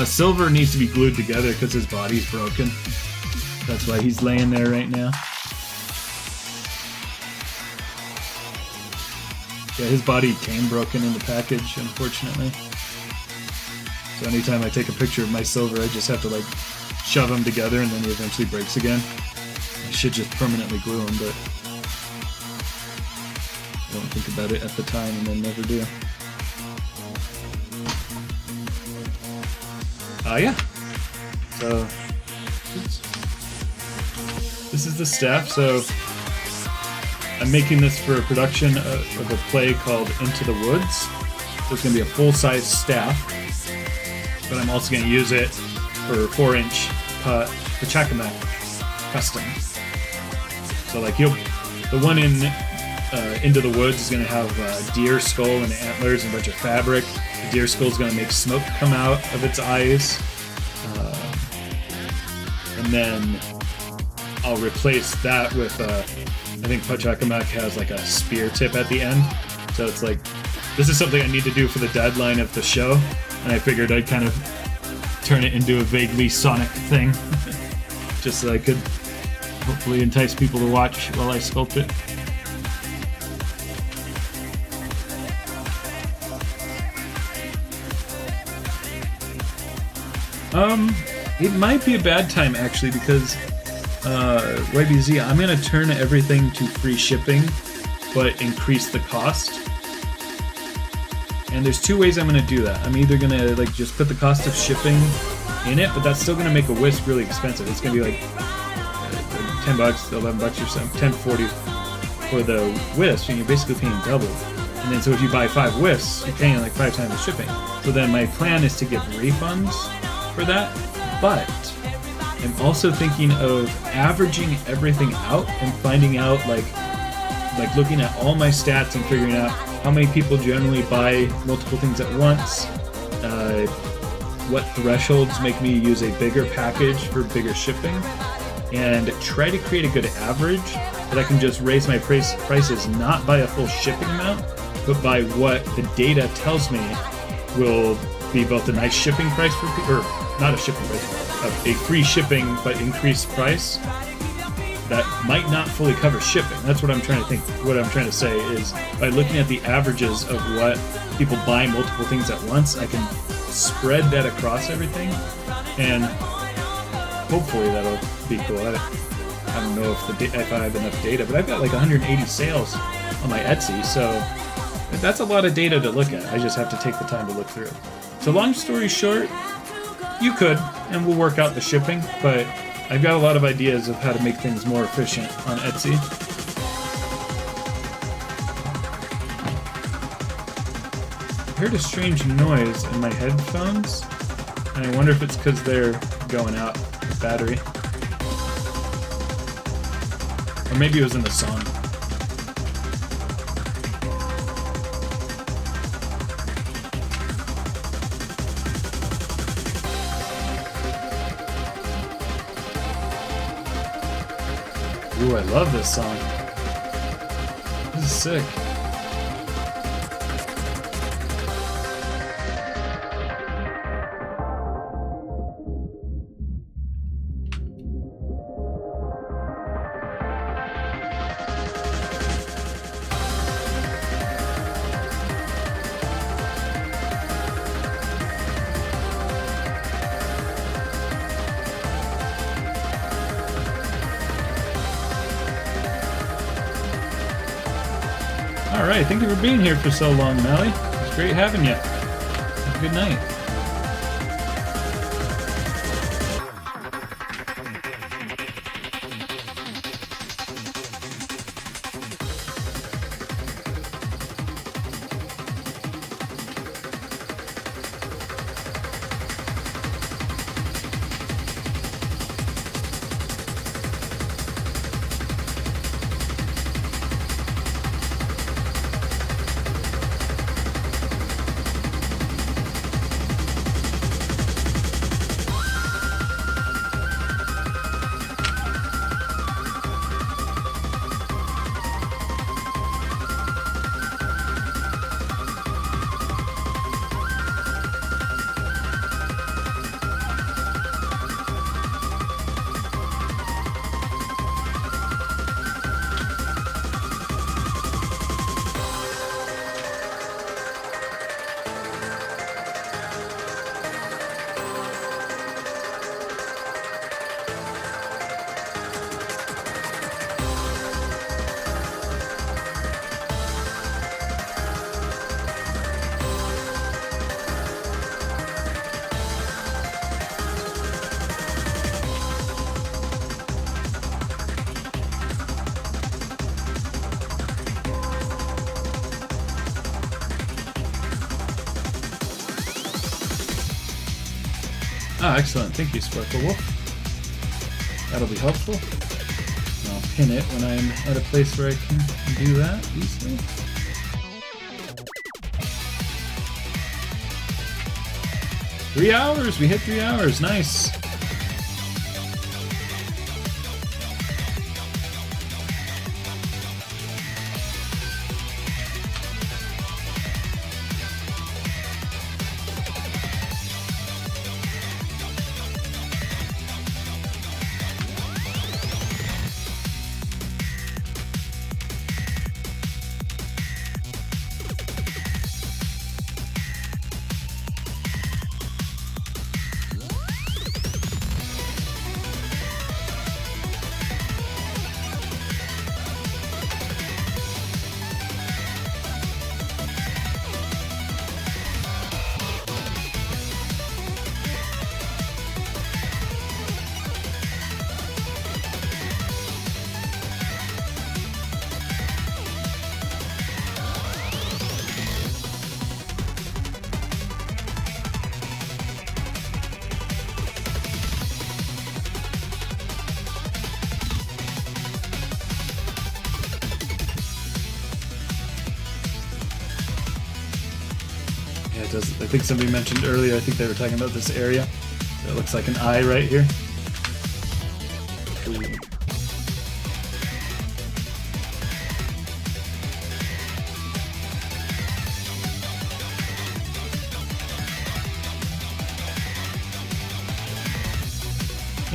Speaker 1: Silver needs to be glued together because his body's broken. That's why he's laying there right now. Yeah, his body came broken in the package, unfortunately. So anytime I take a picture of my Silver, I just have to like shove him together and then he eventually breaks again. I should just permanently glue him, but I don't think about it at the time and then never do. Yeah. So this is the staff. So I'm making this for a production of a play called Into the Woods. So it's going to be a full-size staff, but I'm also going to use it for 4-inch Pachacamac custom. So like the one in Into the Woods is going to have a deer skull and antlers and a bunch of fabric. The deer skull is going to make smoke come out of its eyes, and then I'll replace that with I think Pachacamac has like a spear tip at the end. So it's like, this is something I need to do for the deadline of the show, and I figured I'd kind of turn it into a vaguely Sonic thing, just so I could hopefully entice people to watch while I sculpt it. It might be a bad time actually, because YBZ, I'm going to turn everything to free shipping, but increase the cost. And there's two ways I'm going to do that. I'm either going to like just put the cost of shipping in it, but that's still going to make a wisp really expensive. It's going to be like $10, $11 or something, $10.40 for the wisp, and you're basically paying double. And then so if you buy 5 wisps, you're paying like 5 times the shipping. So then my plan is to give refunds for that, but I'm also thinking of averaging everything out and finding out like looking at all my stats and figuring out how many people generally buy multiple things at once, what thresholds make me use a bigger package for bigger shipping, and try to create a good average that I can just raise my prices not by a full shipping amount, but by what the data tells me will be both a nice shipping price for people, or not a shipping price, a free shipping but increased price that might not fully cover shipping. That's what I'm trying to think. What I'm trying to say is, by looking at the averages of what people buy multiple things at once, I can spread that across everything, and hopefully that'll be cool. I don't know if I have enough data, but I've got like 180 sales on my Etsy, so But that's a lot of data to look at. I just have to take the time to look through. So long story short, you could, and we'll work out the shipping, but I've got a lot of ideas of how to make things more efficient on Etsy. I heard a strange noise in my headphones, and I wonder if it's because they're going out with battery. Or maybe it was in the song. Ooh, I love this song. This is sick. Alright, thank you for being here for so long, Mally. It's great having you. Have a good night. Ah, excellent. Thank you, Sparkle Wolf. That'll be helpful. I'll pin it when I'm at a place where I can do that easily. Three hours! We hit 3 hours. Nice. Yeah, it does. I think somebody mentioned earlier, I think they were talking about this area. That looks like an eye right here.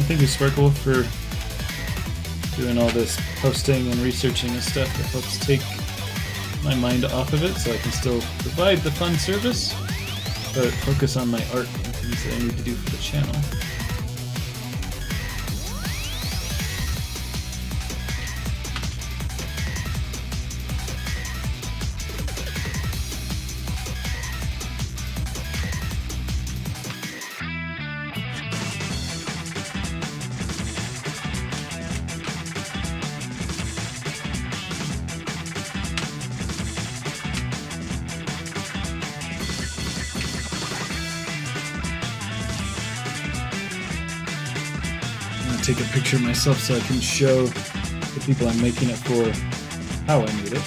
Speaker 1: Thank you, Sparkle, for doing all this posting and researching and stuff that helps take my mind off of it so I can still provide the fun service, but focus on my art and things that I need to do for the channel. to take a picture of myself so I can show the people I'm making it for how I made it.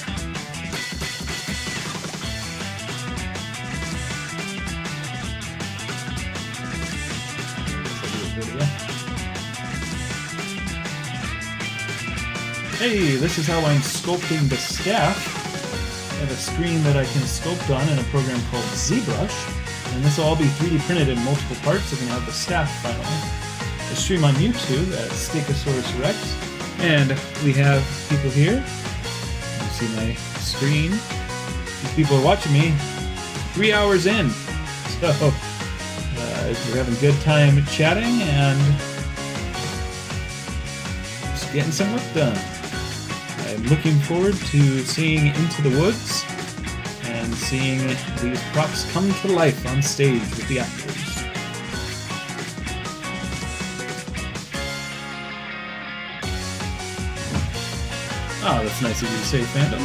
Speaker 1: Hey, this is how I'm sculpting the staff. I have a screen that I can sculpt on in a program called ZBrush, and this will all be 3D printed in multiple parts. So we can have the staff finally. I stream on YouTube at Stegosaurus Rex, and we have people here. You see my screen. These people are watching me 3 hours in, so we're having a good time chatting and just getting some work done. I'm looking forward to seeing Into the Woods and seeing these props come to life on stage with the actors. Oh, that's nice of you to say, fandom. I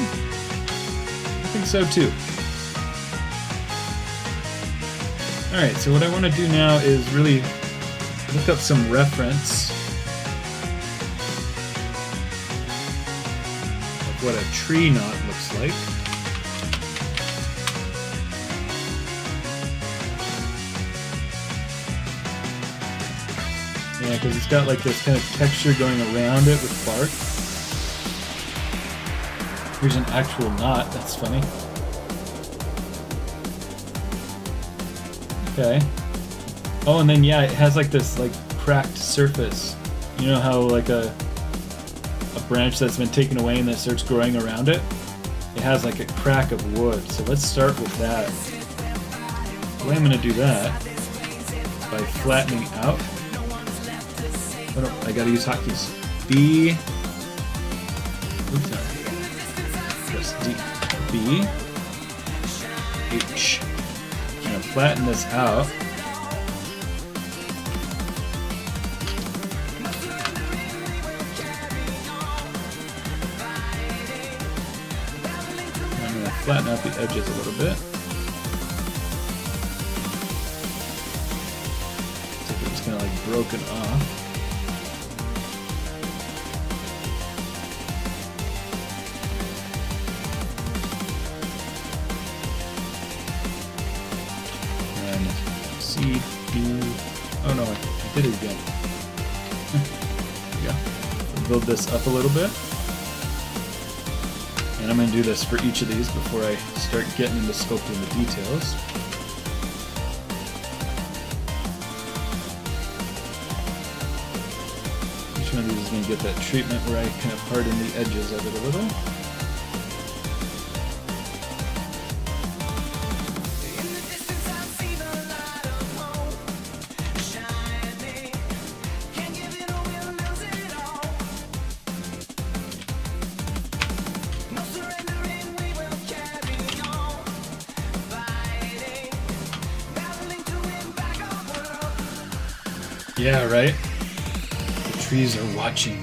Speaker 1: think so too. Alright, so what I want to do now is really look up some reference of what a tree knot looks like. Yeah, because it's got like this kind of texture going around it with bark. Here's an actual knot, that's funny. Okay. Oh, and then yeah, it has like this like cracked surface. You know how like a branch that's been taken away and then starts growing around it? It has like a crack of wood. So let's start with that. The way I'm gonna do that by flattening out. Oh no, I gotta use hotkeys. B. Oops, no. Press D. B. H. I'm gonna flatten this out. I'm gonna flatten out the edges a little bit. It's like it's kind of like broken off. Oh no, I did it again. There we go. Build this up a little bit. And I'm going to do this for each of these before I start getting into sculpting the details. Each one of these is going to get that treatment where I kind of harden the edges of it a little. Yeah, right? The trees are watching.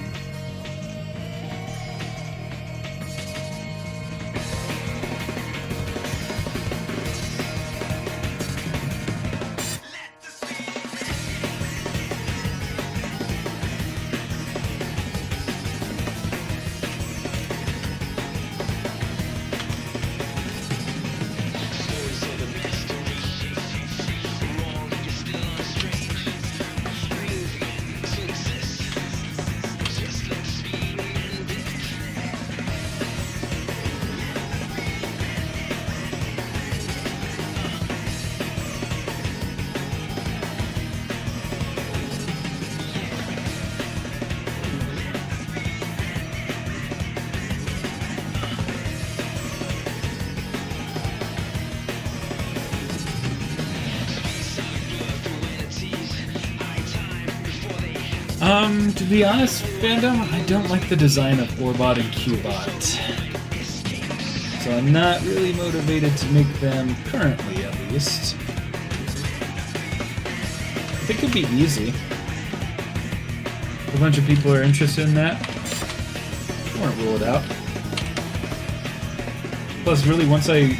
Speaker 1: To be honest, fandom, I don't like the design of Orbot and Cubot. So I'm not really motivated to make them currently, at least. I think it'd be easy. If a bunch of people are interested in that, I won't rule it out. Plus, really, once I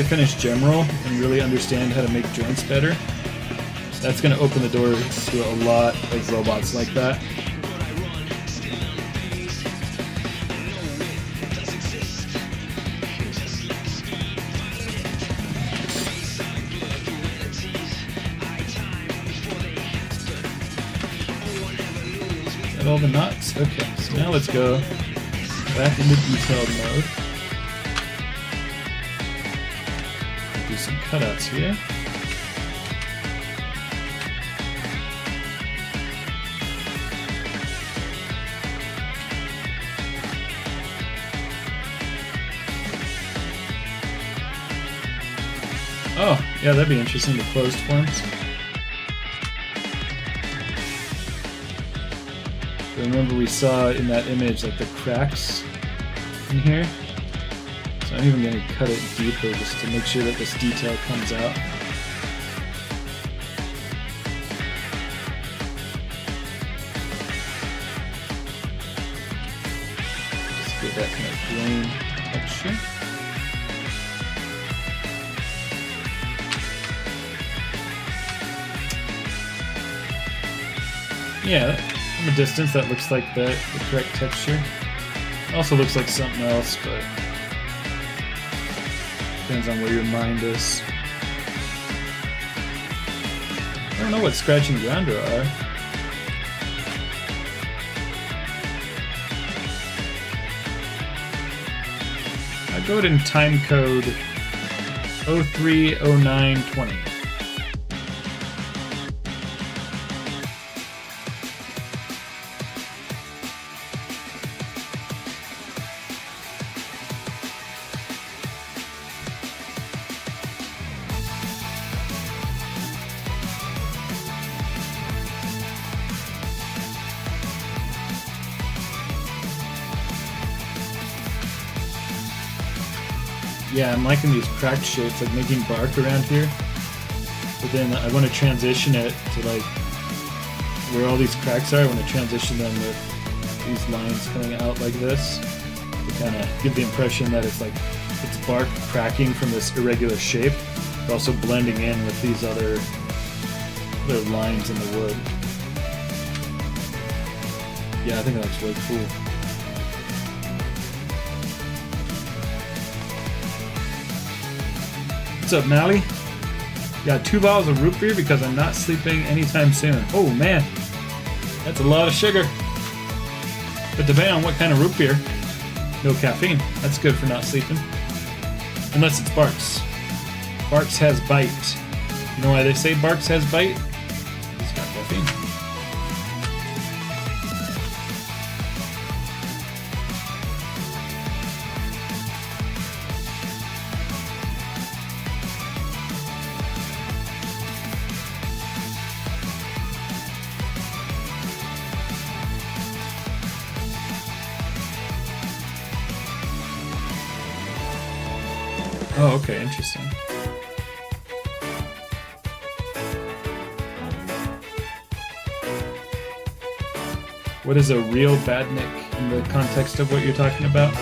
Speaker 1: finish Gemroll and really understand how to make joints better, that's going to open the door to a lot of robots like that. Got all the knots? Okay, so now let's go back into detailed mode. Do some cutouts here. Oh, yeah, that'd be interesting, the closed forms. Remember we saw in that image like the cracks in here? So I'm even going to cut it deeper just to make sure that this detail comes out. Just get that kind of grain texture. Yeah, from a distance that looks like the correct texture. It also looks like something else, but depends on where your mind is. I don't know what scratching the ground are. I go it in time code 030920. Yeah, I'm liking these cracked shapes, like making bark around here. But then I want to transition it to like where all these cracks are. I want to transition them with these lines coming out like this to kind of give the impression that it's like it's bark cracking from this irregular shape, but also blending in with these other lines in the wood. Yeah, I think that looks really cool. What's up, Mally? Got 2 bottles of root beer because I'm not sleeping anytime soon. Oh man, that's a lot of sugar. But depending on what kind of root beer, no caffeine. That's good for not sleeping. Unless it's Barks. Barks has bite. You know why they say Barks has bite? It's got caffeine. Oh, okay, interesting. What is a real badnik in the context of what you're talking about?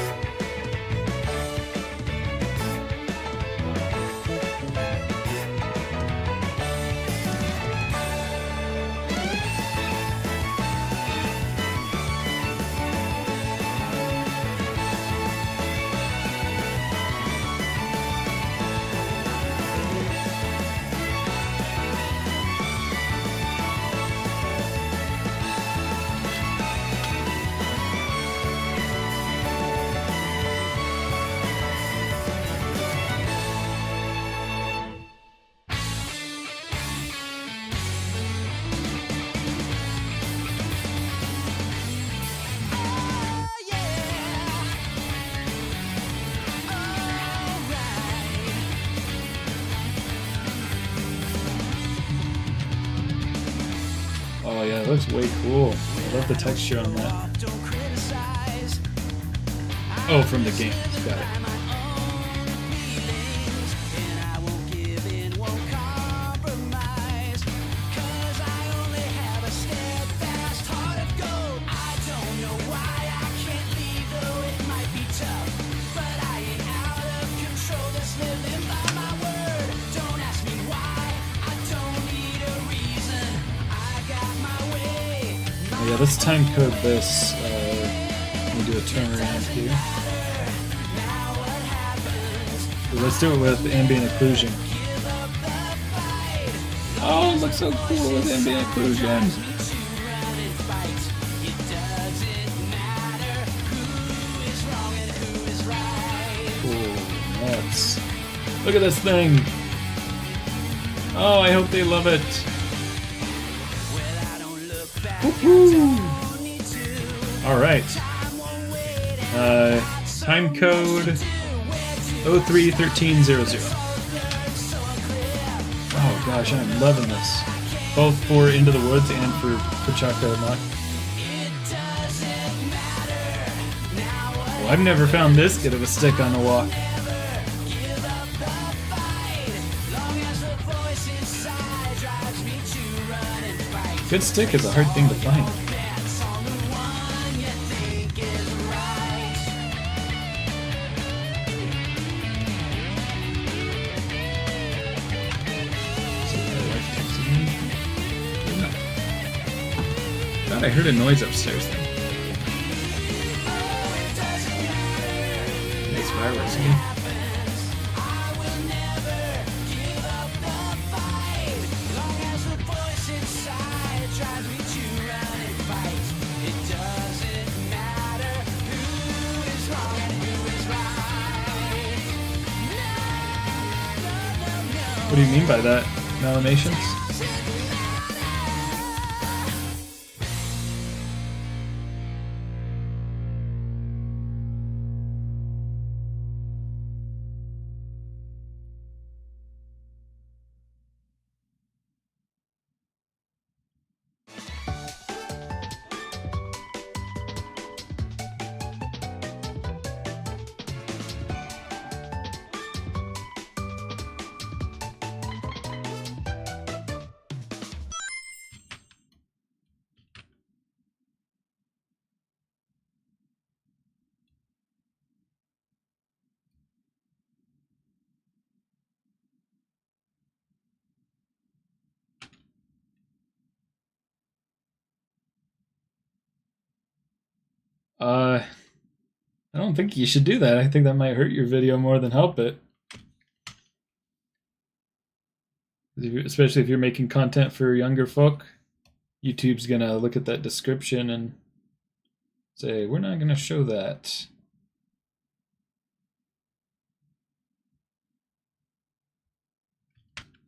Speaker 1: Oh yeah, it looks way cool. I love the texture on that. Oh, from the game. Got it. Oh, yeah, let's time code this. Let me do a turnaround here. Let's do it with ambient occlusion. Oh, it looks so cool with ambient occlusion. woods. Look at this thing. Oh, I hope they love it. Woohoo! All right. Time code 031300. Oh gosh, I'm loving this. Both for Into the Woods and for Pachacamac. Well, I've never found this good of a stick on the walk. Good stick is a hard thing to find. I heard a noise upstairs then. Nice fireworks again. What do you mean by that? Malamations? I don't think you should do that. I think that might hurt your video more than help it. Especially if you're making content for younger folk. YouTube's gonna look at that description and say, we're not gonna show that.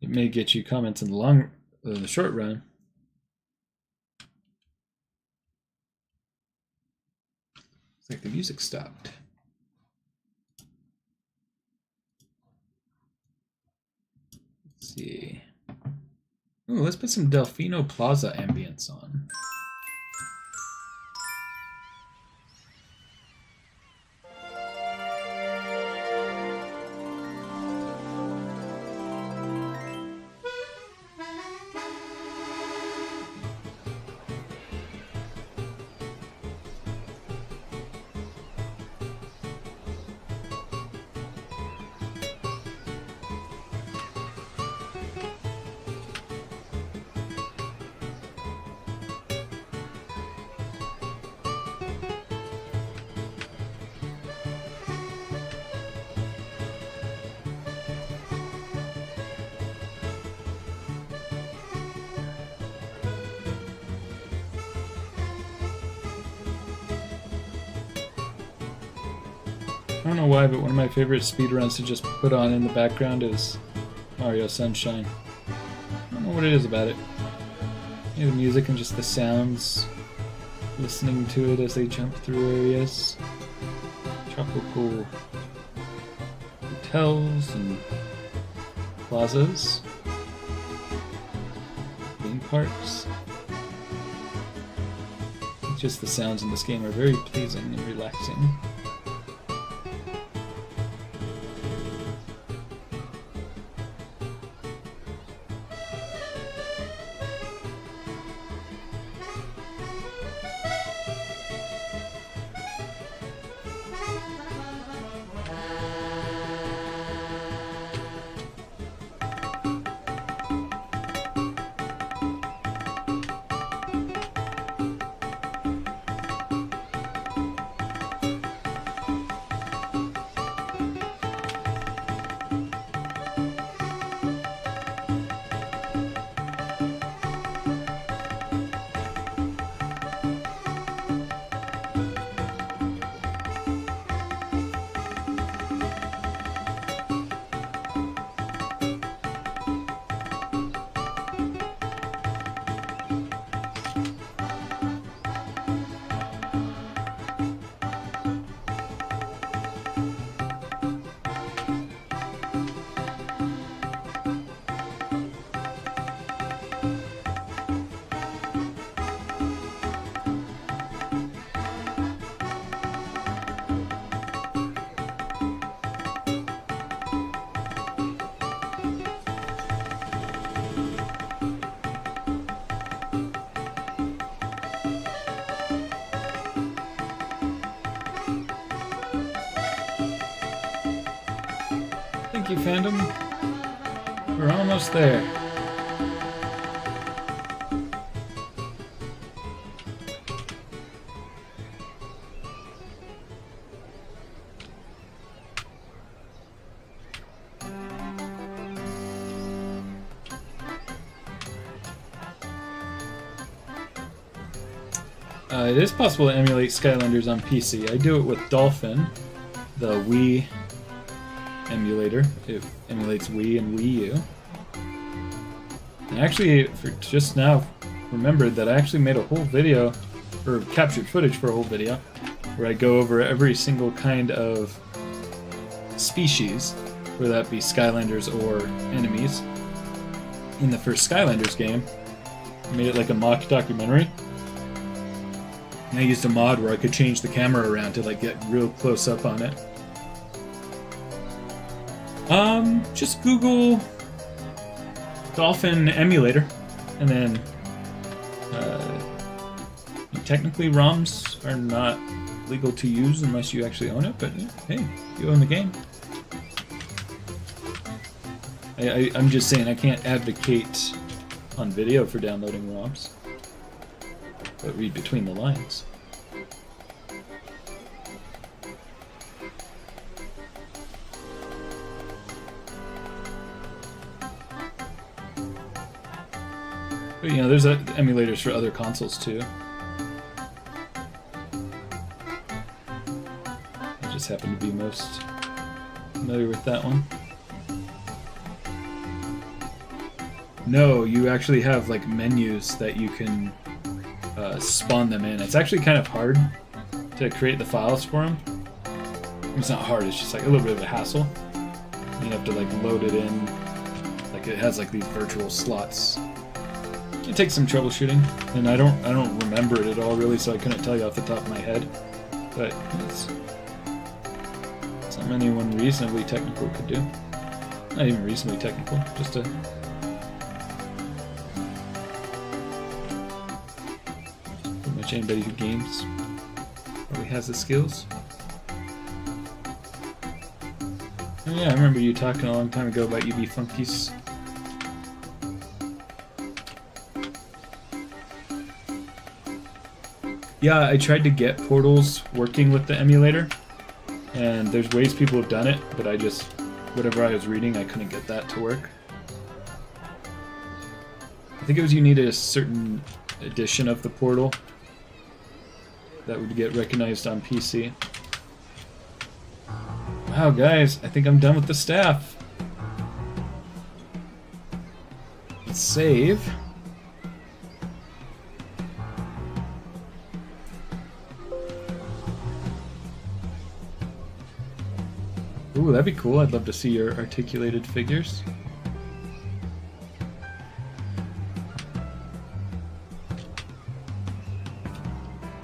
Speaker 1: It may get you comments in the short run. It's like the music stopped. Let's see. Ooh, let's put some Delfino Plaza ambience on. I don't know why, but one of my favorite speedruns to just put on in the background is Mario Sunshine. I don't know what it is about it. Maybe the music and just the sounds, listening to it as they jump through areas. Tropical hotels and plazas. Theme parks. Just the sounds in this game are very pleasing and relaxing. Thank you, fandom. We're almost there. It is possible to emulate Skylanders on PC. I do it with Dolphin, the Wii emulator. It emulates Wii and Wii U. And actually, for just now, remembered that I actually made a whole video, or captured footage for a whole video, where I go over every single kind of species, whether that be Skylanders or enemies. In the first Skylanders game, I made it like a mock documentary. And I used a mod where I could change the camera around to like get real close up on it. Just Google Dolphin emulator, and then technically ROMs are not legal to use unless you actually own it, but hey, you own the game. I'm just saying I can't advocate on video for downloading ROMs, but read between the lines. But, you know, there's emulators for other consoles too. I just happen to be most familiar with that one. No, you actually have like menus that you can spawn them in. It's actually kind of hard to create the files for them. It's not hard, it's just like a little bit of a hassle. You have to like load it in. Like it has like these virtual slots. It takes some troubleshooting, and I don't remember it at all really, so I couldn't tell you off the top of my head. But it's something anyone reasonably technical could do. Not even reasonably technical, just a pretty much anybody who games probably has the skills. Oh, yeah, I remember you talking a long time ago about UB Funkies. Yeah, I tried to get Portals working with the emulator, and there's ways people have done it, but I just, whatever I was reading, I couldn't get that to work. I think it was you needed a certain edition of the Portal that would get recognized on PC. Wow, guys, I think I'm done with the staff. Let's save. Ooh, that'd be cool. I'd love to see your articulated figures.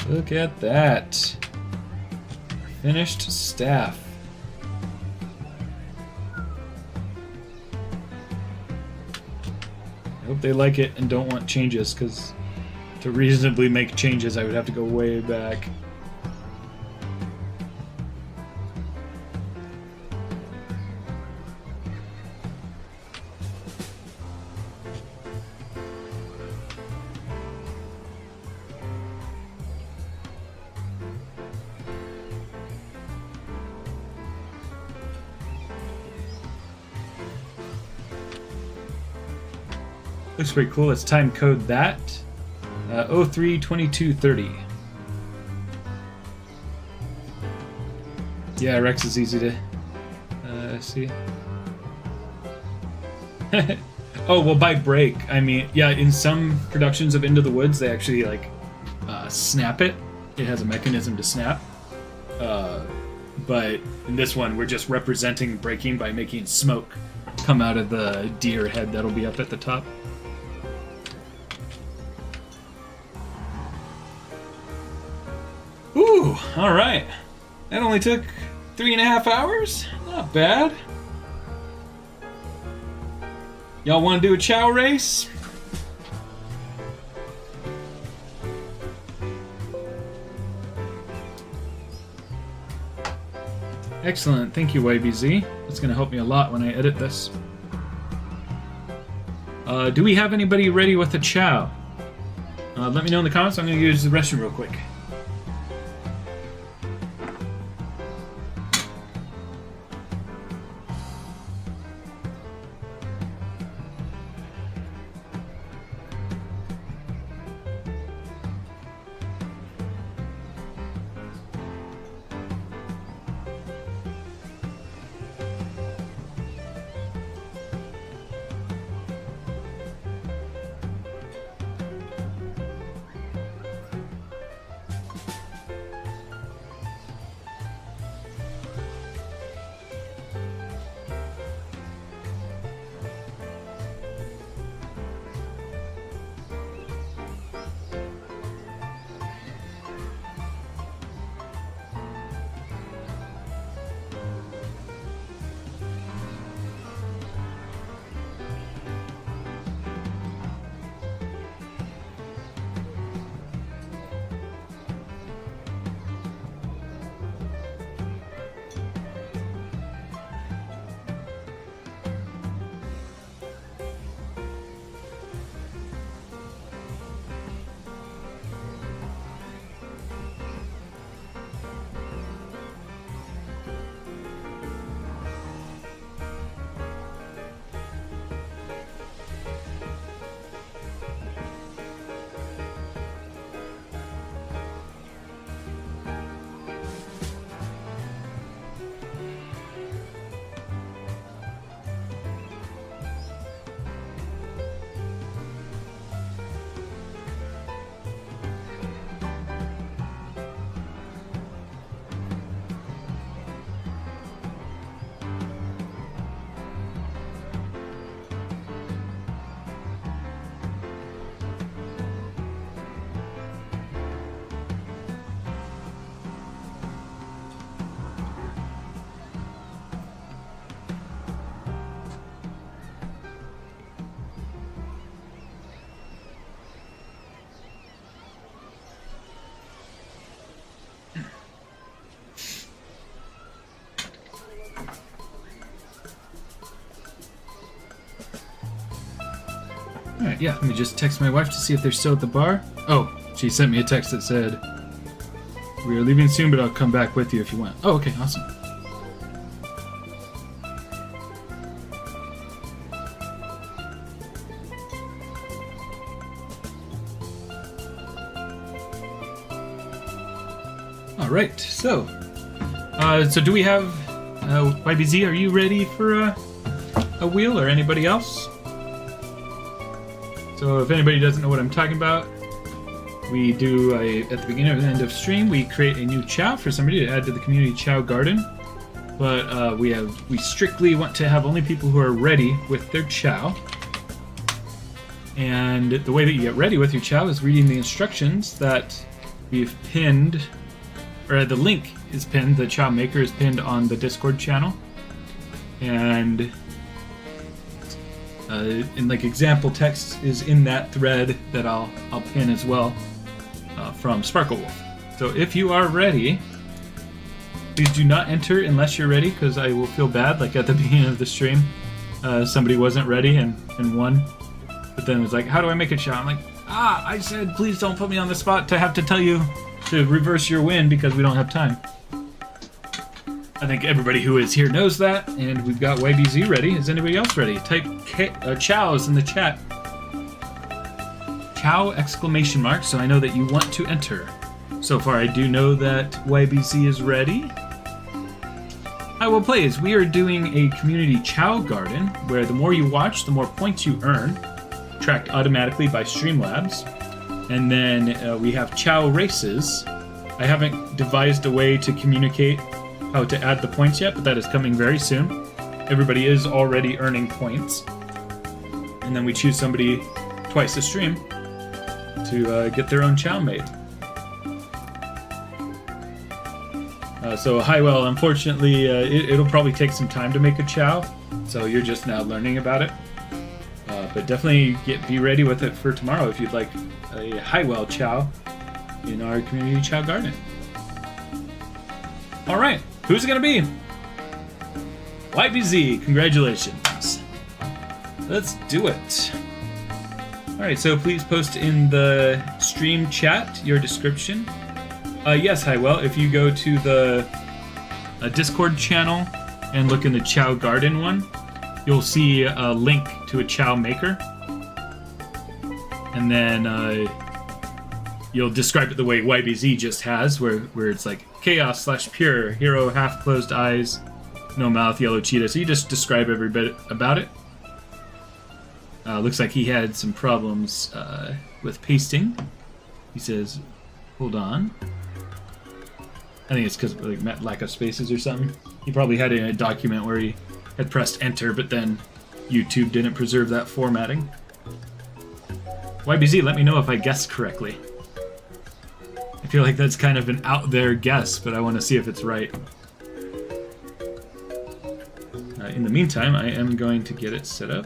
Speaker 1: Look at that. Finished staff. I hope they like it and don't want changes, because to reasonably make changes I would have to go way back. Looks pretty cool. Let's time code that. 032230. Yeah, Rex is easy to see. Oh, well, by break, I mean, yeah, in some productions of Into the Woods, they actually, like, snap it. It has a mechanism to snap. But in this one, we're just representing breaking by making smoke come out of the deer head that'll be up at the top. Ooh, alright. That only took 3.5 hours? Not bad. Y'all want to do a chow race? Excellent, thank you, YBZ. It's going to help me a lot when I edit this. Do we have anybody ready with a chow? Let me know in the comments. I'm going to use the restroom real quick. Alright, yeah, let me just text my wife to see if they're still at the bar. Oh, she sent me a text that said, "We are leaving soon, but I'll come back with you if you want." Oh, okay, awesome. Alright, so do we have, YBZ, are you ready for a wheel, or anybody else? So if anybody doesn't know what I'm talking about, we do, at the beginning or the end of stream, we create a new chow for somebody to add to the community chow garden. But we strictly want to have only people who are ready with their chow. And the way that you get ready with your chow is reading the instructions that we've pinned, or the link is pinned, the chow maker is pinned on the Discord channel. And in like example text is in that thread that I'll pin as well from Sparkle Wolf. So if you are ready, please do not enter unless you're ready, because I will feel bad. Like at the beginning of the stream, somebody wasn't ready and won, but then was like, "How do I make a shot?" I'm like, I said please don't put me on the spot to have to tell you to reverse your win because we don't have time. I think everybody who is here knows that, and we've got YBZ ready. Is anybody else ready? Type chows in the chat. Chow exclamation mark, so I know that you want to enter. So far, I do know that YBZ is ready. I will play as we are doing a community chow garden, where the more you watch, the more points you earn, tracked automatically by Streamlabs. And then we have chow races. I haven't devised a way to communicate how to add the points yet, but that is coming very soon. Everybody is already earning points. And then we choose somebody twice a stream to get their own chow made. So Highwell, unfortunately, it'll probably take some time to make a chow, so you're just now learning about it. But definitely be ready with it for tomorrow if you'd like a Highwell chow in our community chow garden. All right, who's it gonna be? YBZ, congratulations. Let's do it. Alright, so please post in the stream chat your description. Yes, hi, well, if you go to the Discord channel and look in the Chow Garden one, you'll see a link to a Chow Maker. And then you'll describe it the way YBZ just has, where it's like chaos/pure, hero, half-closed eyes, no mouth, yellow cheetah. So you just describe every bit about it. Looks like he had some problems with pasting. He says, hold on. I think it's because of like lack of spaces or something. He probably had it in a document where he had pressed enter, but then YouTube didn't preserve that formatting. YBZ, let me know if I guessed correctly. I feel like that's kind of an out there guess, but I want to see if it's right. In the meantime, I am going to get it set up.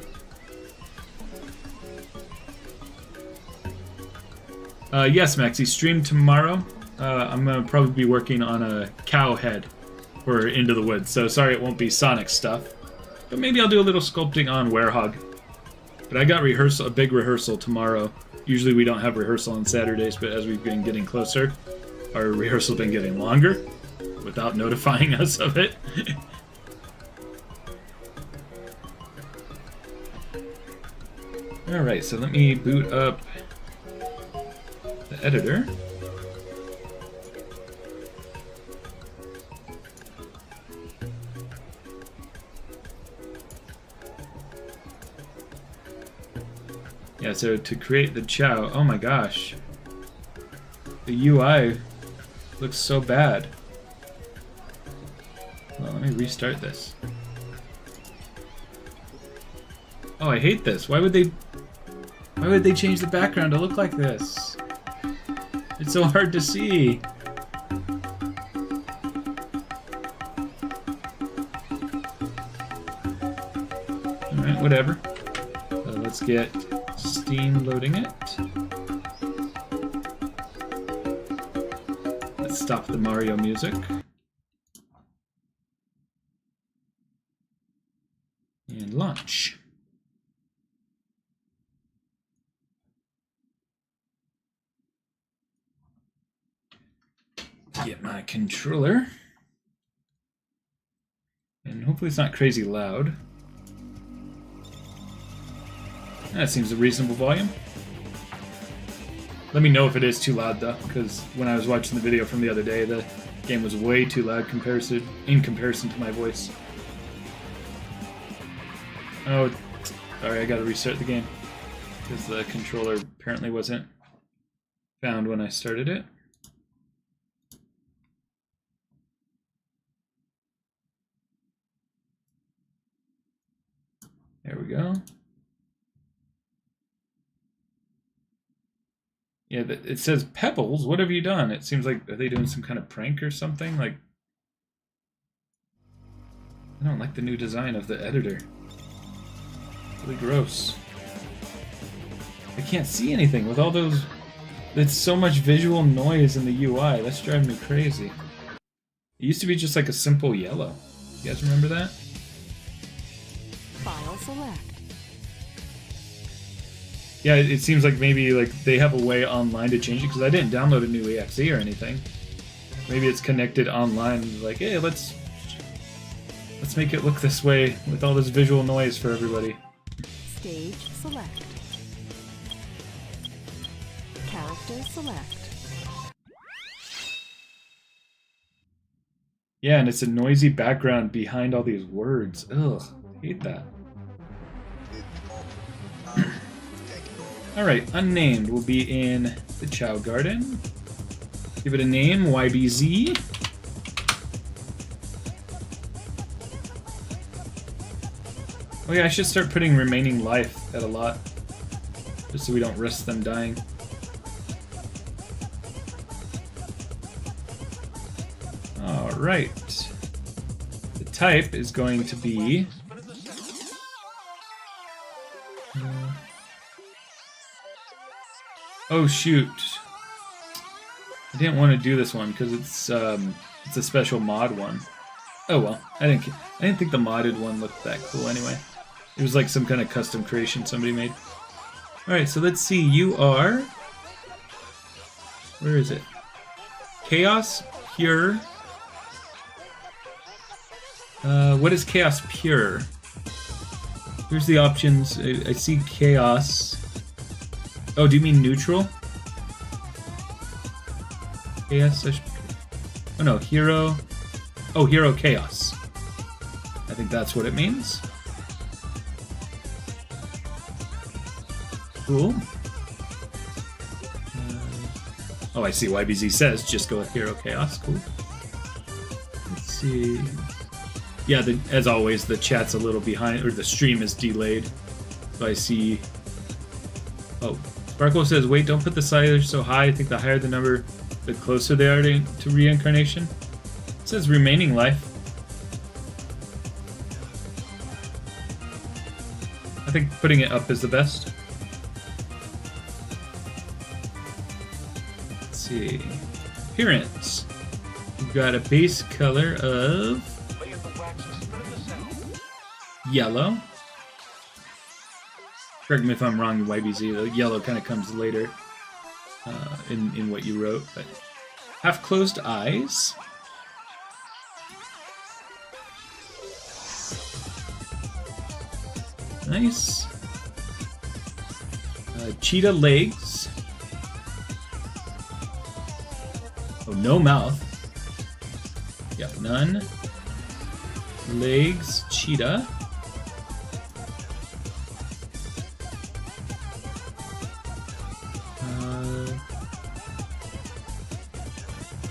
Speaker 1: Yes, Maxie, stream tomorrow. I'm going to probably be working on a cow head for Into the Woods, so sorry it won't be Sonic stuff. But maybe I'll do a little sculpting on Werehog. But I got a big rehearsal tomorrow. Usually we don't have rehearsal on Saturdays, but as we've been getting closer, our rehearsal's been getting longer without notifying us of it. Alright, so let me boot up the editor. Yeah, so to create the Chow, oh my gosh. The UI looks so bad. Well, let me restart this. Oh, I hate this. Why would they change the background to look like this? It's so hard to see. Alright, whatever. Let's get Steam loading it. Let's stop the Mario music. And launch. Get my controller. And hopefully it's not crazy loud. That seems a reasonable volume. Let me know if it is too loud though, because when I was watching the video from the other day, the game was way too loud in comparison to my voice. Oh, sorry, I gotta restart the game, because the controller apparently wasn't found when I started it. There we go. Yeah, it says Pebbles. What have you done? It seems like, are they doing some kind of prank or something? Like, I don't like the new design of the editor. Really gross. I can't see anything with all those. It's so much visual noise in the UI. That's driving me crazy. It used to be just like a simple yellow. You guys remember that?
Speaker 3: File select.
Speaker 1: Yeah, it seems like maybe like they have a way online to change it, because I didn't download a new EXE or anything. Maybe it's connected online, like, hey, let's make it look this way with all this visual noise for everybody.
Speaker 3: Stage select. Character select.
Speaker 1: Yeah, and it's a noisy background behind all these words. Ugh, I hate that. Alright, unnamed will be in the Chow Garden. Give it a name, YBZ. Oh yeah, I should start putting remaining life at a lot, just so we don't risk them dying. Alright. The type is going to be... Oh shoot! I didn't want to do this one because it's a special mod one. Oh well, I didn't think the modded one looked that cool anyway. It was like some kind of custom creation somebody made. All right, so let's see. You are. Where is it? Chaos Pure. What is Chaos Pure? Here's the options. I see Chaos. Oh, do you mean neutral? Chaos. Oh no, Hero. Oh, Hero Chaos. I think that's what it means. Cool. Oh, I see. YBZ says just go with Hero Chaos. Cool. Let's see. Yeah, as always, the chat's a little behind, or the stream is delayed. So I see. Oh, Sparkle says, wait, don't put the sliders so high. I think the higher the number, the closer they are to reincarnation. It says remaining life. I think putting it up is the best. Let's see. Appearance. We've got a base color of yellow. Correct me if I'm wrong, YBZ. The yellow kind of comes later in what you wrote. But half closed eyes. Nice. Cheetah legs. Oh, no mouth. Yep, none. Legs, cheetah.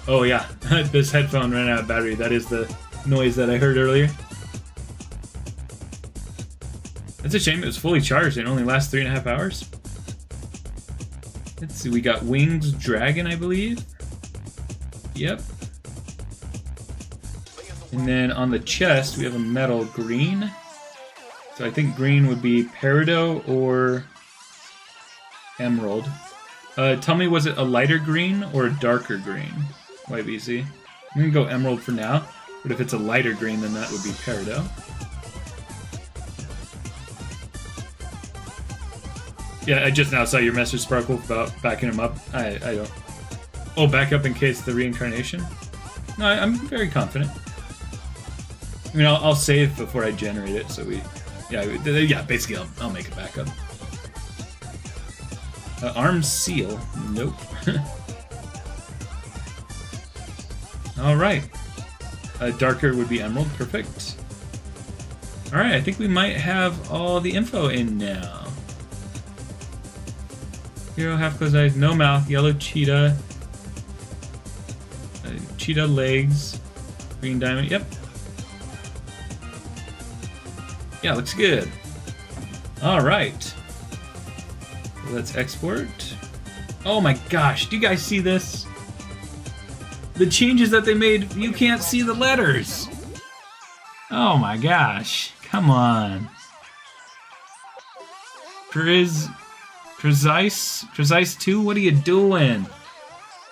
Speaker 1: Oh yeah, this headphone ran out of battery. That is the noise that I heard earlier. That's a shame. It was fully charged and it only lasts 3.5 hours. Let's see. We got wings, dragon, I believe. Yep. And then on the chest, we have a metal green. So I think green would be peridot or emerald. Tell me, was it a lighter green or a darker green? YBZ. I'm gonna go emerald for now, but if it's a lighter green, then that would be peridot. Yeah, I just now saw your message, Sparkle, about backing him up. I don't. Oh, back up in case the reincarnation? No, I'm very confident. I mean, I'll save before I generate it, so we... Yeah, basically I'll make a backup. Arm seal. Nope. Alright. Darker would be emerald. Perfect. Alright, I think we might have all the info in now. Hero, half closed eyes, no mouth, yellow cheetah. Cheetah legs. Green diamond. Yep. Yeah, looks good. Alright. Let's export. Oh my gosh, do you guys see this? The changes that they made, you can't see the letters. Oh my gosh, come on. Precise 2, what are you doing?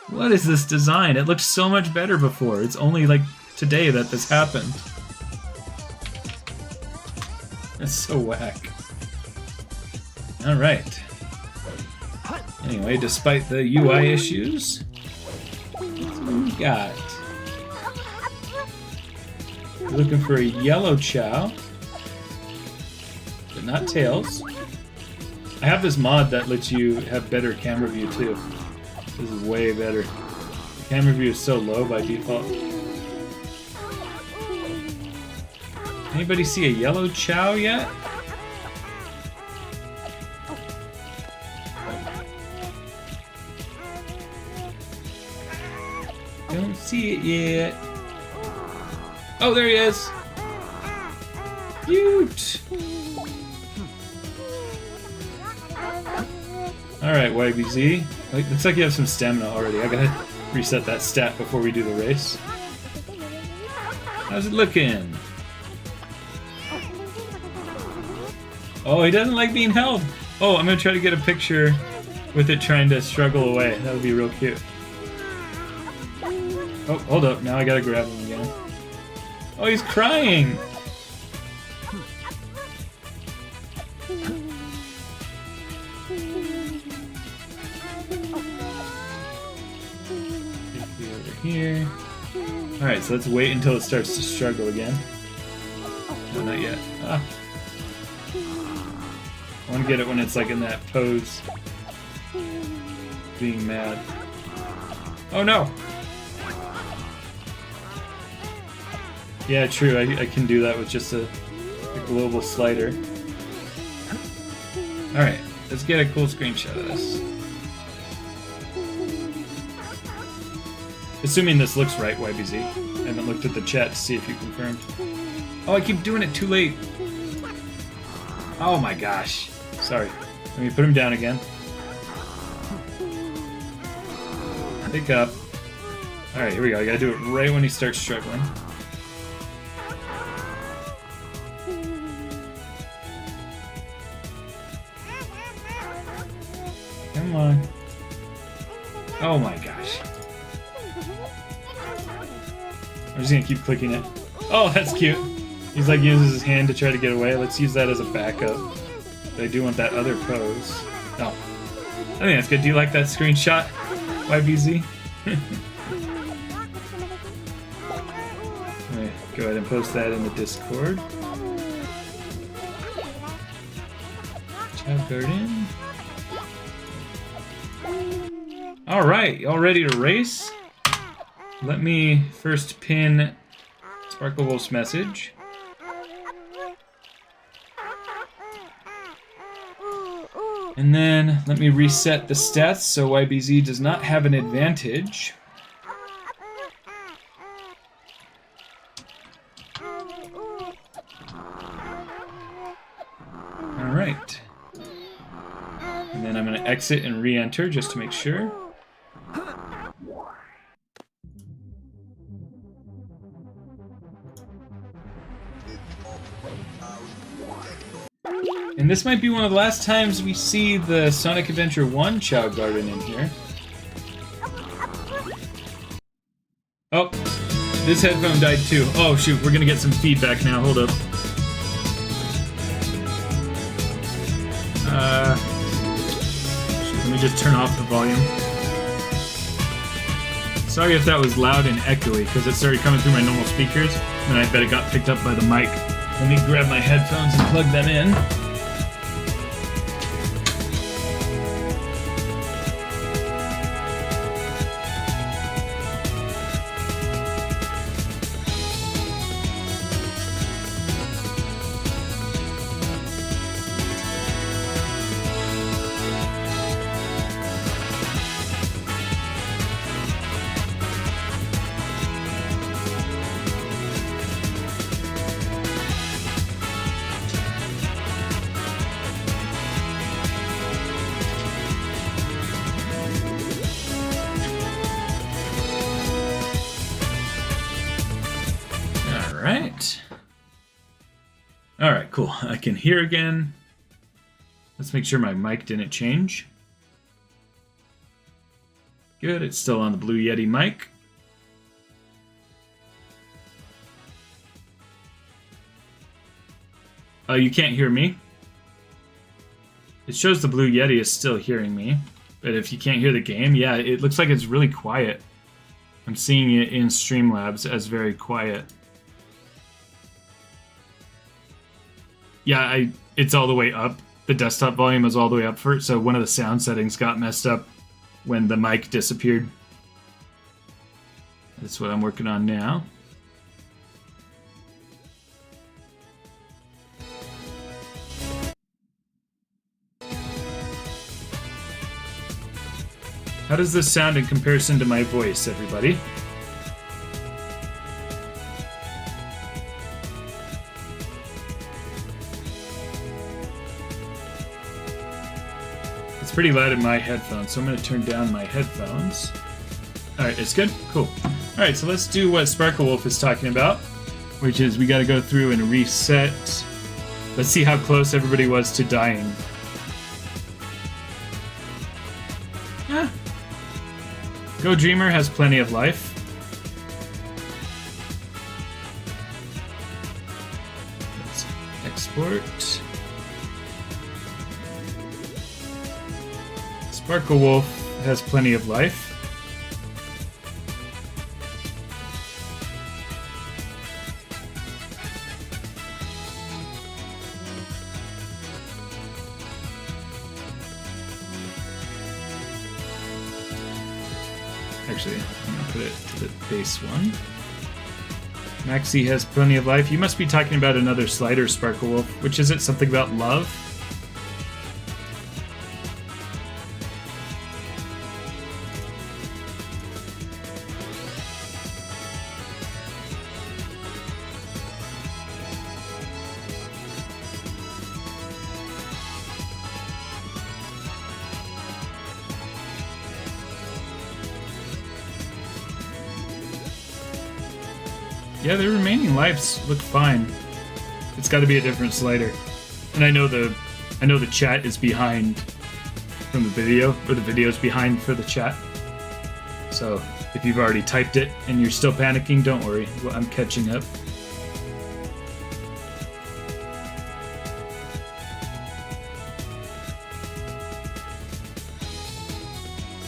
Speaker 1: What is this design? It looked so much better before. It's only like today that this happened. That's so whack. Alright. Anyway, despite the UI issues, what we got? We're looking for a yellow chow, but not tails. I have this mod that lets you have better camera view too. This is way better. The camera view is so low by default. Anybody see a yellow chow yet? Don't see it yet. Oh, there he is. Cute. Alright, YBZ. Looks like you have some stamina already. I gotta reset that stat before we do the race. How's it looking? Oh, he doesn't like being held. Oh, I'm gonna try to get a picture with it trying to struggle away. That would be real cute. Oh, hold up. Now I gotta grab him again. Oh, he's crying! Over here. Alright, so let's wait until it starts to struggle again. No, not yet. Ah. I want to get it when it's like in that pose. Being mad. Oh no! Yeah, true, I can do that with just a global slider. Alright, let's get a cool screenshot of this. Assuming this looks right, YBZ. I haven't looked at the chat to see if you confirmed. Oh, I keep doing it too late. Oh my gosh. Sorry. Let me put him down again. Pick up. Alright, here we go. I gotta do it right when he starts struggling. Come on. Oh my gosh. I'm just gonna keep clicking it. Oh, that's cute. He's like uses his hand to try to get away. Let's use that as a backup. But I do want that other pose. Oh. I think that's good. Do you like that screenshot, YBZ? Alright, go ahead and post that in the Discord. Child Garden. Alright, y'all ready to race? Let me first pin Sparkle Wolf's message. And then let me reset the stats so YBZ does not have an advantage. Alright. And then I'm going to exit and re-enter just to make sure. And this might be one of the last times we see the Sonic Adventure 1 Chow Garden in here. Oh, this headphone died too. Oh shoot, we're gonna get some feedback now, hold up. Shoot, let me just turn off the volume. Sorry if that was loud and echoey, because it started coming through my normal speakers, and I bet it got picked up by the mic. Let me grab my headphones and plug them in. Alright, cool. I can hear again. Let's make sure my mic didn't change. Good, it's still on the Blue Yeti mic. Oh, you can't hear me? It shows the Blue Yeti is still hearing me. But if you can't hear the game, yeah, it looks like it's really quiet. I'm seeing it in Streamlabs as very quiet. Yeah, it's all the way up. The desktop volume is all the way up for it, so one of the sound settings got messed up when the mic disappeared. That's what I'm working on now. How does this sound in comparison to my voice, everybody? It's pretty loud in my headphones, so I'm going to turn down my headphones. Alright, it's good? Cool. Alright, so let's do what Sparkle Wolf is talking about, which is we got to go through and reset. Let's see how close everybody was to dying. Ah. Go Dreamer has plenty of life. teleport. Sparkle Wolf has plenty of life. Actually, I'm gonna put it to the base one. Maxie has plenty of life. You must be talking about another slider, Sparkle Wolf. Which is it? Something about love? Yeah, the remaining lives look fine. It's got to be a different slider, and I know the chat is behind from the video, or the video's behind for the chat. So if you've already typed it and you're still panicking, don't worry. Well, I'm catching up.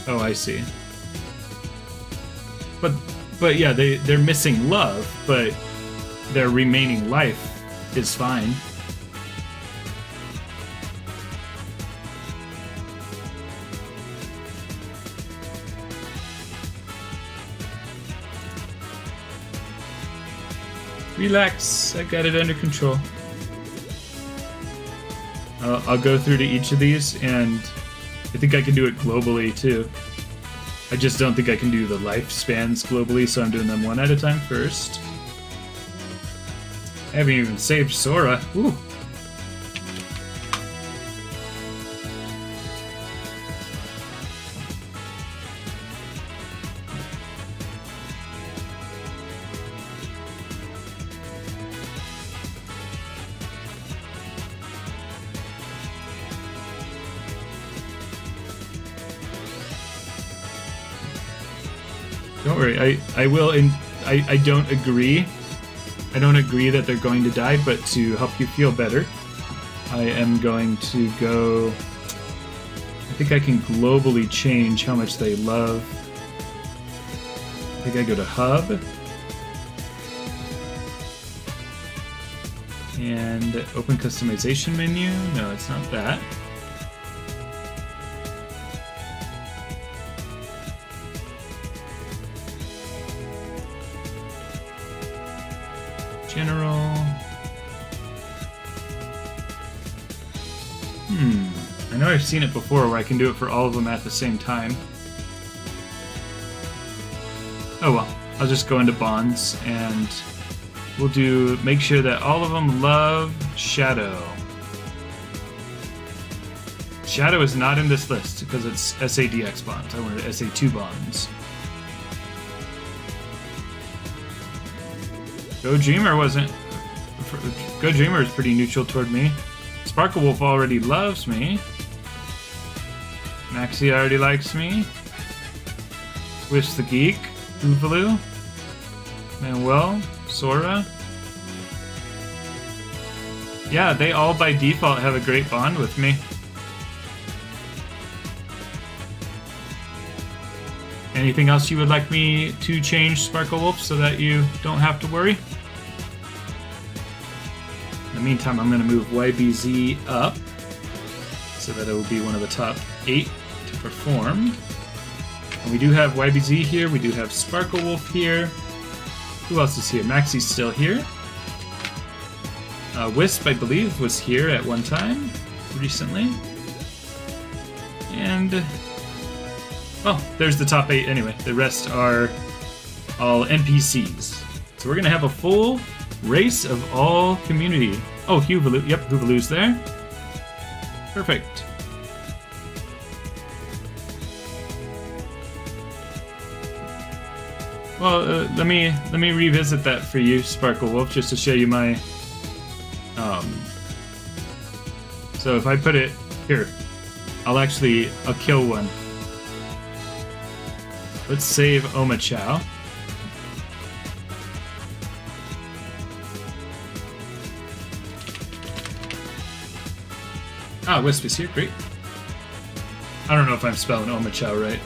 Speaker 1: Oh, I see. But yeah, they're missing love, but their remaining life is fine. Relax, I got it under control. I'll go through to each of these, and I think I can do it globally too. I just don't think I can do the lifespans globally, so I'm doing them one at a time first. I haven't even saved Sora. Ooh. Don't worry, I will, I don't agree. I don't agree that they're going to die, but to help you feel better, I am going to go... I think I can globally change how much they love. I think I go to Hub. And open customization menu. No, it's not that. General. I know I've seen it before where I can do it for all of them at the same time. Oh well, I'll just go into bonds and we'll do make sure that all of them love Shadow. Shadow is not in this list because it's SADX bonds. I wanted SA2 bonds. Go Dreamer wasn't... Go Dreamer is pretty neutral toward me. Sparkle Wolf already loves me. Maxie already likes me. Wish the Geek. Oovaloo. Manuel. Sora. Yeah, they all by default have a great bond with me. Anything else you would like me to change, Sparkle Wolf, so that you don't have to worry? In the meantime, I'm going to move YBZ up so that it will be one of the top 8 to perform. And we do have YBZ here, we do have Sparkle Wolf here. Who else is here? Maxie's still here. Wisp, I believe, was here at one time, recently. And... well, there's the top 8 anyway. The rest are all NPCs. So we're going to have a full race of all community. Oh, Huvaloo. Yep, Huvaloo's there. Perfect. Well, let me revisit that for you, Sparkle Wolf, just to show you my... So if I put it here, I'll kill one. Let's save Omachow. Ah, Wisp is here. Great. I don't know if I'm spelling Omochao right,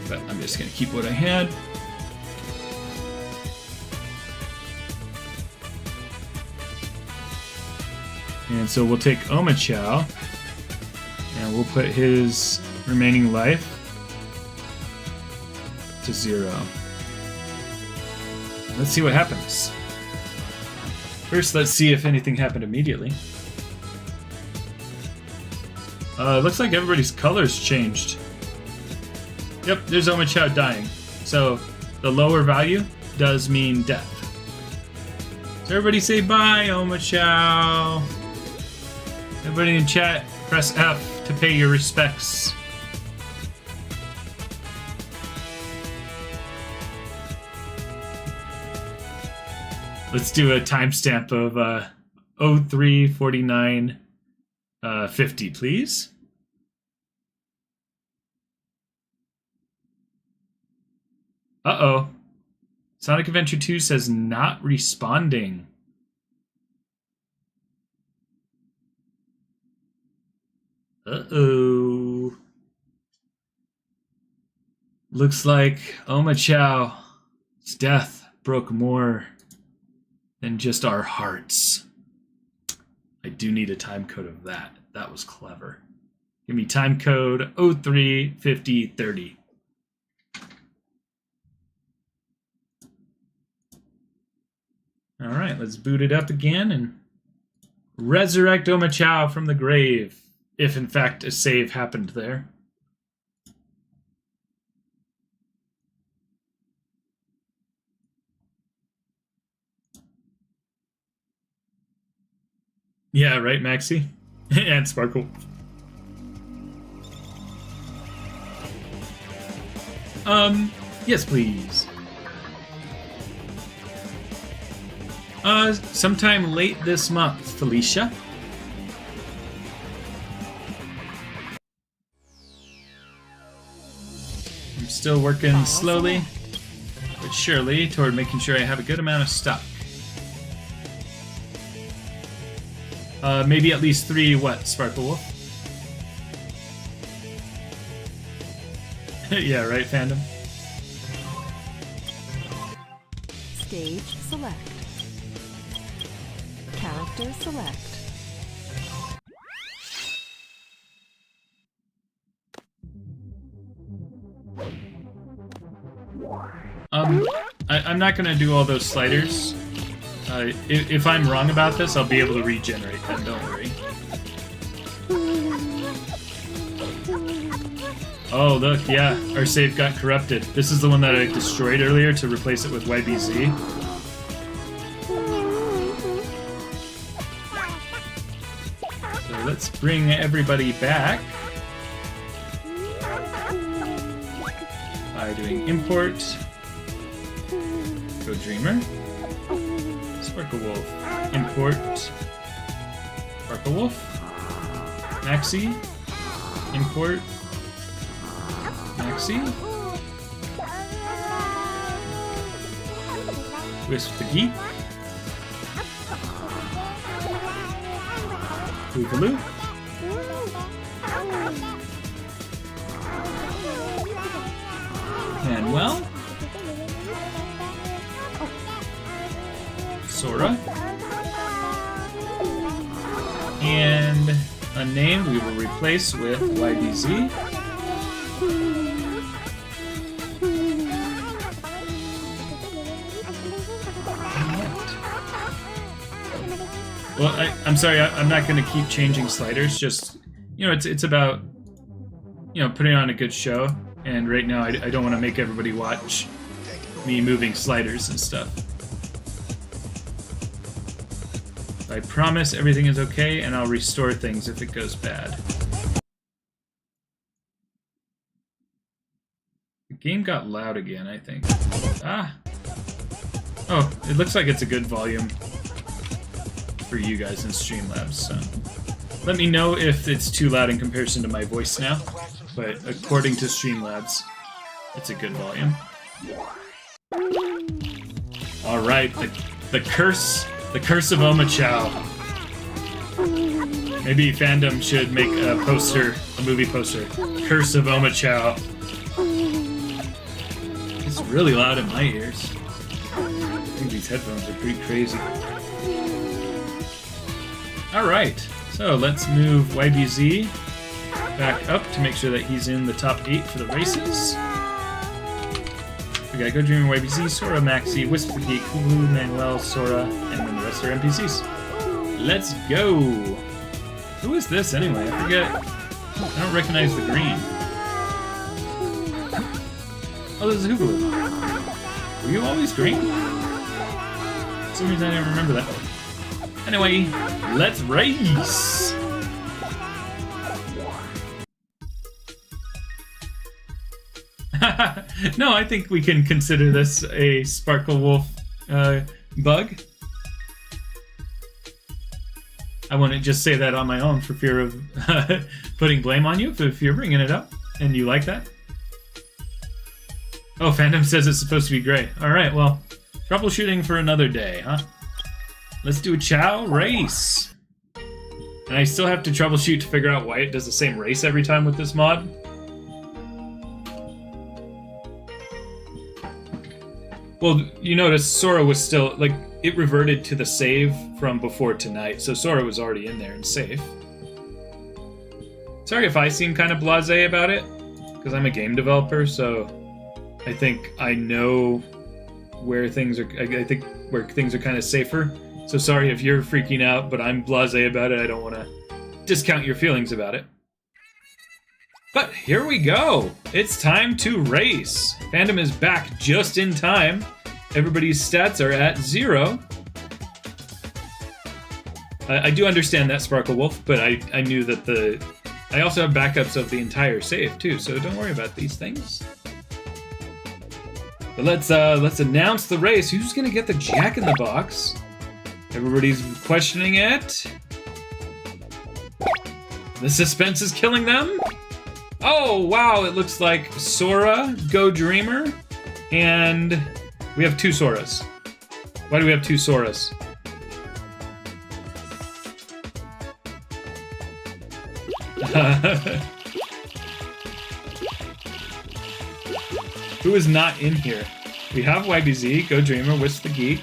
Speaker 1: but I'm just gonna keep what I had. And so we'll take Omochao, and we'll put his remaining life to 0. Let's see what happens. First, let's see if anything happened immediately. Looks like everybody's colors changed. Yep, there's Omochao dying. So the lower value does mean death. So everybody say bye, Omochao. Everybody in chat, press F to pay your respects. Let's do a timestamp of 03:49:50, please. Uh-oh. Sonic Adventure 2 says not responding. Uh-oh. Looks like Omochao's death broke more than just our hearts. I do need a time code of that. That was clever. Give me time code 03:50:30. All right, let's boot it up again and resurrect Omochao from the grave, if in fact a save happened there. Yeah, right, Maxie? And Sparkle. Yes, please. Sometime late this month, Felicia. I'm still working slowly, but surely toward making sure I have a good amount of stock. Maybe at least 3 what, Sparkle Wolf? Yeah, right, fandom?
Speaker 3: Stage select. Character select.
Speaker 1: I'm not gonna do all those sliders. If I'm wrong about this, I'll be able to regenerate them, don't worry. Oh, look, yeah, our save got corrupted. This is the one that I destroyed earlier to replace it with YBZ. So let's bring everybody back by doing import. Go Dreamer. Sparkle Wolf. Import. Sparkle Wolf. Maxie. Import. Maxie. Wisp the Geek. Boogaloo. Manuel. Sora. And unnamed we will replace with YBZ. Well, I'm sorry, I'm not going to keep changing sliders. Just, you know, it's about, you know, putting on a good show. And right now, I don't want to make everybody watch me moving sliders and stuff. I promise everything is okay, and I'll restore things if it goes bad. The game got loud again, I think. Ah! Oh, it looks like it's a good volume for you guys in Streamlabs, so let me know if it's too loud in comparison to my voice now, but according to Streamlabs, it's a good volume. Alright, the curse of Omochao. Maybe fandom should make a poster, a movie poster. Curse of Oma Chow. It's really loud in my ears. I think these headphones are pretty crazy. Alright, so let's move YBZ back up to make sure that he's in the top 8 for the races. We got Go Dreamer, YBZ, Sora, Maxi, Whisper Geek, Hulu, Manuel, Sora, and then the rest are NPCs. Let's go! Who is this anyway? I forget. I don't recognize the green. Oh, this is Hulu. Were you always green? For some reason I didn't remember that. Anyway, let's race! No, I think we can consider this a Sparkle Wolf bug. I wouldn't just say that on my own for fear of putting blame on you if you're bringing it up and you like that. Oh, fandom says it's supposed to be gray. Alright, well, troubleshooting for another day, huh? Let's do a Chow race. And I still have to troubleshoot to figure out why it does the same race every time with this mod. Well, you notice Sora was still, like, it reverted to the save from before tonight, so Sora was already in there and safe. Sorry if I seem kind of blasé about it, because I'm a game developer, so I think I know where things are, I think where things are kind of safer. So sorry if you're freaking out, but I'm blasé about it. I don't want to discount your feelings about it. But here we go! It's time to race! Fandom is back just in time. Everybody's stats are at 0. I do understand that, Sparkle Wolf, but I knew that I also have backups of the entire save too, so don't worry about these things. But let's announce the race. Who's gonna get the Jack in the Box? Everybody's questioning it. The suspense is killing them. Oh, wow, it looks like Sora, Go Dreamer, and we have 2 Soras. Why do we have 2 Soras? Who is not in here? We have YBZ, Go Dreamer, Wisp the Geek.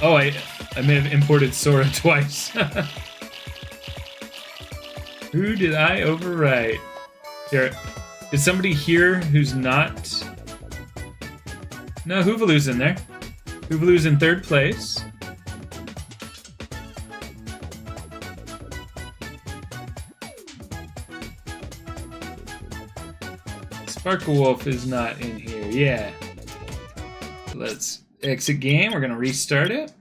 Speaker 1: Oh, I may have imported Sora twice. Who did I overwrite? Here, is somebody here who's not? No, Hoovaloo's in there. Hoovaloo's in 3rd place. Sparkle Wolf is not in here. Yeah. Let's exit game. We're gonna restart it.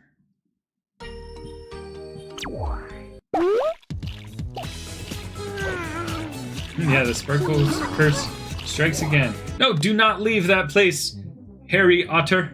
Speaker 1: Yeah, the Sparkle's curse strikes again. No, do not leave that place, Harry Otter.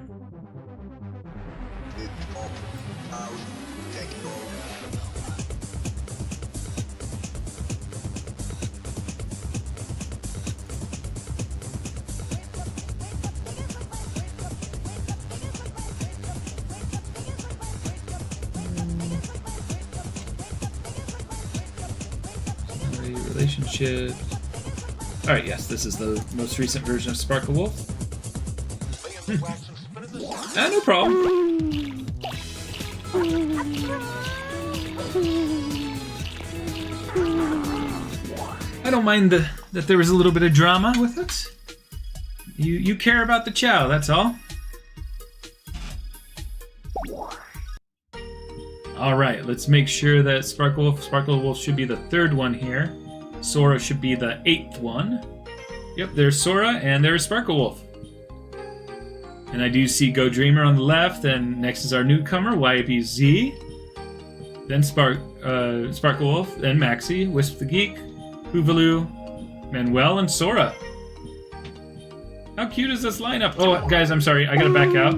Speaker 1: Relationship. Alright, yes, this is the most recent version of Sparkle Wolf. No problem. I don't mind that there was a little bit of drama with it. You care about the Chow, that's all. Alright, let's make sure that Sparkle Wolf should be the 3rd one here. Sora should be the 8th one. Yep, there's Sora and there's Sparkle Wolf. And I do see Go Dreamer on the left, and next is our newcomer, YBZ. Then Sparkle Wolf, then Maxi, Wisp the Geek, Hoovaloo, Manuel, and Sora. How cute is this lineup? Oh, guys, I'm sorry, I gotta back out.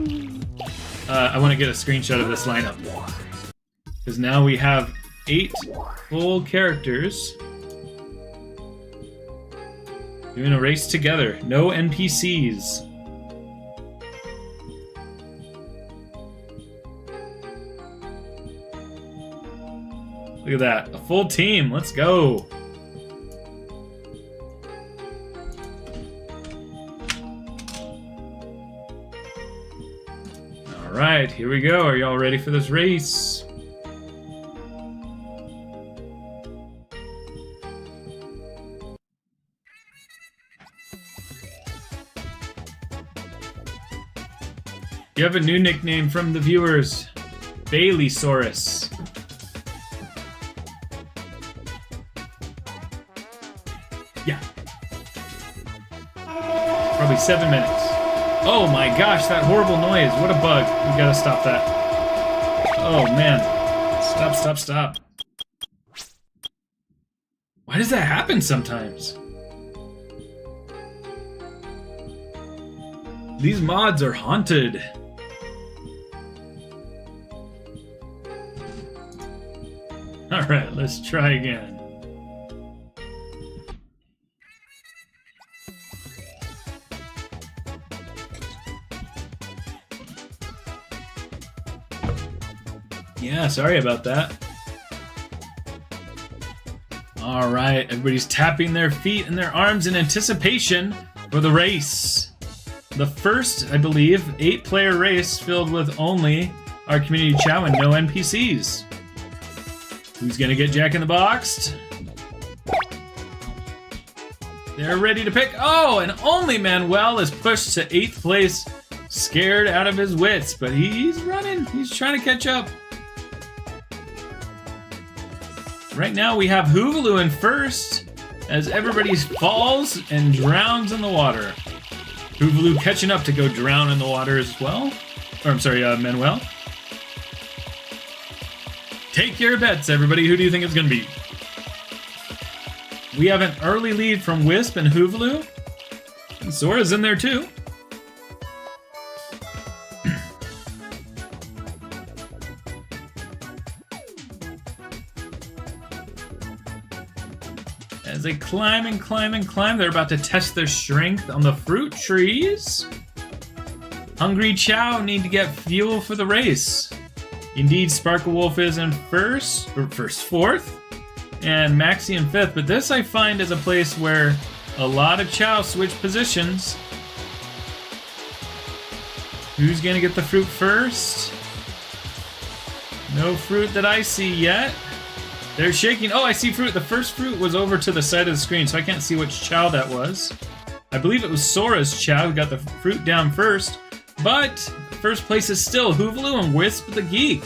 Speaker 1: I want to get a screenshot of this lineup. Because now we have 8 full characters doing a race together. No NPCs. Look at that. A full team. Let's go. All right, here we go. Are y'all ready for this race? You have a new nickname from the viewers. Baileysaurus. Yeah. Probably 7 minutes. Oh my gosh, that horrible noise. What a bug. We gotta stop that. Oh man. Stop, stop, stop. Why does that happen sometimes? These mods are haunted. Alright, let's try again. Yeah, sorry about that. Alright, everybody's tapping their feet and their arms in anticipation for the race. The first, I believe, 8-player race filled with only our community chow and no NPCs. Who's gonna get Jack in the Box? They're ready to pick. Oh, and only Manuel is pushed to 8th place, scared out of his wits, but he's running. He's trying to catch up. Right now we have Hoovaloo in first, as everybody falls and drowns in the water. Hoovaloo catching up to go drown in the water as well. Or I'm sorry, Manuel. Take your bets, everybody. Who do you think it's going to be? We have an early lead from Wisp and Hoovaloo. And Sora's in there too. As they climb and climb and climb, they're about to test their strength on the fruit trees. Hungry Chow need to get fuel for the race. Indeed, Sparkle Wolf is in fourth, and Maxie in 5th, but this I find is a place where a lot of Chow switch positions. Who's gonna get the fruit first? No fruit that I see yet. They're shaking. Oh, I see fruit. The first fruit was over to the side of the screen, so I can't see which Chow that was. I believe it was Sora's Chow who got the fruit down first, but first place is still Hoovaloo and Wisp the Geek.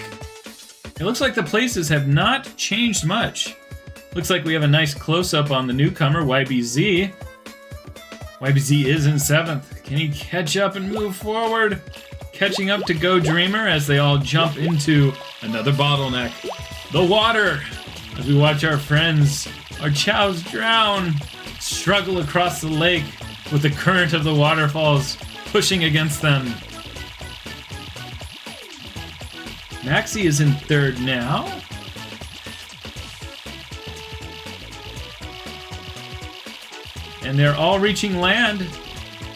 Speaker 1: It looks like the places have not changed much. Looks like we have a nice close-up on the newcomer, YBZ. YBZ is in 7th. Can he catch up and move forward? Catching up to Go Dreamer as they all jump into another bottleneck. The water! As we watch our friends, our chows drown, struggle across the lake with the current of the waterfalls pushing against them. Maxie is in 3rd now. And they're all reaching land.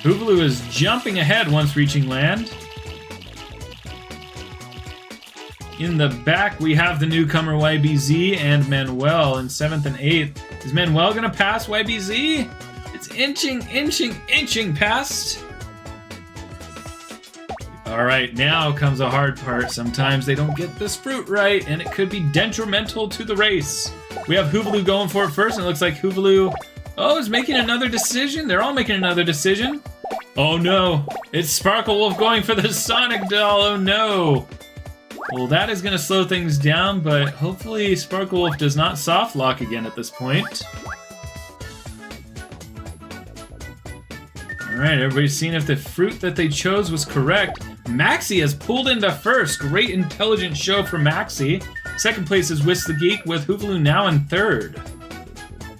Speaker 1: Hoovaloo is jumping ahead once reaching land. In the back, we have the newcomer YBZ and Manuel in 7th and 8th. Is Manuel gonna pass YBZ? It's inching past. Alright, now comes a hard part. Sometimes they don't get this fruit right, and it could be detrimental to the race. We have Hoovaloo going for it first, and it looks like Hoovaloo, is making another decision. They're all making another decision. Oh no, it's Sparkle Wolf going for the Sonic Doll, oh no. Well, that is going to slow things down, but hopefully Sparkle Wolf does not soft lock again at this point. Alright, everybody's seen if the fruit that they chose was correct. Maxie has pulled into first. Great intelligent show for Maxie. Second place is Wisp the Geek, with Hoovaloo now in 3rd.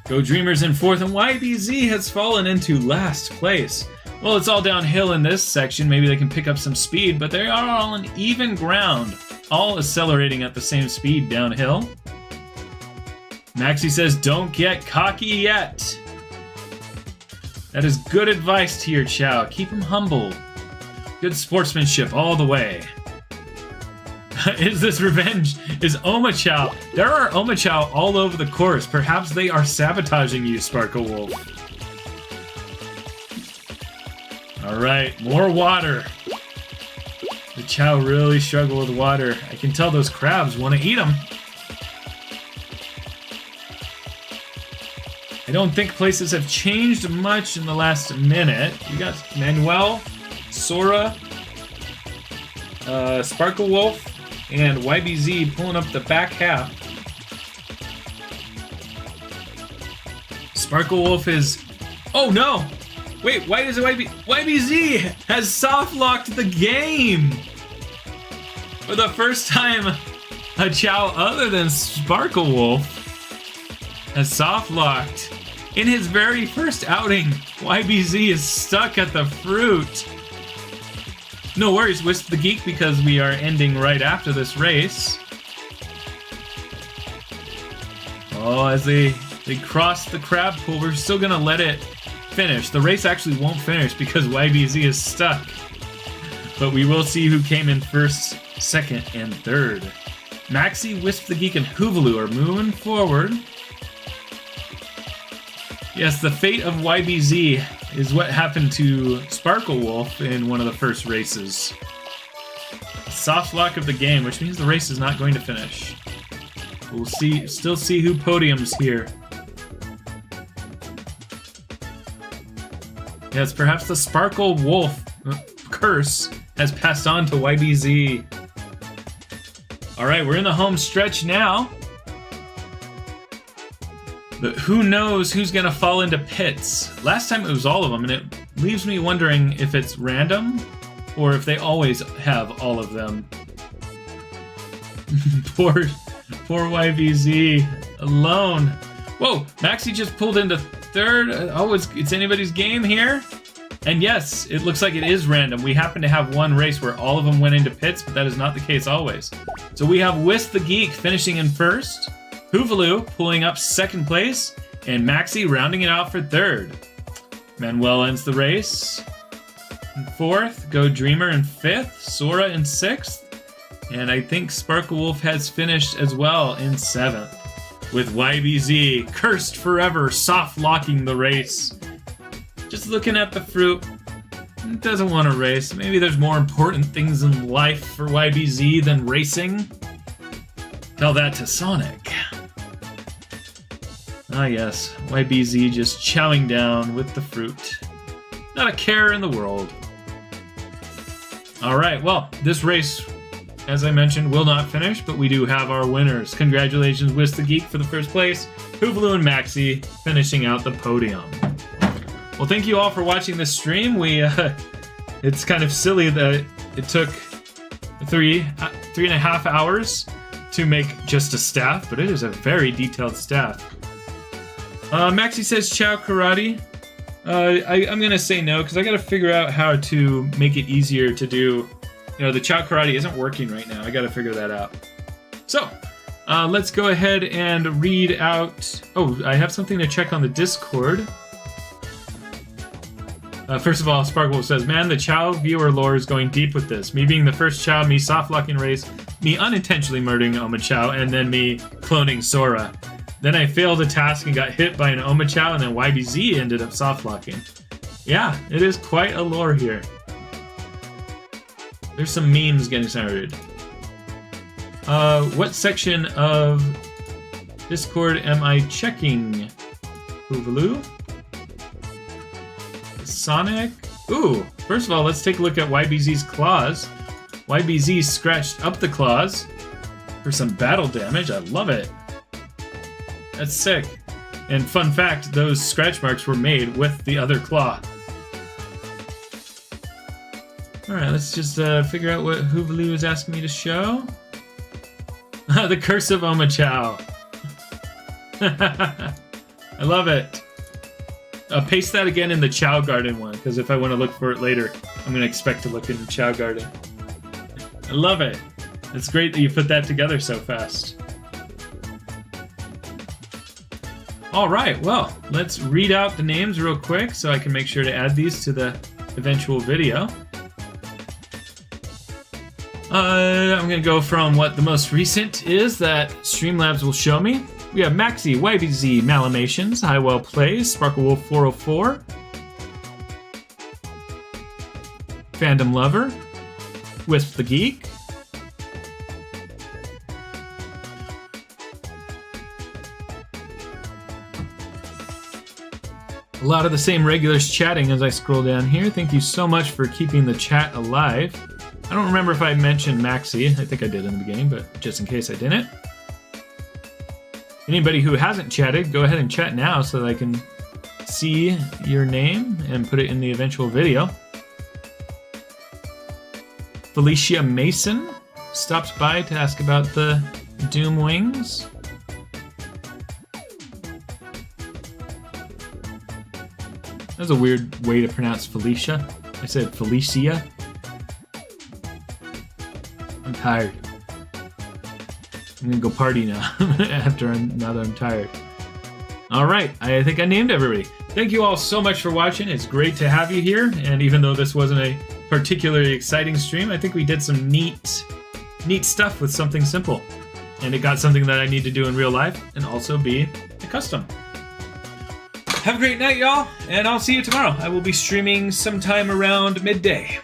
Speaker 1: Go Dreamers in 4th, and YBZ has fallen into last place. Well, it's all downhill in this section. Maybe they can pick up some speed, but they are all on even ground. All accelerating at the same speed downhill. Maxie says, don't get cocky yet. That is good advice to your Chow. Keep him humble. Good sportsmanship all the way. Is this revenge? Is Omochao? There are Omochao all over the course. Perhaps they are sabotaging you, Sparkle Wolf. Alright, more water. The Chow really struggle with water. I can tell those crabs want to eat them. I don't think places have changed much in the last minute. You got Manuel, Sora, Sparkle Wolf, and YBZ pulling up the back half. Sparkle Wolf is... Oh no! Wait, why is it YBZ has soft locked the game! For the first time, a Chow other than Sparkle Wolf has soft locked. In his very first outing, YBZ is stuck at the fruit. No worries, Wisp the Geek, because we are ending right after this race. Oh, as they cross the crab pool, we're still gonna let it finish. The race actually won't finish because YBZ is stuck. But we will see who came in first, second, and third. Maxie, Wisp the Geek, and Hoovaloo are moving forward. Yes, the fate of YBZ is what happened to Sparkle Wolf in one of the first races. Soft lock of the game, which means the race is not going to finish. We'll still see who podiums here. Yes, perhaps the Sparkle Wolf curse has passed on to YBZ. Alright, we're in the home stretch now. But who knows who's gonna fall into pits? Last time it was all of them, and it leaves me wondering if it's random or if they always have all of them. poor YBZ alone. Whoa, Maxie just pulled into third. Oh, it's anybody's game here. And yes, it looks like it is random. We happen to have one race where all of them went into pits, but that is not the case always. So we have Wisp the Geek finishing in first, Hoovaloo pulling up second place, and Maxie rounding it out for third. Manuel ends the race in fourth, Go Dreamer in fifth, Sora in sixth, and I think Sparkle Wolf has finished as well in seventh, with YBZ cursed forever soft locking the race. Just looking at the fruit, doesn't want to race. Maybe there's more important things in life for YBZ than racing. Tell that to Sonic. Ah yes, YBZ just chowing down with the fruit. Not a care in the world. Alright, well, this race, as I mentioned, will not finish, but we do have our winners. Congratulations, Wisp the Geek for the first place, Hoovaloo and Maxie finishing out the podium. Well, thank you all for watching this stream. It's kind of silly that it took three and a half hours to make just a staff, but it is a very detailed staff. Maxie says Chow Karate. I'm gonna say no because I gotta figure out how to make it easier to do. You know, the Chow Karate isn't working right now. I gotta figure that out. So, let's go ahead and read out. Oh, I have something to check on the Discord. First of all, Sparkle says, man, the Chow viewer lore is going deep with this. Me being the first Chow, me soft-locking race, me unintentionally murdering Omochao, and then me cloning Sora. Then I failed a task and got hit by an Omochao, and then YBZ ended up soft-locking. Yeah, it is quite a lore here. There's some memes getting started. What section of Discord am I checking? Hoovaloo? Sonic? Ooh, first of all, let's take a look at YBZ's claws. YBZ scratched up the claws for some battle damage. I love it. That's sick. And fun fact, those scratch marks were made with the other claw. Alright, let's just figure out what Hoovaloo is asking me to show. The Curse of Omochao. I love it. Paste that again in the Chow Garden one, because if I want to look for it later, I'm going to expect to look in the Chow Garden. I love it. It's great that you put that together so fast. Alright, well, let's read out the names real quick so I can make sure to add these to the eventual video. I'm going to go from what the most recent is that Streamlabs will show me. We have Maxi, YBZ, Malamations, Highwell Plays, Sparkle Wolf 404, Fandom Lover, Wisp the Geek, a lot of the same regulars chatting as I scroll down here. Thank you so much for keeping the chat alive. I don't remember if I mentioned Maxi. I think I did in the beginning, but just in case I didn't. Anybody who hasn't chatted, go ahead and chat now so that I can see your name and put it in the eventual video. Felicia Mason stops by to ask about the Doom Wings. That's a weird way to pronounce Felicia. I said Felicia. I'm tired. I'm gonna go party now now that I'm tired. All right, I think I named everybody. Thank you all so much for watching. It's great to have you here. And even though this wasn't a particularly exciting stream, I think we did some neat stuff with something simple. And it got something that I need to do in real life and also be a custom. Have a great night, y'all, and I'll see you tomorrow. I will be streaming sometime around midday.